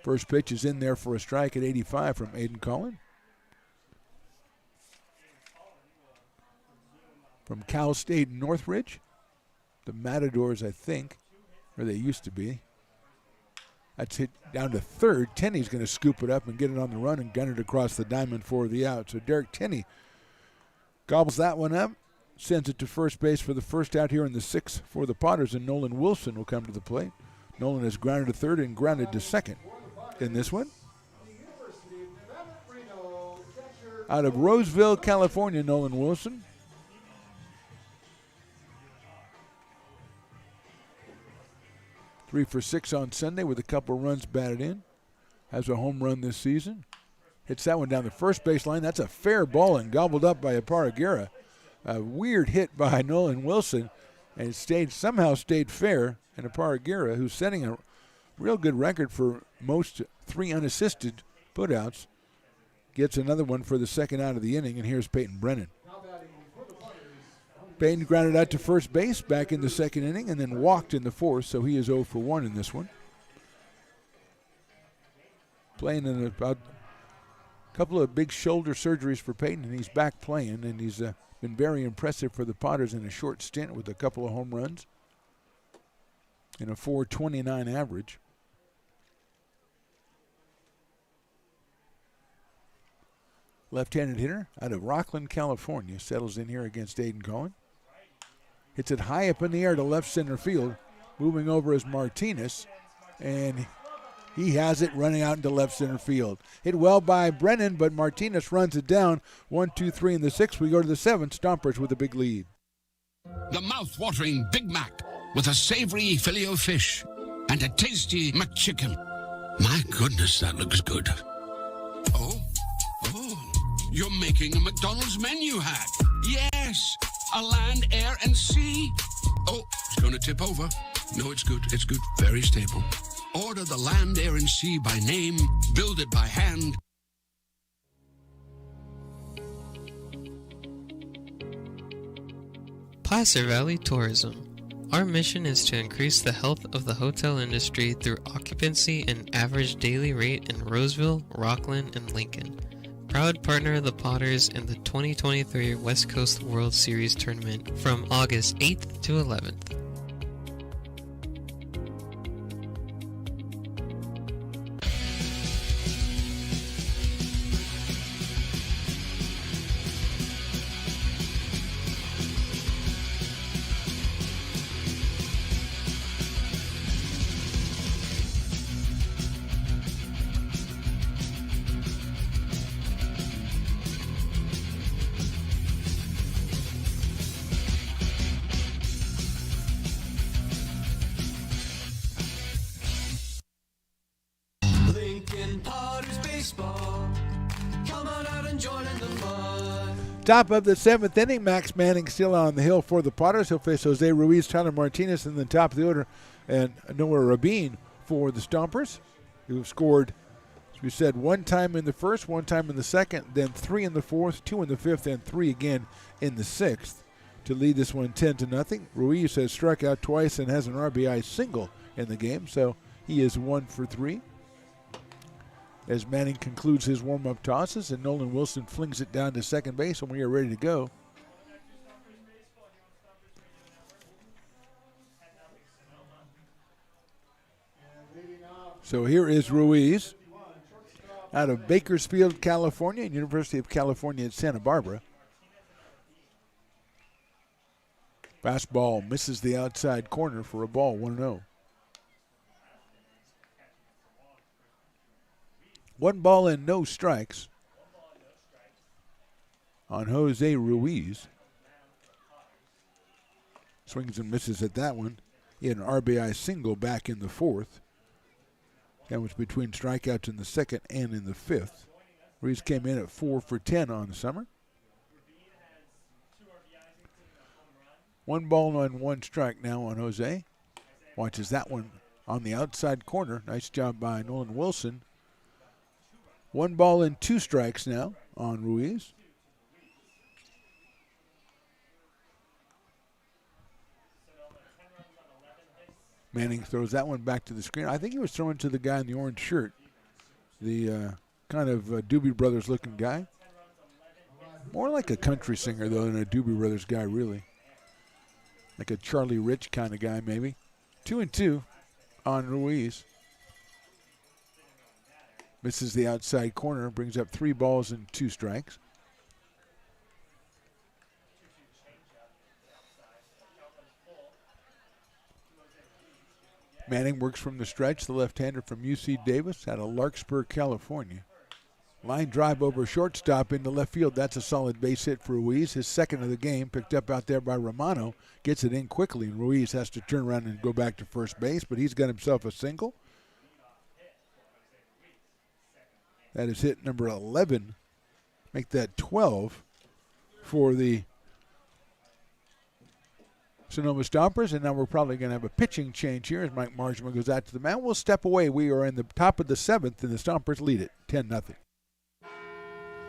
Speaker 1: First pitch is in there for a strike at 85 from Aiden Cullen. From Cal State Northridge, the Matadors, I think, or they used to be. That's hit down to third. Tenney's going to scoop it up and get it on the run and gun it across the diamond for the out. So Derek Tenney gobbles that one up, sends it to first base for the first out here in the sixth for the Potters, and Nolan Wilson will come to the plate. Nolan has grounded to third and grounded to second in this one. Out of Roseville, California, Nolan Wilson. Three for 6 on Sunday with a couple runs batted in. Has a home run this season. Hits that one down the first baseline. That's a fair ball and gobbled up by Aparagera. A weird hit by Nolan Wilson, and it somehow stayed fair. And Aparagera, who's setting a real good record for most 3 unassisted putouts, gets another one for the second out of the inning. And here's Peyton Brennan. Payne grounded out to first base back in the second inning and then walked in the fourth, so he is 0 for 1 in this one. Playing in a couple of big shoulder surgeries for Peyton, and he's back playing, and he's been very impressive for the Potters in a short stint with a couple of home runs and a .429 average. Left-handed hitter out of Rockland, California, settles in here against Aiden Cullen. Hits it high up in the air to left center field. Moving over is Martinez, and he has it running out into left center field. Hit well by Brennan, but Martinez runs it down. 1, 2, 3 in the 6th. We go to the 7th. Stompers with a big lead.
Speaker 6: The mouth-watering Big Mac with a savory Filet-O-Fish and a tasty McChicken. My goodness, that looks good. Oh, you're making a McDonald's menu hack. Yes, a land, air, and sea. Oh, it's going to tip over. No, it's good. It's good. Very stable. Order the land, air, and sea by name. Build it by hand.
Speaker 12: Placer Valley Tourism. Our mission is to increase the health of the hotel industry through occupancy and average daily rate in Roseville, Rockland, and Lincoln. Proud partner of the Potters in the 2023 West Coast World Series Tournament from August 8th to 11th.
Speaker 1: Top of the 7th inning, Max Manning still on the hill for the Potters. He'll face Jose Ruiz, Tyler Martinez in the top of the order, and Noah Rabin for the Stompers, who scored, as we said, 1 time in the first, 1 time in the second, then 3 in the fourth, 2 in the fifth, and 3 again in the sixth to lead this one 10-0. Ruiz has struck out twice and has an RBI single in the game, so he is 1 for 3. As Manning concludes his warm-up tosses, and Nolan Wilson flings it down to second base, and we are ready to go. So here is Ruiz out of Bakersfield, California, and University of California at Santa Barbara. Fastball misses the outside corner for a ball, 1-0. 1 ball and no strikes. on Jose Ruiz. Swings and misses at that one. He had an RBI single back in the fourth. That was between strikeouts in the second and in the fifth. Ruiz came in at 4 for 10 on the summer. 1 ball and 1 strike now on Jose. Watches that one on the outside corner. Nice job by Nolan Wilson. 1 ball and 2 strikes now on Ruiz. Manning throws that one back to the screen. I think he was throwing to the guy in the orange shirt, the kind of Doobie Brothers looking guy. More like a country singer, though, than a Doobie Brothers guy, really. Like a Charlie Rich kind of guy, maybe. 2-2 on Ruiz. Misses the outside corner, brings up 3 balls and 2 strikes. Manning works from the stretch, the left-hander from UC Davis out of Larkspur, California. Line drive over shortstop into left field. That's a solid base hit for Ruiz. His second of the game, picked up out there by Romano. Gets it in quickly, and Ruiz has to turn around and go back to first base, but he's got himself a single. That is hit number 11. Make that 12 for the Sonoma Stompers, and now we're probably going to have a pitching change here as Mike Marshman goes out to the mound. We'll step away. We are in the top of the 7th, and the Stompers lead it 10-0.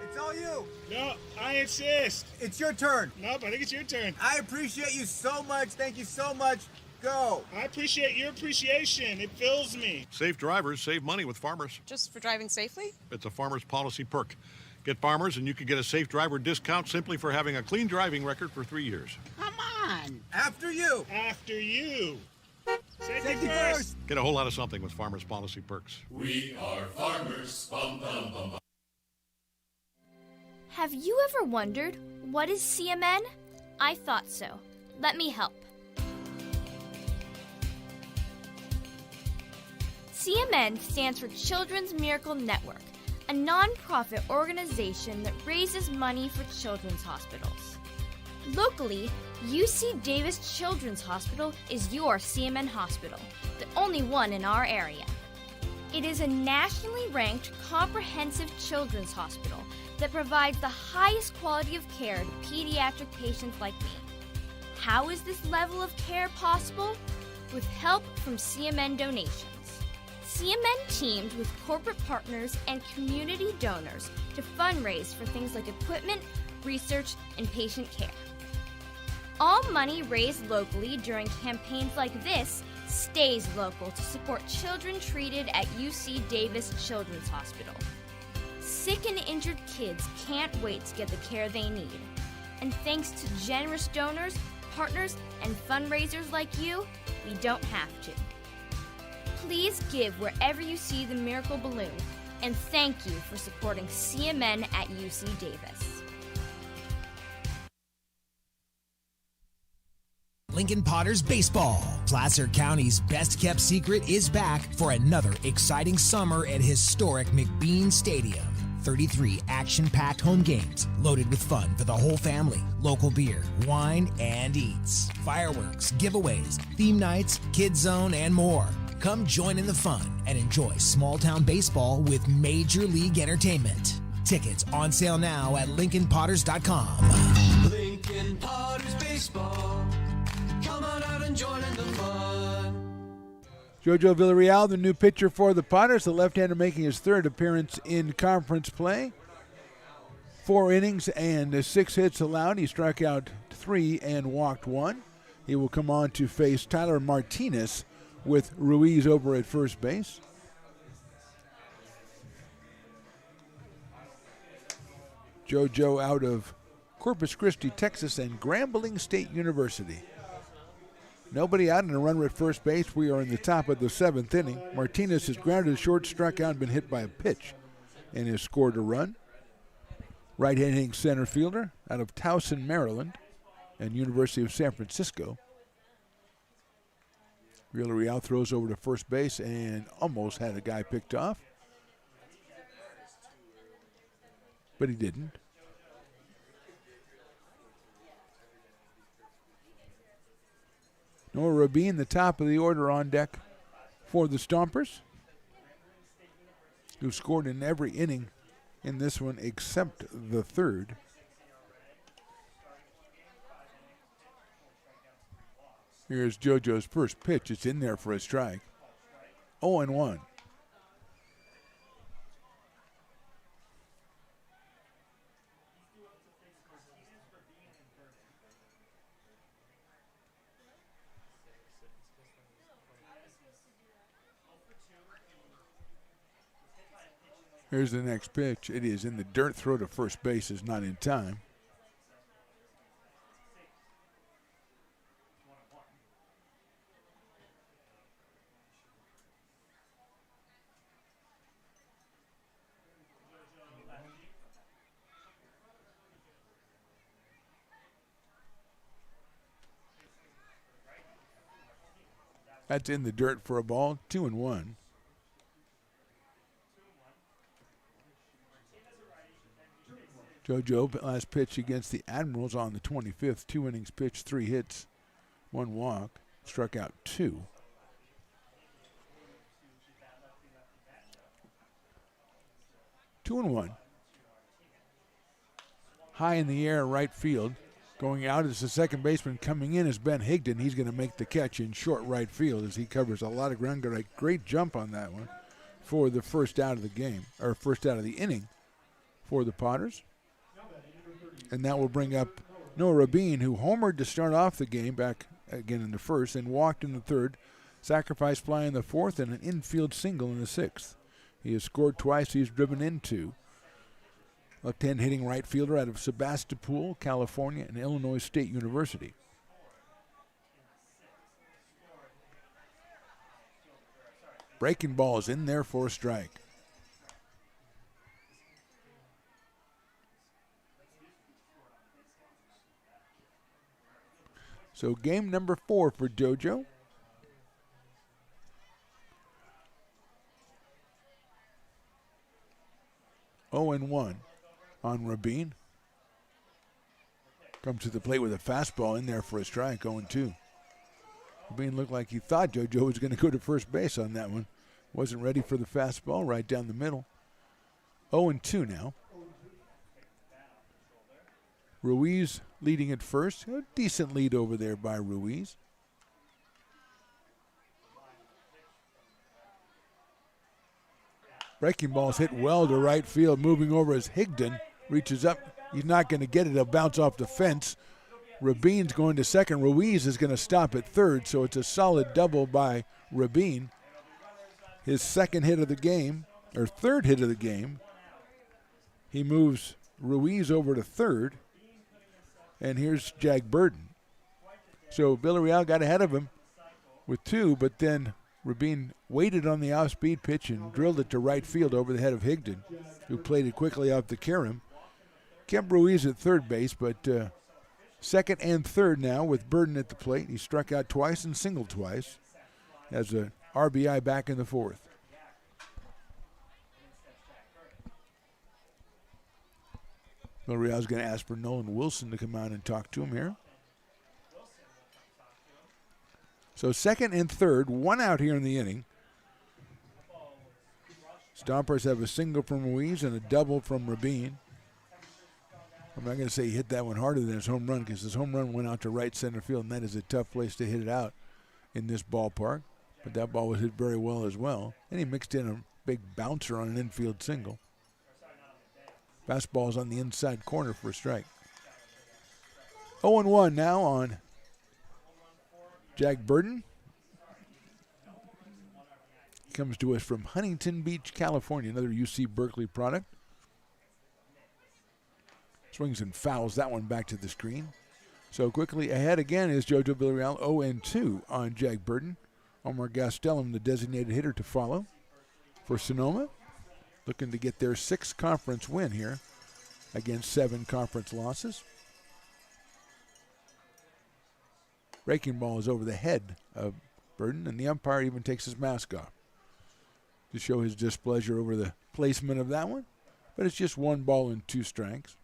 Speaker 14: It's all you.
Speaker 2: No, I insist.
Speaker 14: It's your turn.
Speaker 2: Nope, I think it's your turn.
Speaker 14: I appreciate you so much. Thank you so much. Go.
Speaker 2: I appreciate your appreciation. It fills me.
Speaker 15: Safe drivers save money with Farmers.
Speaker 11: Just for driving safely?
Speaker 15: It's a Farmers policy perk. Get Farmers and you can get a safe driver discount simply for having a clean driving record for 3 years.
Speaker 14: Come on. After you.
Speaker 2: After you.
Speaker 14: Safety first.
Speaker 15: Get a whole lot of something with Farmers policy perks.
Speaker 10: We are farmers. Bum, bum, bum, bum.
Speaker 13: Have you ever wondered, what is CMN? I thought so. Let me help. CMN stands for Children's Miracle Network, a non-profit organization that raises money for children's hospitals. Locally, UC Davis Children's Hospital is your CMN hospital, the only one in our area. It is a nationally ranked comprehensive children's hospital that provides the highest quality of care to pediatric patients like me. How is this level of care possible? With help from CMN donations. CMN teamed with corporate partners and community donors to fundraise for things like equipment, research, and patient care. All money raised locally during campaigns like this stays local to support children treated at UC Davis Children's Hospital. Sick and injured kids can't wait to get the care they need. And thanks to generous donors, partners, and fundraisers like you, we don't have to. Please give wherever you see the Miracle Balloon, and thank you for supporting CMN at UC Davis.
Speaker 4: Lincoln Potters Baseball. Placer County's best-kept secret is back for another exciting summer at historic McBean Stadium. 33 action-packed home games loaded with fun for the whole family. Local beer, wine, and eats. Fireworks, giveaways, theme nights, kids zone, and more. Come join in the fun and enjoy small-town baseball with Major League Entertainment. Tickets on sale now at LincolnPotters.com.
Speaker 10: Lincoln Potters Baseball. Come on out and join in the fun.
Speaker 1: Jojo Villarreal, the new pitcher for the Potters, the left-hander making his third appearance in conference play. 4 innings and 6 hits allowed. He struck out 3 and walked 1. He will come on to face Tyler Martinez with Ruiz over at first base. Jojo out of Corpus Christi, Texas, and Grambling State University. Nobody out and a runner at first base. We are in the top of the 7th inning. Martinez has grounded short, struck out, and been hit by a pitch, and has scored a run. Right-handed center fielder out of Towson, Maryland, and University of San Francisco. Villarreal throws over to first base and almost had a guy picked off, but he didn't. Noah Rabin, the top of the order on deck for the Stompers, who scored in every inning in this one except the third. Here's JoJo's first pitch. It's in there for a strike. 0-1. Here's the next pitch. It is in the dirt. Throw to first base is not in time. That's in the dirt for a ball. 2-1. JoJo, last pitch against the Admirals on the 25th. 2 innings pitched, 3 hits, 1 walk. Struck out 2. Two and one. High in the air, right field. Going out is the second baseman. Coming in is Ben Higdon. He's going to make the catch in short right field as he covers a lot of ground. Got a great jump on that one for the first out of the game, or first out of the inning for the Potters. And that will bring up Noah Rabin, who homered to start off the game back again in the first and walked in the third, sacrifice fly in the fourth, and an infield single in the sixth. He has scored twice. He's driven in 2. Left-hand hitting right fielder out of Sebastopol, California, and Illinois State University. Breaking ball is in there for a strike. So game number 4 for JoJo. Oh and 1 on Rabin. Comes to the plate with a fastball in there for a strike, 0-2. Rabin looked like he thought JoJo was going to go to first base on that one. Wasn't ready for the fastball right down the middle. 0-2 now. Ruiz leading at first. A decent lead over there by Ruiz. Breaking ball's hit well to right field. Moving over as Higdon reaches up. He's not going to get it. It'll bounce off the fence. Rabin's going to second. Ruiz is going to stop at third, so it's a solid double by Rabin. His second hit of the game, or third hit of the game. He moves Ruiz over to third. And here's Jag Burden. So Villarreal got ahead of him with 2, but then Rabin waited on the off-speed pitch and drilled it to right field over the head of Higdon, who played it quickly out to Karam. Kept Ruiz at third base, but second and third now with Burden at the plate. He struck out twice and singled twice as a RBI back in the fourth. Villarreal's going to ask for Nolan Wilson to come out and talk to him here. So second and third, 1 out here in the inning. Stompers have a single from Ruiz and a double from Rabin. I'm not going to say he hit that one harder than his home run because his home run went out to right center field, and that is a tough place to hit it out in this ballpark. But that ball was hit very well as well. And he mixed in a big bouncer on an infield single. Fastball's on the inside corner for a strike. 0-1 now on Jag Burden. He comes to us from Huntington Beach, California, another UC Berkeley product. Swings and fouls that one back to the screen. So quickly ahead again is JoJo Villarreal, 0-2 on Jag Burden. Omar Gastelum, the designated hitter, to follow for Sonoma. Looking to get their 6th conference win here against 7 conference losses. Breaking ball is over the head of Burden, and the umpire even takes his mask off to show his displeasure over the placement of that one. But it's just 1 ball and 2 strikes.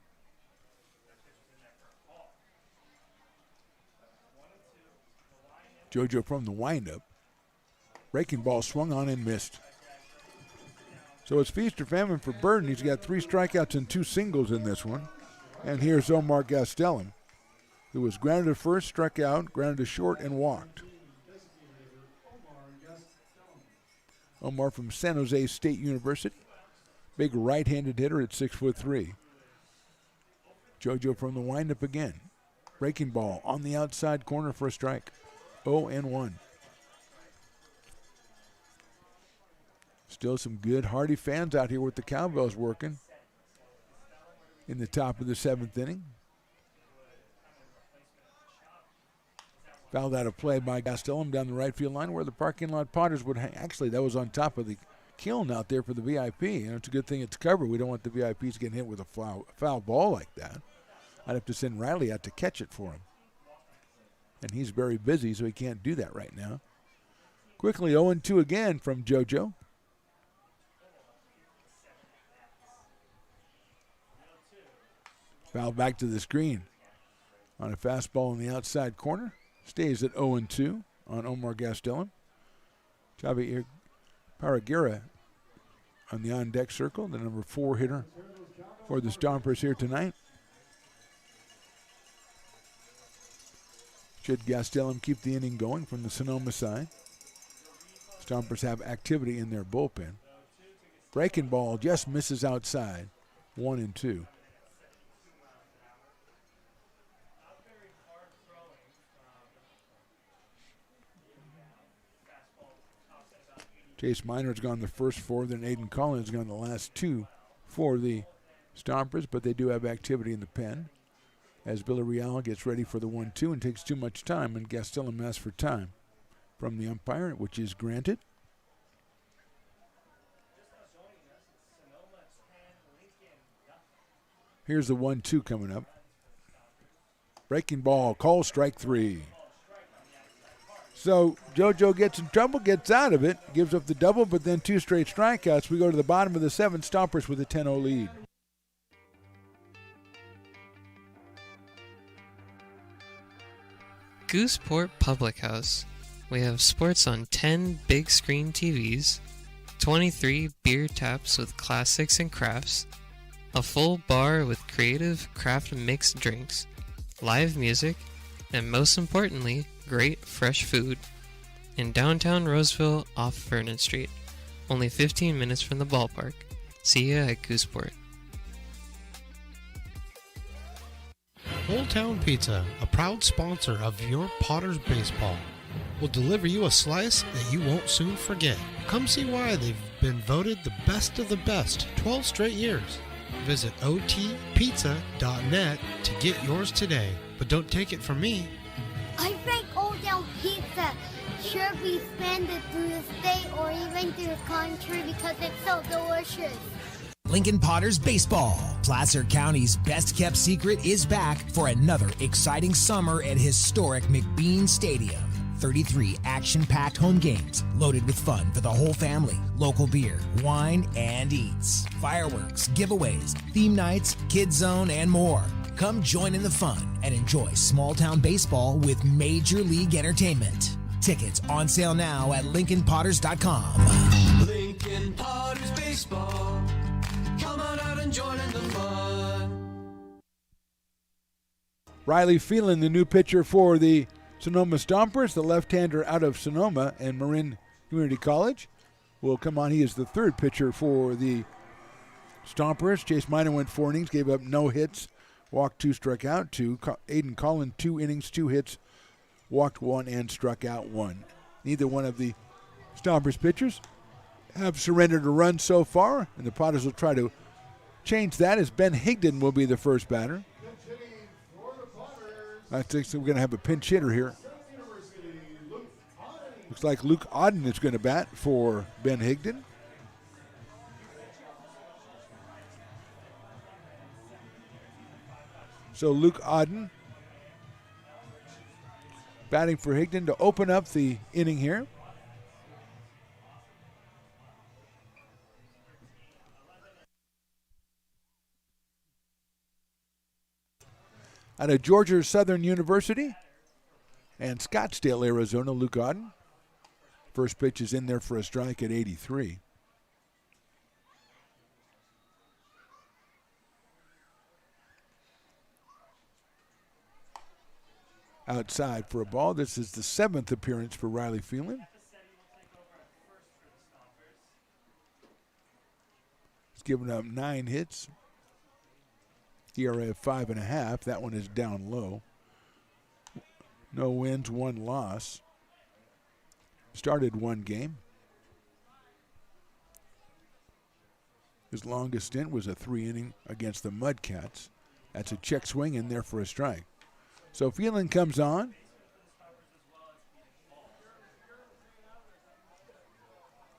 Speaker 1: JoJo from the windup. Breaking ball swung on and missed. So it's feast or famine for Burden. He's got 3 strikeouts and 2 singles in this one. And here's Omar Gastelum, who was grounded to first, struck out, grounded to short, and walked. Omar from San Jose State University. Big right-handed hitter at 6'3". JoJo from the windup again. Breaking ball on the outside corner for a strike. 0-1. Still some good, hearty fans out here with the cowbells working in the top of the 7th inning. Fouled out of play by Gastelum down the right field line where the parking lot Potters would hang. Actually, that was on top of the kiln out there for the VIP. You know, it's a good thing it's covered. We don't want the VIPs getting hit with a foul ball like that. I'd have to send Riley out to catch it for him. And he's very busy, so he can't do that right now. Quickly 0-2 again from JoJo. Foul back to the screen on a fastball in the outside corner. Stays at 0-2 on Omar Gastelum. Javier Paraguera on the on-deck circle, the number 4 hitter for the Stompers here tonight. Should Gastelum keep the inning going from the Sonoma side? Stompers have activity in their bullpen. Breaking ball just misses outside. 1-2. Chase Minor's gone the first 4, then Aiden Collins gone the last 2 for the Stompers, but they do have activity in the pen as Villarreal gets ready for the 1-2 and takes too much time, and Gastelum asks for time from the umpire, which is granted. Here's the 1-2 coming up. Breaking ball, call strike 3. So JoJo gets in trouble, gets out of it, gives up the double, but then 2 straight strikeouts. We go to the bottom of the 7th, Stompers with a 10-0 lead.
Speaker 12: Gooseport Public House. We have sports on 10 big screen TVs, 23 beer taps with classics and crafts, a full bar with creative craft mixed drinks, live music, and most importantly, great fresh food. In downtown Roseville off Vernon Street. Only 15 minutes from the ballpark. See ya at Gooseport.
Speaker 9: Old Town Pizza, a proud sponsor of your Potters baseball, will deliver you a slice that you won't soon forget. Come see why they've been voted the best of the best 12 straight years. Visit otpizza.net to get yours today. But don't take it from me.
Speaker 11: I think Old Town Pizza should be expanded through the state or even through the country because it's so delicious.
Speaker 4: Lincoln Potters Baseball. Placer County's best-kept secret is back for another exciting summer at historic McBean Stadium. 33 action-packed home games loaded with fun for the whole family. Local beer, wine, and eats. Fireworks, giveaways, theme nights, kids zone, and more. Come join in the fun and enjoy small-town baseball with Major League Entertainment. Tickets on sale now at LincolnPotters.com.
Speaker 10: Lincoln Potters Baseball. Come on out and join in the fun.
Speaker 1: Riley Phelan, the new pitcher for the Sonoma Stompers, the left-hander out of Sonoma and Marin Community College, will come on. He is the 3rd pitcher for the Stompers. Chase Minor went 4 innings, gave up no hits, walked 2, struck out 2. Aiden Collins, 2 innings, 2 hits, walked 1, and struck out 1. Neither one of the Stompers pitchers have surrendered a run so far, and the Potters will try to change that as Ben Higdon will be the first batter. I think we're going to have a pinch hitter here. Looks like Luke Auden is going to bat for Ben Higdon. So Luke Auden batting for Higdon to open up the inning here. Out of Georgia Southern University, And Scottsdale, Arizona, Luke Auden. First pitch is in there for a strike at 83. Outside for a ball. This is the 7th appearance for Riley Phelan. He's given up 9 hits. ERA of 5.5. That one is down low. No wins, 1 loss. Started 1 game. His longest stint was a 3-inning against the Mudcats. That's a check swing in there for a strike. So Phelan comes on.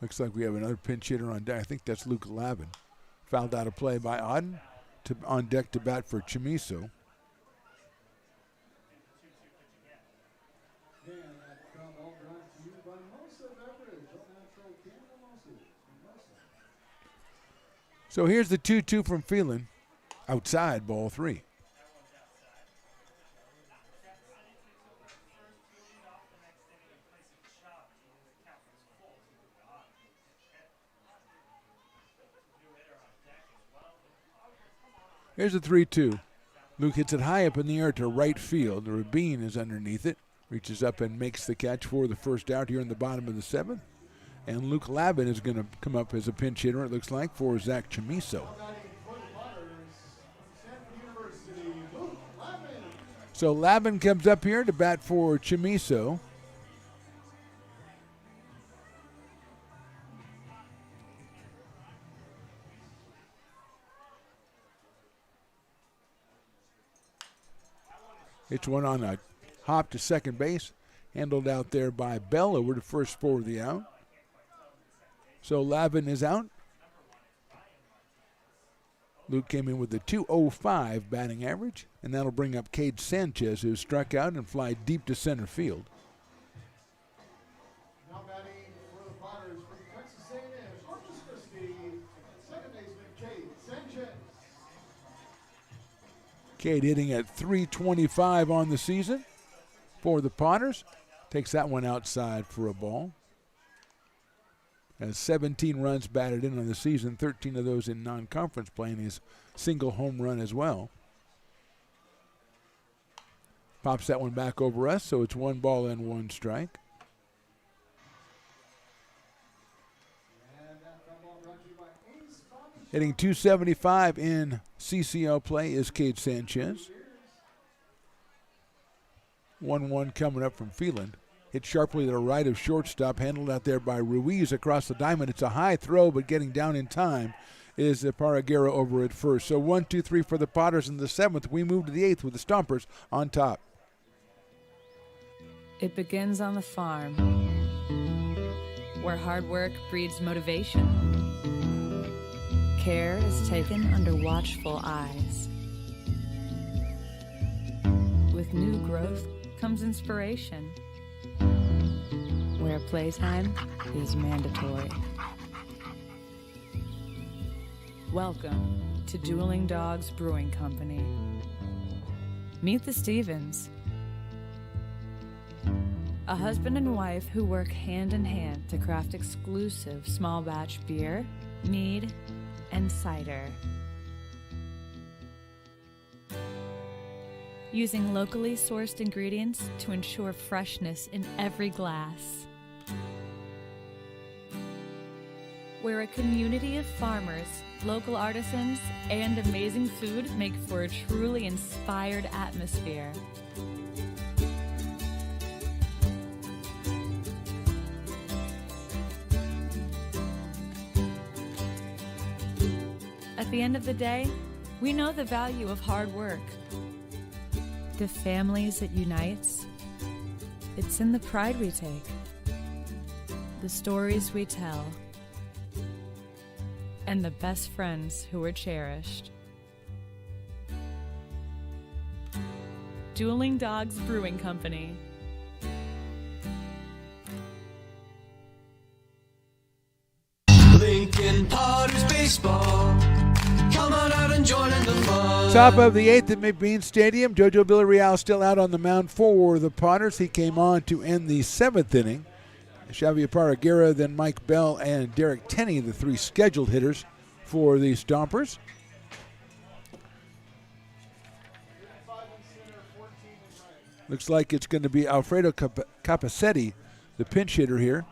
Speaker 1: Looks like we have another pinch hitter on deck. I think that's Luke Lavin. Fouled out a play by Auden. On deck to bat for Chamiso. So here's the 2-2 from Phelan. Outside, ball 3. Here's the 3-2. Luke hits it high up in the air to right field. Rabin is underneath it. Reaches up and makes the catch for the first out here in the bottom of the 7th. And Luke Lavin is going to come up as a pinch hitter, it looks like, for Zach Chamiso. So Lavin comes up here to bat for Chamiso. It's one on a hop to second base. Handled out there by Bell over to first for the out. So Lavin is out. Luke came in with a .205 batting average, and that'll bring up Cade Sanchez, who struck out and fly deep to center field.
Speaker 16: Now batting for the Potters from Texas A&M, Corpus Christi, second baseman Cade Sanchez.
Speaker 1: Cade hitting at .325 on the season for the Potters. Takes that one outside for a ball. Has 17 runs batted in on the season, 13 of those in non-conference play, and his single home run as well. Pops that one back over us, so it's 1 ball and 1 strike. Hitting .275 in CCL play is Cade Sanchez. 1-1 coming up from Phelan. Hit sharply to the right of shortstop, handled out there by Ruiz across the diamond. It's a high throw, but getting down in time is Paragera over at first. So 1-2-3 for the Potters in the 7th. We move to the 8th with the Stompers on top.
Speaker 3: It begins on the farm, where hard work breeds motivation. Care is taken under watchful eyes. With new growth comes inspiration, where playtime is mandatory. Welcome to Dueling Dogs Brewing Company. Meet the Stevens, a husband and wife who work hand in hand to craft exclusive small batch beer, mead, and cider. Using locally sourced ingredients to ensure freshness in every glass. Where a community of farmers, local artisans, and amazing food make for a truly inspired atmosphere. At the end of the day, we know the value of hard work. The families it unites, it's in the pride we take, the stories we tell, and the best friends who are cherished. Dueling Dogs Brewing Company.
Speaker 10: Lincoln Potters Baseball. Come on out and join in the fun.
Speaker 1: Top of the 8th at McBean Stadium. JoJo Villarreal still out on the mound for the Potters. He came on to end the 7th inning. Xavier Parraguera, then Mike Bell and Derek Tenney, the 3 scheduled hitters for the Stompers. Looks like it's going to be Alfredo Capacetti, the pinch hitter here.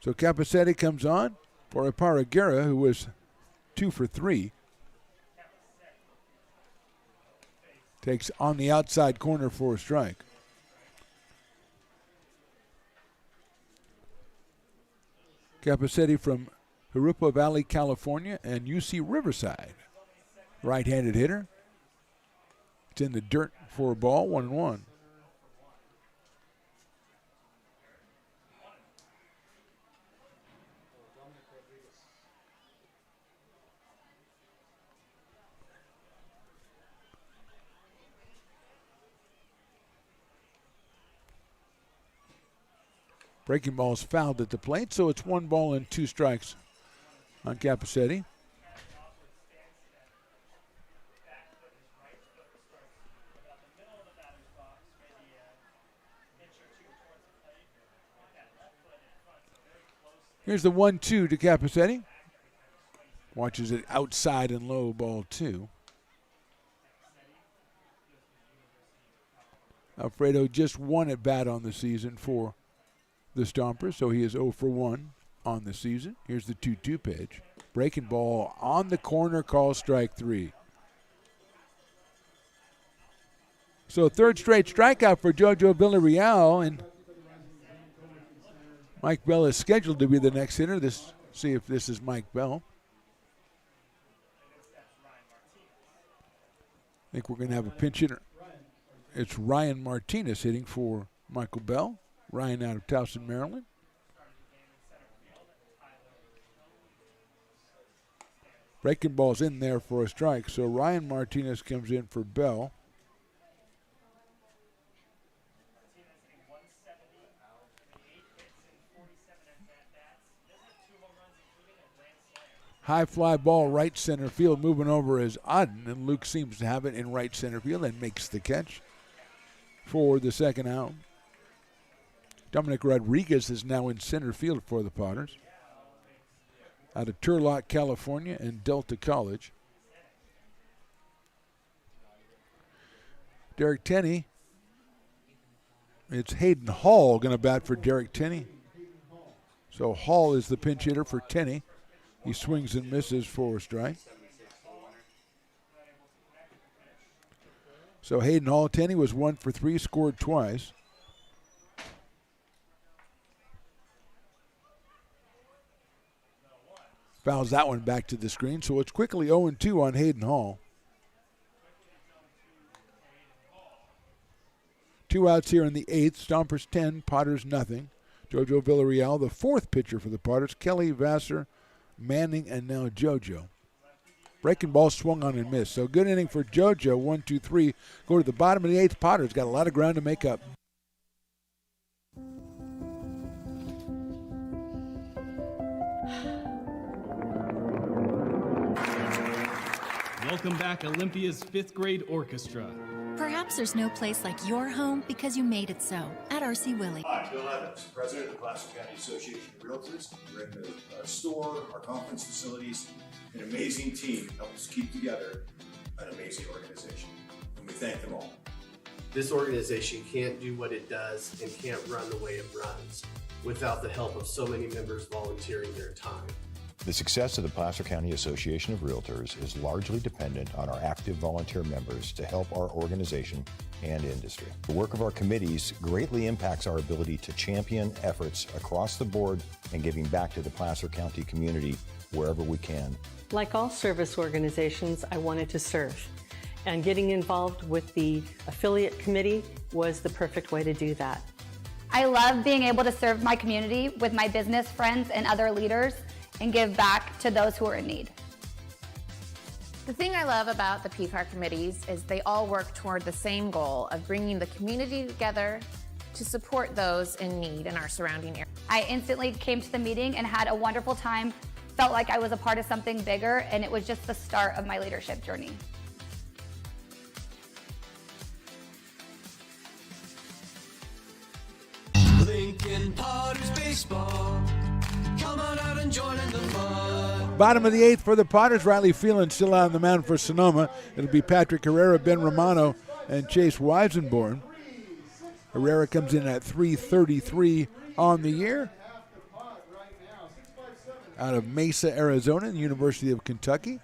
Speaker 1: So Capacetti comes on for Parraguera, who was 2 for 3. Takes on the outside corner for a strike. Capacetti from Jurupa Valley, California, and UC Riverside. Right-handed hitter. It's in the dirt for a ball, 1-1. Breaking ball is fouled at the plate, so it's 1 ball and 2 strikes on Capacetti. Here's the 1-2 to Capacetti. Watches it outside and low, ball 2. Alfredo just 1 at bat on the season for the Stompers, so he is 0 for 1 on the season. Here's the 2-2 pitch. Breaking ball on the corner, call strike 3. So 3rd straight strikeout for JoJo Villarreal, and Mike Bell is scheduled to be the next hitter. See if this is Mike Bell. I think we're going to have a pinch hitter. It's Ryan Martinez hitting for Michael Bell. Ryan out of Towson, Maryland. Breaking ball's in there for a strike, so Ryan Martinez comes in for Bell. High fly ball right center field, moving over is Auden, and Luke seems to have it in right center field and makes the catch for the 2nd out. Dominic Rodriguez is now in center field for the Potters. Out of Turlock, California, and Delta College. Derek Tenney. It's Hayden Hall going to bat for Derek Tenney. So Hall is the pinch hitter for Tenney. He swings and misses for a strike. So Hayden Hall, Tenney was 1 for 3, scored twice. Fouls that one back to the screen, so it's quickly 0-2 on Hayden Hall. 2 outs here in the 8th. Stompers 10, Potters nothing. JoJo Villarreal, the 4th pitcher for the Potters. Kelly, Vassar, Manning, and now JoJo. Breaking ball swung on and missed. So good inning for JoJo. 1, 2, 3. Go to the bottom of the 8th. Potters got a lot of ground to make up.
Speaker 17: Welcome back, Olympia's 5th grade orchestra.
Speaker 18: Perhaps there's no place like your home because you made it so at R.C. Willey.
Speaker 19: Hi, Bill Evans, President of the Placer County Association of Realtors. We're in the store, our conference facilities, an amazing team helps keep together an amazing organization, and we thank them all.
Speaker 20: This organization can't do what it does and can't run the way it runs without the help of so many members volunteering their time.
Speaker 22: The success of the Placer County Association of Realtors is largely dependent on our active volunteer members to help our organization and industry. The work of our committees greatly impacts our ability to champion efforts across the board and giving back to the Placer County community wherever we can.
Speaker 26: Like all service organizations, I wanted to serve. And getting involved with the affiliate committee was the perfect way to do that.
Speaker 21: I love being able to serve my community with my business friends and other leaders and give back to those who are in need.
Speaker 27: The thing I love about the PCAR committees is they all work toward the same goal of bringing the community together to support those in need in our surrounding area.
Speaker 21: I instantly came to the meeting and had a wonderful time, felt like I was a part of something bigger, and it was just the start of my leadership journey.
Speaker 10: Lincoln Potters Baseball. Come on out and join in the fun.
Speaker 1: Bottom of the eighth for the Potters. Riley Phelan still out on the mound for Sonoma. It'll be Patrick Herrera, Ben Romano, and Chase Weisenborn. Herrera comes in at .333 on the year. Out of Mesa, Arizona, and the University of Kentucky.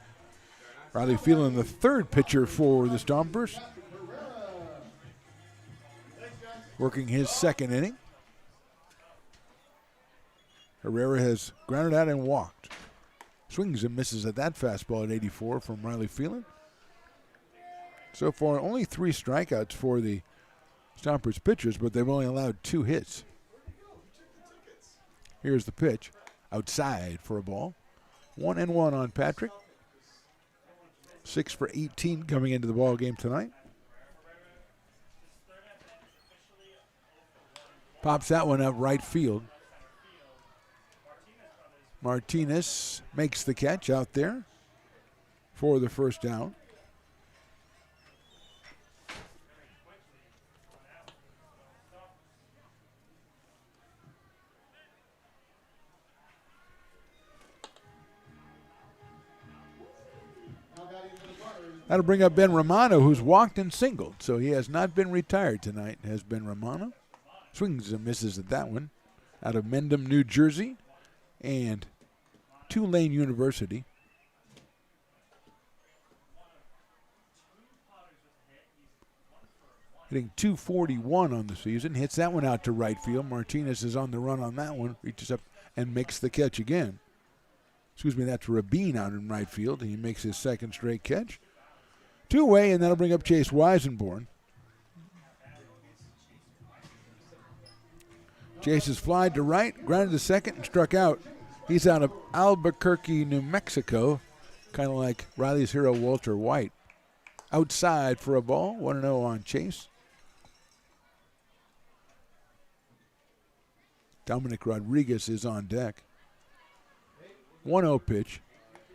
Speaker 1: Riley Phelan, the third pitcher for the Stompers, working his second inning. Herrera has grounded out and walked. Swings and misses at that fastball at 84 from Riley Phelan. So far, only 3 strikeouts for the Stompers pitchers, but they've only allowed 2 hits. Here's the pitch. Outside for a ball. 1-1 on Patrick. 6 for 18 coming into the ball game tonight. Pops that one up right field. Martinez makes the catch out there for the first down. That'll bring up Ben Romano, who's walked and singled, so he has not been retired tonight, has Ben Romano. Swings and misses at that one. Out of Mendham, New Jersey, and Tulane University. Hitting .241 on the season. Hits that one out to right field. Martinez is on the run on that one. Reaches up and makes the catch again. Excuse me, that's Rabin out in right field. He makes his second straight catch. 2-away, and that'll bring up Chase Weisenborn. Chase is flied to right, grounded to second, and struck out. He's out of Albuquerque, New Mexico, kind of like Riley's hero Walter White. Outside for a ball, 1-0 on Chase. Dominic Rodriguez is on deck. 1-0 pitch.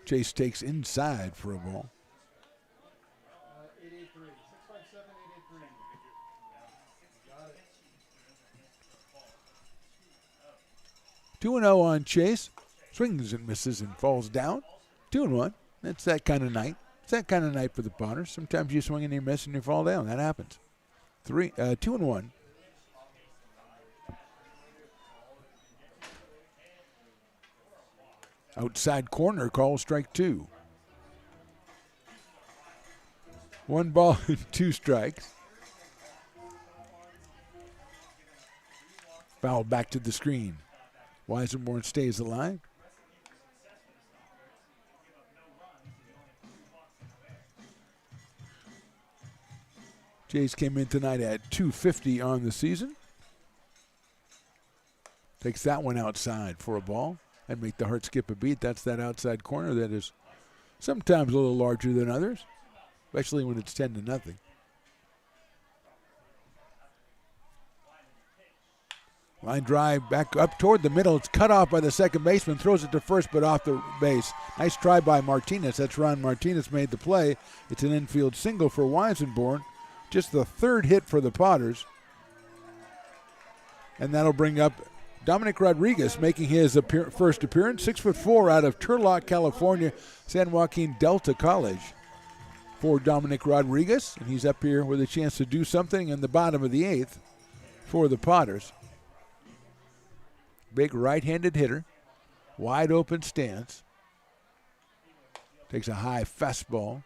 Speaker 1: Chase takes inside for a ball. 2-0 on Chase. Swings and misses and falls down. 2-1. It's that kind of night. It's that kind of night for the Potters. Sometimes you swing and you miss and you fall down. That happens. 2-1. Outside corner, call strike 2. 1 ball and 2 strikes. Foul back to the screen. Weisenborn stays alive. Jays came in tonight at .250 on the season. Takes that one outside for a ball and make the heart skip a beat. That's that outside corner that is sometimes a little larger than others, especially when it's 10-0. Line drive back up toward the middle. It's cut off by the second baseman. Throws it to first, but off the base. Nice try by Martinez. That's Ron Martinez made the play. It's an infield single for Weisenborn. Just the third hit for the Potters. And that'll bring up Dominic Rodriguez making his first appearance. 6'4" out of Turlock, California, San Joaquin Delta College for Dominic Rodriguez. And he's up here with a chance to do something in the bottom of the 8th for the Potters. Big right-handed hitter. Wide open stance. Takes a high fastball.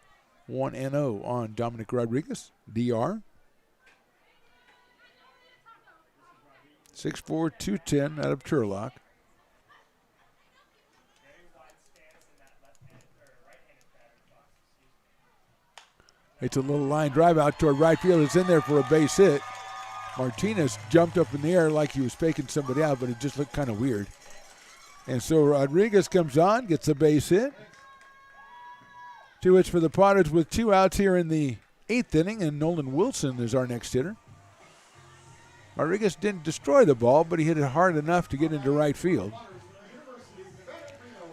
Speaker 1: 1-0 on Dominic Rodriguez. DR. 6'4", 210 out of Turlock. It's a little line drive out toward right field. It's in there for a base hit. Martinez jumped up in the air like he was faking somebody out, but it just looked kind of weird. And so Rodriguez comes on, gets a base hit. 2 hits for the Potters with 2 outs here in the 8th inning, and Nolan Wilson is our next hitter. Rodriguez didn't destroy the ball, but he hit it hard enough to get into right field.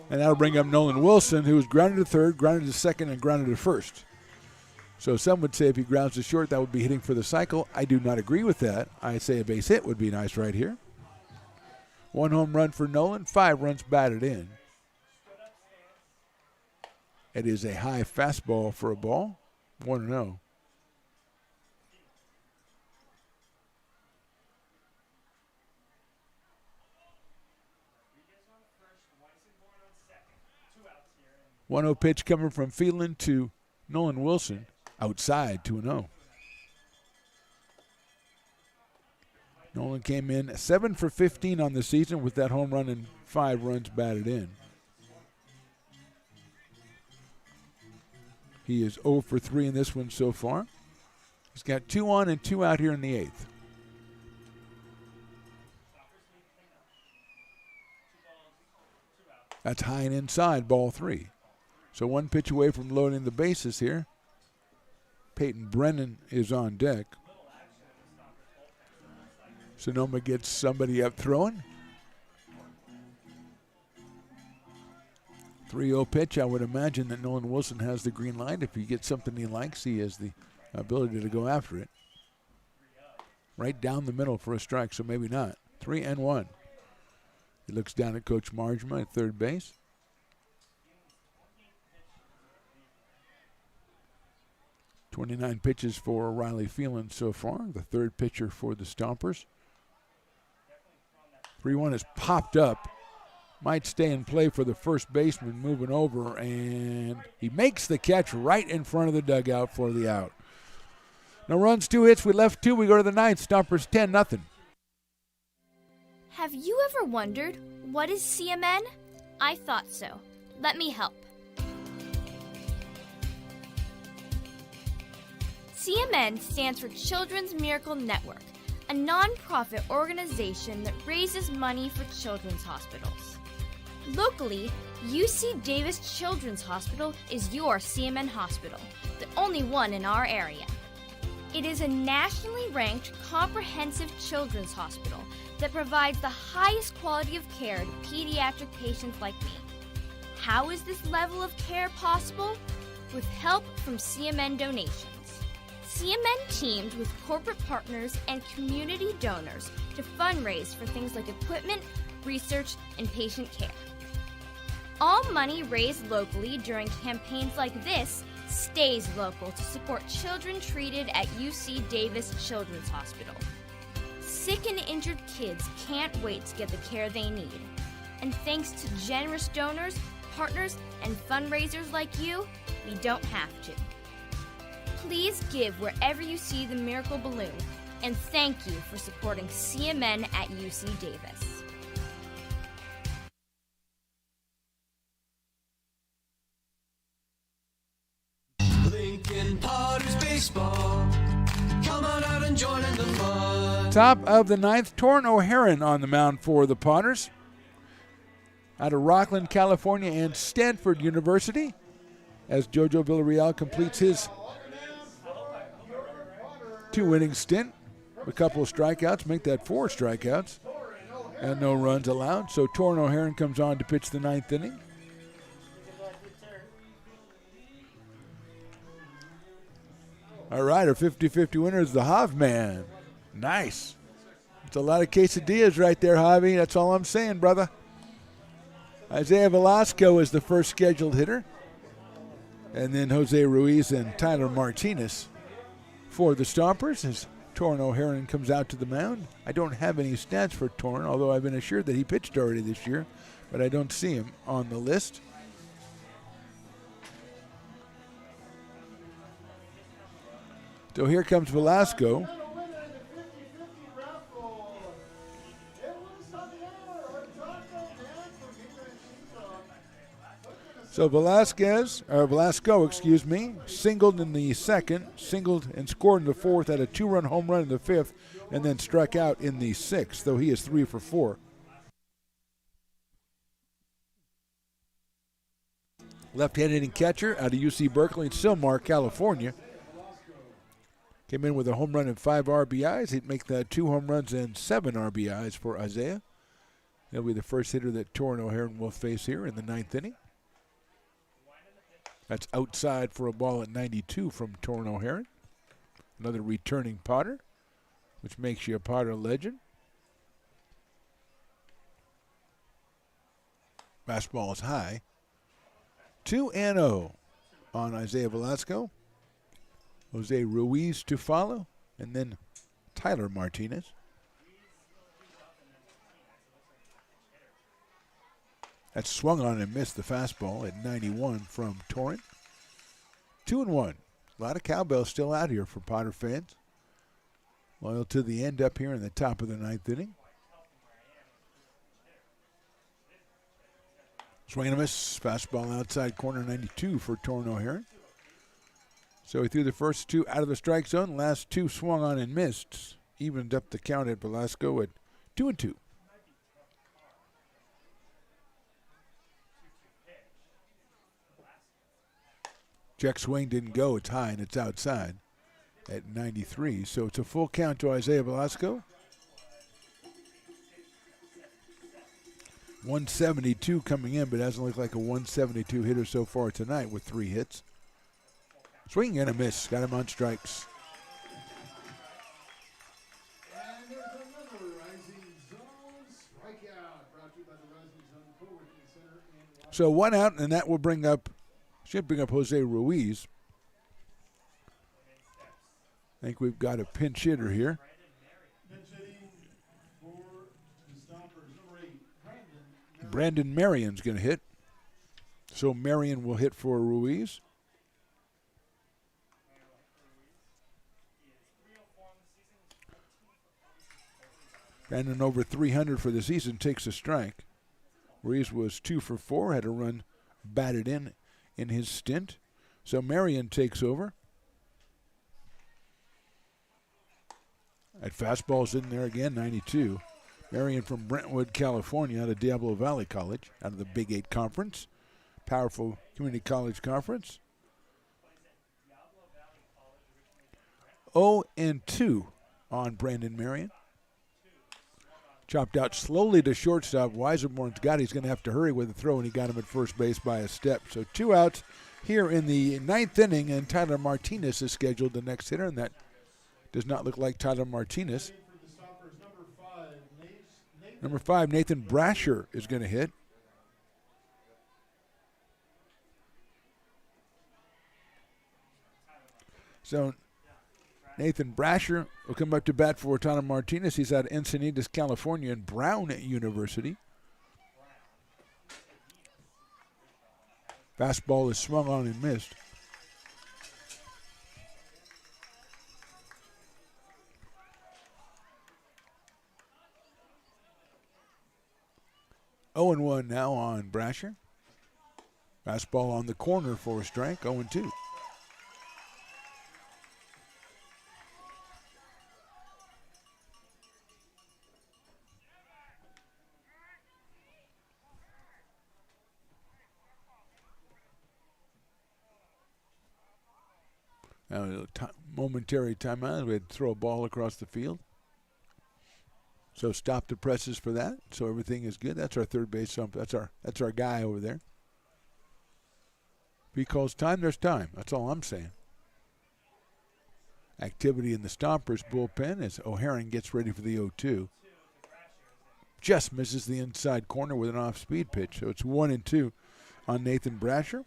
Speaker 1: And that'll bring up Nolan Wilson, who was grounded to third, grounded to second, and grounded to first. So some would say if he grounds to short, that would be hitting for the cycle. I do not agree with that. I say a base hit would be nice right here. 1 home run for Nolan, 5 runs batted in. It is a high fastball for a ball, 1-0. One 0 pitch coming from Phelan to Nolan Wilson, outside 2-0. Nolan came in 7 for 15 on the season with that home run and 5 runs batted in. He is 0 for 3 in this one so far. He's got 2 on and 2 out here in the 8th. That's high and inside, ball 3. So 1 pitch away from loading the bases here. Peyton Brennan is on deck. Sonoma gets somebody up throwing. 3-0 pitch. I would imagine that Nolan Wilson has the green light. If he gets something he likes, he has the ability to go after it. Right down the middle for a strike, so maybe not. 3-1. He looks down at Coach Marjma at third base. 29 pitches for Riley Phelan so far, the third pitcher for the Stompers. 3-1 is popped up. Might stay in play for the first baseman moving over, and he makes the catch right in front of the dugout for the out. No runs, 2 hits. We left 2. We go to the 9th. Stompers 10-0.
Speaker 13: Have you ever wondered, what is CMN? I thought so. Let me help. CMN stands for Children's Miracle Network, a non-profit organization that raises money for children's hospitals. Locally, UC Davis Children's Hospital is your CMN hospital, the only one in our area. It is a nationally ranked comprehensive children's hospital that provides the highest quality of care to pediatric patients like me. How is this level of care possible? With help from CMN donations. CMN teamed with corporate partners and community donors to fundraise for things like equipment, research, and patient care. All money raised locally during campaigns like this stays local to support children treated at UC Davis Children's Hospital. Sick and injured kids can't wait to get the care they need. And thanks to generous donors, partners, and fundraisers like you, we don't have to. Please give wherever you see the Miracle Balloon, and thank you for supporting CMN at UC Davis.
Speaker 10: Lincoln Potters Baseball. Come on out and join in the fun.
Speaker 1: Top of the 9th, Torrin O'Haron on the mound for the Potters. Out of Rockland, California, and Stanford University, as Jojo Villarreal completes his 2-inning stint. A couple of strikeouts, make that 4 strikeouts, and no runs allowed. So Torrin O'Haron comes on to pitch the 9th inning. All right, our 50-50 winner is the Hovman. Nice. It's a lot of quesadillas right there, Javi. That's all I'm saying, brother. Isaiah Velasco is the first scheduled hitter. And then Jose Ruiz and Tyler Martinez for the Stompers as Torrin O'Haron comes out to the mound. I don't have any stats for Torrin, although I've been assured that he pitched already this year, but I don't see him on the list. So here comes Velasco. So Velasco, singled in the 2nd, singled and scored in the 4th, had a 2-run home run in the 5th, and then struck out in the 6th, though he is 3 for 4. Left-handed hitting catcher out of UC Berkeley in Sylmar, California. Came in with a home run and 5 RBIs. He'd make that 2 home runs and 7 RBIs for Isaiah. He'll be the first hitter that Torrin O'Haron will face here in the 9th inning. That's outside for a ball at 92 from Torrin O'Haron. Another returning Potter, which makes you a Potter legend. Fastball is high. 2-0 on Isaiah Velasco. Jose Ruiz to follow, and then Tyler Martinez. That's swung on and missed the fastball at 91 from Torrin. 2-1. A lot of cowbell still out here for Potter fans. Loyal to the end up here in the top of the 9th inning. Swing and a miss. Fastball outside corner 92 for Torrin O'Haron. So he threw the first 2 out of the strike zone. Last 2 swung on and missed. Evened up the count at Velasco at 2-2. Check swing didn't go. It's high and it's outside at 93. So it's a full count to Isaiah Velasco. 172 coming in, but doesn't look like a 172 hitter so far tonight with 3 hits. Swing and a miss. Got him on strikes.
Speaker 16: And there's another Rising Zone strikeout brought to you by the Rising Zone Co-working Center in
Speaker 1: So 1 out, and that will should bring up Jose Ruiz. I think we've got a pinch hitter here.
Speaker 16: Pinch hitting for the Stompers, number 8,
Speaker 1: Brandon Marion's going to hit. So Marion will hit for Ruiz. Brandon over 300 for the season, takes a strike. Ruiz was 2 for 4, had a run batted in his stint. So Marion takes over. That fastball's in there again, 92. Marion from Brentwood, California, out of Diablo Valley College, out of the Big 8 Conference. Powerful community college conference. 0-2 on Brandon Marion. Chopped out slowly to shortstop. Weisenborn's got it. He's going to have to hurry with the throw, and he got him at first base by a step. So 2 outs here in the 9th inning, and Tyler Martinez is scheduled the next hitter, and that does not look like Tyler Martinez. Number 5, Nathan Brasher is going to hit. So Nathan Brasher will come up to bat for Tyler Martinez. He's out of Encinitas, California, and Brown University. Fastball is swung on and missed. Oh, 0-1 now on Brasher. Fastball on the corner for a strike, 0-2. Now, momentary timeout. We had to throw a ball across the field. So stop the presses for that. So everything is good. That's our third base ump. That's our guy over there. If he calls time, there's time. That's all I'm saying. Activity in the Stompers bullpen as O'Haron gets ready for the 0-2. Just misses the inside corner with an off-speed pitch. So it's 1-2 on Nathan Brasher.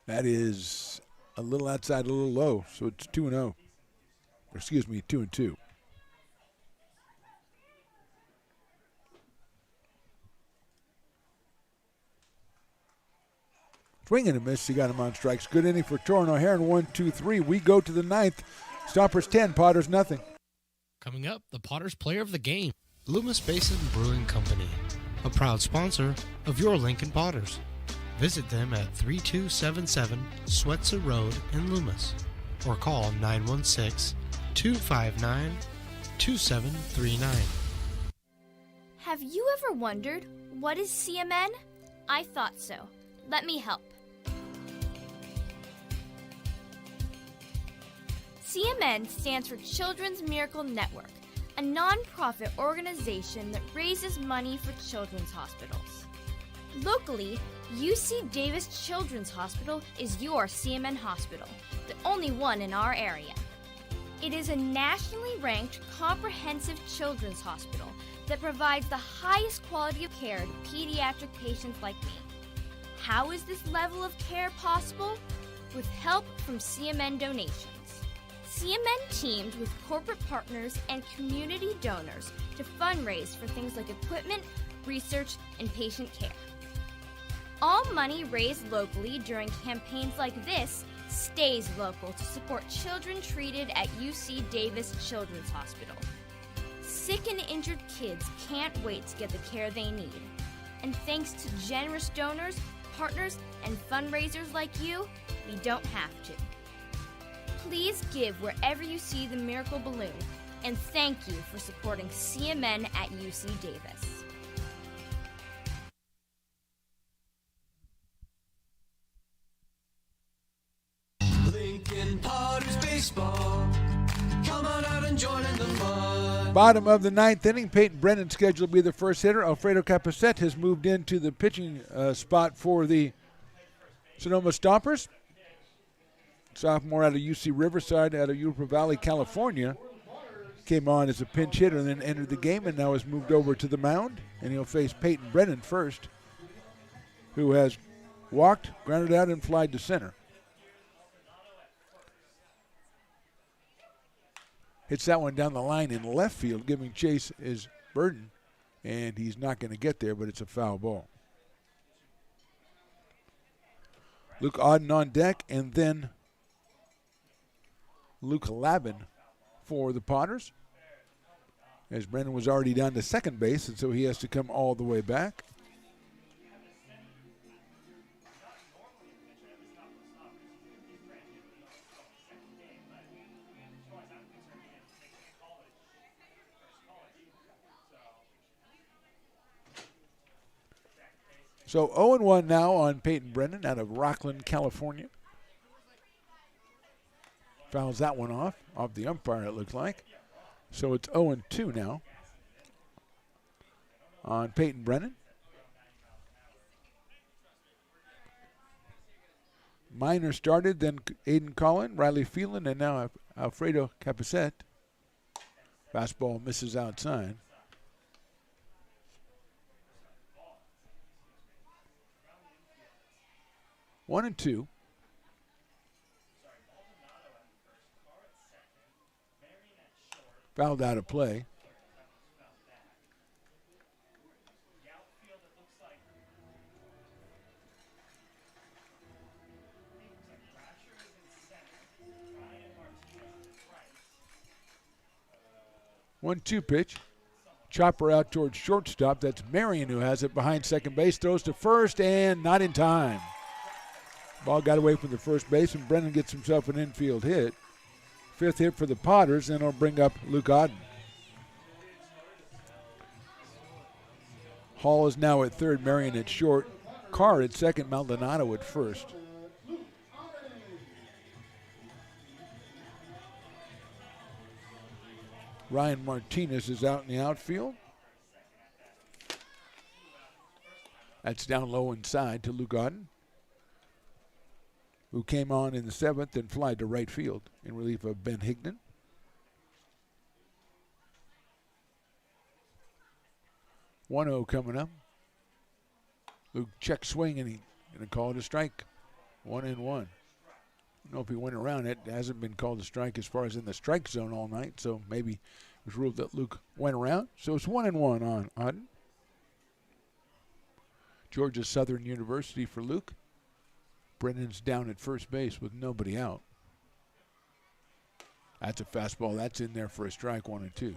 Speaker 1: That is a little outside, a little low, so it's 2-0. Excuse me, 2-2. Swing and a miss. He got him on strikes. Good inning for Torrin O'Haron. 1-2-3. We go to the 9th. Stompers 10, Potters nothing.
Speaker 9: Coming up, the Potters Player of the Game, Loomis Basin Brewing Company, a proud sponsor of your Lincoln Potters. Visit them at 3277 Swetzer Road in Loomis or call 916-259-2739.
Speaker 13: Have you ever wondered What is CMN? I thought so. Let me help. CMN stands for Children's Miracle Network, a non-profit organization that raises money for children's hospitals. Locally, UC Davis Children's Hospital is your CMN hospital, the only one in our area. It is a nationally ranked comprehensive children's hospital that provides the highest quality of care to pediatric patients like me. How is this level of care possible? With help from CMN donations. CMN teamed with corporate partners and community donors to fundraise for things like equipment, research, and patient care. All money raised locally during campaigns like this stays local to support children treated at UC Davis Children's Hospital. Sick and injured kids can't wait to get the care they need. And thanks to generous donors, partners, and fundraisers like you, we don't have to. Please give wherever you see the Miracle Balloon, and thank you for supporting CMN at UC Davis.
Speaker 10: Lincoln Potters Baseball. Come on out and join in the fun.
Speaker 1: Bottom of the ninth inning, Peyton Brennan scheduled to be the first hitter. Alfredo Capacet has moved into the pitching spot for the Sonoma Stompers. Sophomore out of UC Riverside, out of Yuba Valley, California. Came on as a pinch hitter and then entered the game and now has moved over to the mound. And he'll face Peyton Brennan first, who has walked, grounded out, and flied to center. Hits that one down the line in left field, giving Chase his burden. And he's not going to get there, but it's a foul ball. Luke Auden on deck, and then Luke Lavin for the Potters, as Brennan was already down to second base, and so he has to come all the way back. So 0-1 now on Peyton Brennan out of Rockland, California. Fouls that one off the umpire, it looks like. So it's 0-2 now on Peyton Brennan. Minor started, then Aiden Collin, Riley Phelan, and now Alfredo Capacet. Fastball misses outside. One and two. Fouled out of play. One-two pitch. Chopper out towards shortstop. That's Marion who has it behind second base. Throws to first and not in time. Ball got away from the first base, and Brennan gets himself an infield hit. Fifth hit for the Potters, and it'll bring up Luke Auden. Hall is now at third, Marion at short, Carr at second, Maldonado at first. Ryan Martinez is out in the outfield. That's down low inside to Luke Auden, who came on in the seventh and fly to right field in relief of Ben Higdon. One 0 coming up. Luke check swing, and he's going to call it a strike. 1-1. I don't know if he went around it. It hasn't been called a strike as far as in the strike zone all night, so maybe it was ruled that Luke went around. So it's 1-1 on Auden. Georgia Southern University for Luke. Brennan's down at first base with nobody out. That's a fastball. That's in there for a strike, 1-2.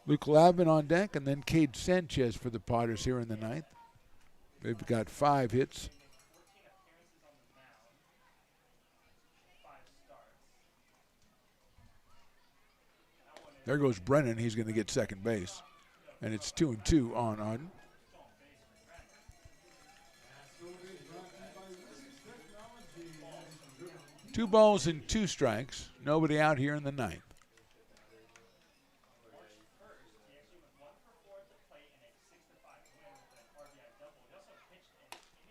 Speaker 1: Luke Lavin on deck, and then Cade Sanchez for the Potters here in the ninth. They've got 5 hits. There goes Brennan. He's going to get second base. And it's 2-2 on Auden. Two balls and two strikes. Nobody out here in the ninth.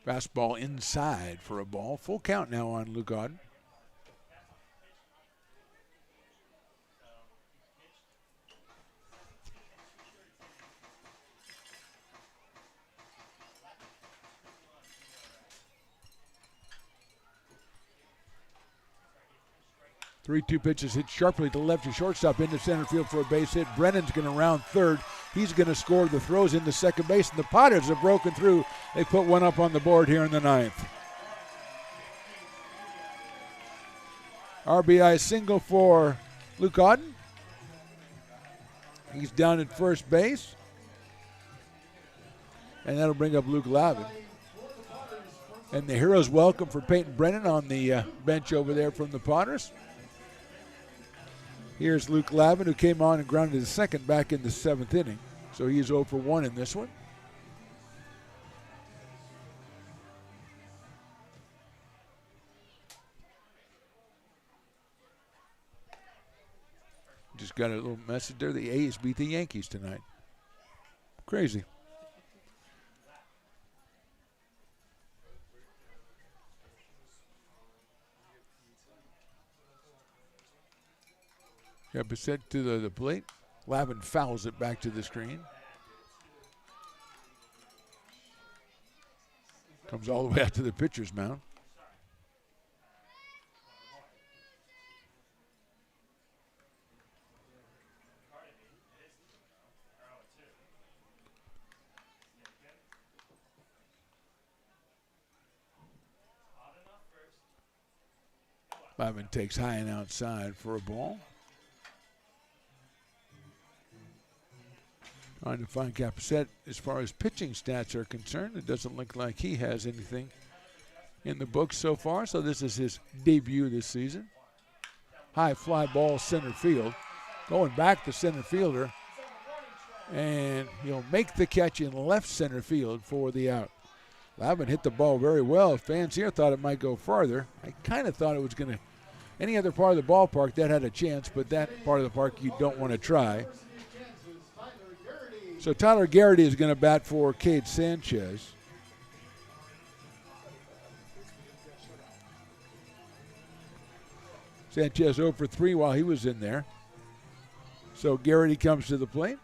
Speaker 1: Fastball inside for a ball. Full count now on Luke Auden. Three-two pitches hit sharply to left to shortstop into center field for a base hit. Brennan's going to round third. He's going to score the throws into second base, and the Potters have broken through. They put one up on the board here in the ninth. RBI single for Luke Auden. He's down at first base. And that'll bring up Luke Lavin. And the hero's welcome for Peyton Brennan on the bench over there from the Potters. Here's Luke Lavin, who came on and grounded to second back in the seventh inning. So he's 0 for 1 in this one. Just got a little message there. The A's beat the Yankees tonight. Crazy. Yeah, Bissett to the plate. Lavin fouls it back to the screen. Comes all the way out to the pitcher's mound. Lavin takes high and outside for a ball. Trying to find Capsett as far as pitching stats are concerned. It doesn't look like he has anything in the books so far, so this is his debut this season. High fly ball center field. Going back to center fielder, and he'll make the catch in left center field for the out. Lavin hit the ball very well. Fans here thought it might go farther. I kind of thought it was going to, any other part of the ballpark that had a chance, but that part of the park you don't want to try. So Tyler Garrity is going to bat for Cade Sanchez. Sanchez 0 for 3 while he was in there. So Garrity comes to the plate.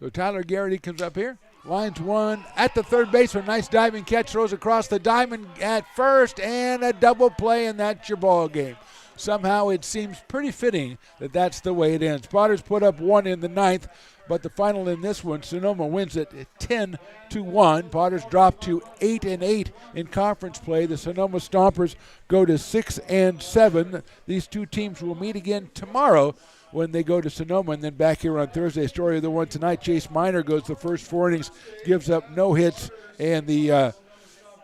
Speaker 1: So Tyler Garrity comes up here, lines one at the third baseman. Nice diving catch, throws across the diamond at first, and a double play, and that's your ball game. Somehow it seems pretty fitting that that's the way it ends. Potters put up one in the ninth, but the final in this one, Sonoma wins it 10-1. Potters drop to 8-8 in conference play. The Sonoma Stompers go to 6-7. These two teams will meet again tomorrow when they go to Sonoma, and then back here on Thursday. Story of the one tonight, Chase Miner goes the first 4 innings, gives up no hits, and the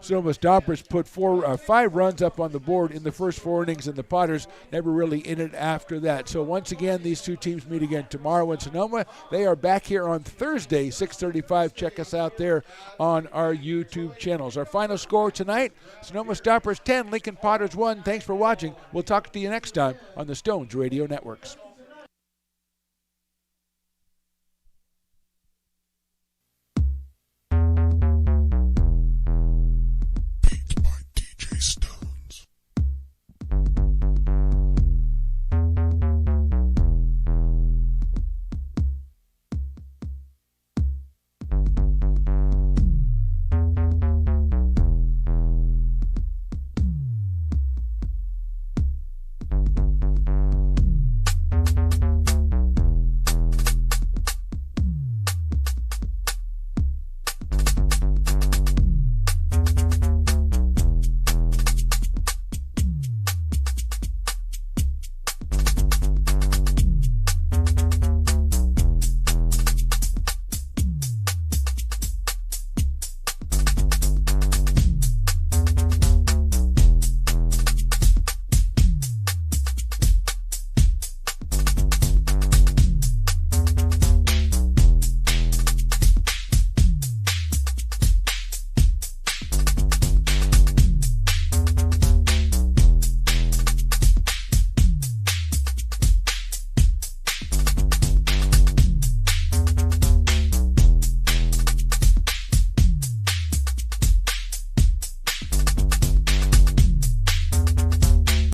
Speaker 1: Sonoma Stompers put 5 runs up on the board in the first 4 innings, and the Potters never really in it after that. So once again, these two teams meet again tomorrow in Sonoma. They are back here on Thursday, 6:35. Check us out there on our YouTube channels. Our final score tonight, Sonoma Stompers 10, Lincoln Potters 1. Thanks for watching. We'll talk to you next time on the Stones Radio Networks.